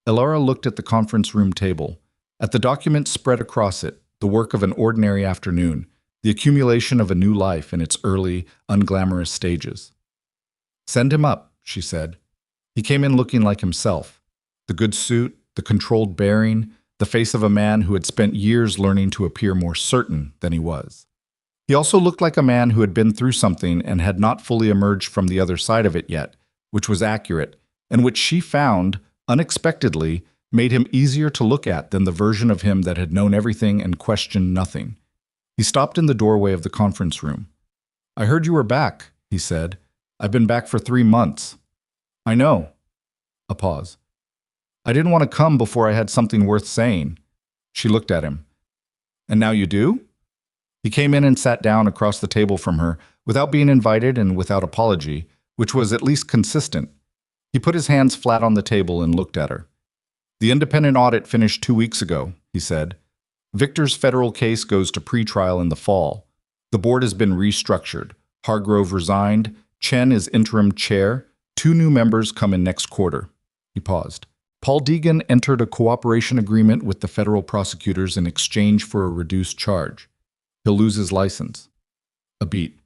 Elara looked at the conference room table, at the documents spread across it, the work of an ordinary afternoon, the accumulation of a new life in its early, unglamorous stages. Send him up, she said. He came in looking like himself. The good suit, the controlled bearing, the face of a man who had spent years learning to appear more certain than he was. He also looked like a man who had been through something and had not fully emerged from the other side of it yet, which was accurate, and which she found, unexpectedly, made him easier to look at than the version of him that had known everything and questioned nothing. He stopped in the doorway of the conference room. I heard you were back, he said. I've been back for 3 months. I know. A pause. I didn't want to come before I had something worth saying. She looked at him. And now you do? He came in and sat down across the table from her, without being invited and without apology, which was at least consistent. He put his hands flat on the table and looked at her. The independent audit finished 2 weeks ago, he said. Victor's federal case goes to pretrial in the fall. The board has been restructured. Hargrove resigned. Chen is interim chair. 2 new members come in next quarter. He paused. Paul Deegan entered a cooperation agreement with the federal prosecutors in exchange for a reduced charge. He'll lose his license. A beat.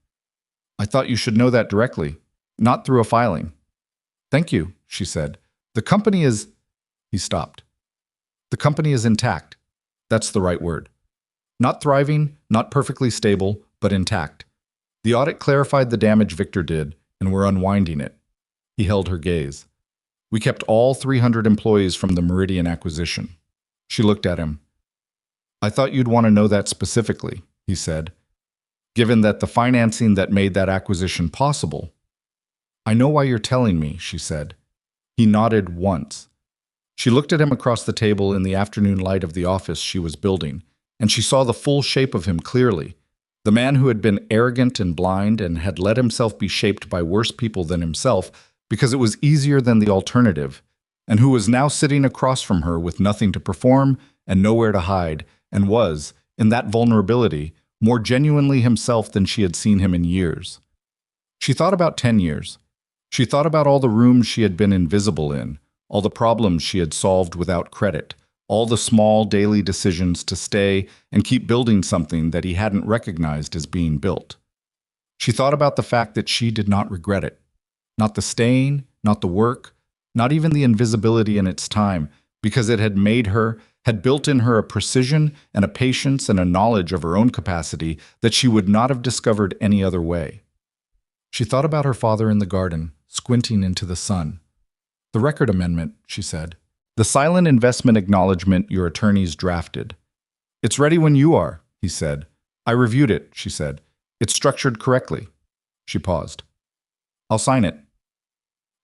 I thought you should know that directly, not through a filing. Thank you, she said. The company is... He stopped. The company is intact. That's the right word. Not thriving, not perfectly stable, but intact. The audit clarified the damage Victor did, and we're unwinding it. He held her gaze. We kept all 300 employees from the Meridian acquisition. She looked at him. I thought you'd want to know that specifically, he said, given that the financing that made that acquisition possible. I know why you're telling me, she said. He nodded once. She looked at him across the table in the afternoon light of the office she was building, and she saw the full shape of him clearly. The man who had been arrogant and blind and had let himself be shaped by worse people than himself because it was easier than the alternative, and who was now sitting across from her with nothing to perform and nowhere to hide, and was, in that vulnerability, more genuinely himself than she had seen him in years. She thought about 10 years. She thought about all the rooms she had been invisible in, all the problems she had solved without credit, all the small daily decisions to stay and keep building something that he hadn't recognized as being built. She thought about the fact that she did not regret it. Not the staying, not the work, not even the invisibility in its time, because it had made her, had built in her a precision and a patience and a knowledge of her own capacity that she would not have discovered any other way. She thought about her father in the garden, squinting into the sun. The record amendment, she said. The silent investment acknowledgement your attorneys drafted. It's ready when you are, he said. I reviewed it, she said. It's structured correctly. She paused. I'll sign it.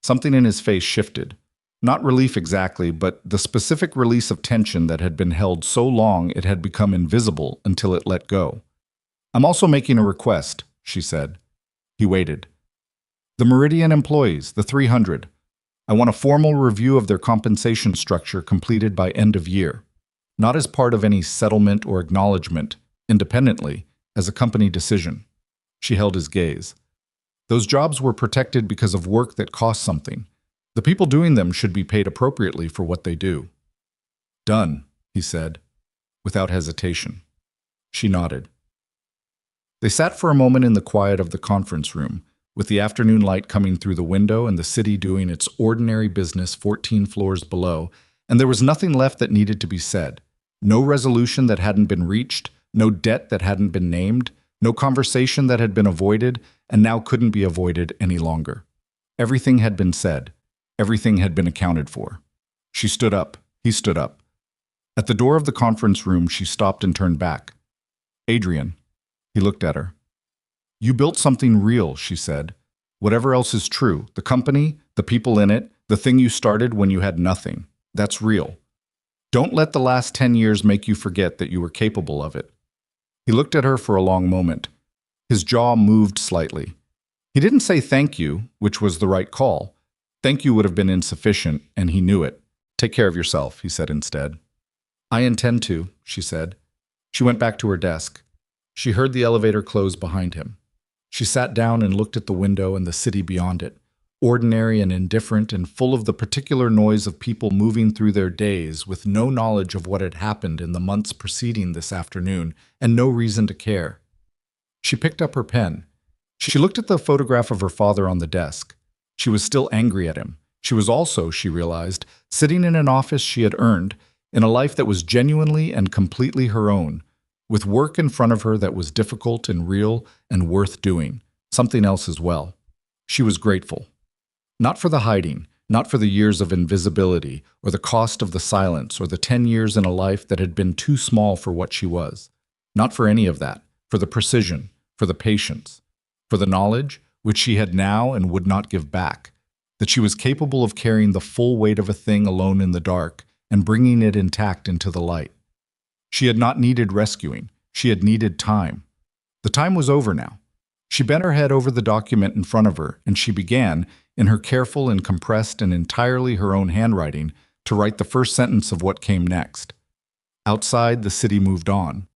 Something in his face shifted. Not relief exactly, but the specific release of tension that had been held so long it had become invisible until it let go. I'm also making a request, she said. He waited. The Meridian employees, the 300. I want a formal review of their compensation structure completed by end of year, not as part of any settlement or acknowledgement, independently, as a company decision. She held his gaze. Those jobs were protected because of work that cost something. The people doing them should be paid appropriately for what they do. Done, he said, without hesitation. She nodded. They sat for a moment in the quiet of the conference room, with the afternoon light coming through the window and the city doing its ordinary business 14 floors below, and there was nothing left that needed to be said. No resolution that hadn't been reached, no debt that hadn't been named, no conversation that had been avoided and now couldn't be avoided any longer. Everything had been said. Everything had been accounted for. She stood up. He stood up. At the door of the conference room, she stopped and turned back. Adrian. He looked at her. You built something real, she said. Whatever else is true, the company, the people in it, the thing you started when you had nothing, that's real. Don't let the last 10 years make you forget that you were capable of it. He looked at her for a long moment. His jaw moved slightly. He didn't say thank you, which was the right call. Thank you would have been insufficient, and he knew it. Take care of yourself, he said instead. I intend to, she said. She went back to her desk. She heard the elevator close behind him. She sat down and looked at the window and the city beyond it, ordinary and indifferent and full of the particular noise of people moving through their days with no knowledge of what had happened in the months preceding this afternoon and no reason to care. She picked up her pen. She looked at the photograph of her father on the desk. She was still angry at him. She was also, she realized, sitting in an office she had earned, in a life that was genuinely and completely her own, with work in front of her that was difficult and real and worth doing, something else as well. She was grateful. Not for the hiding, not for the years of invisibility, or the cost of the silence, or the 10 years in a life that had been too small for what she was. Not for any of that, for the precision, for the patience, for the knowledge, which she had now and would not give back, that she was capable of carrying the full weight of a thing alone in the dark and bringing it intact into the light. She had not needed rescuing. She had needed time. The time was over now. She bent her head over the document in front of her, and she began, in her careful and compressed and entirely her own handwriting, to write the first sentence of what came next. Outside, the city moved on.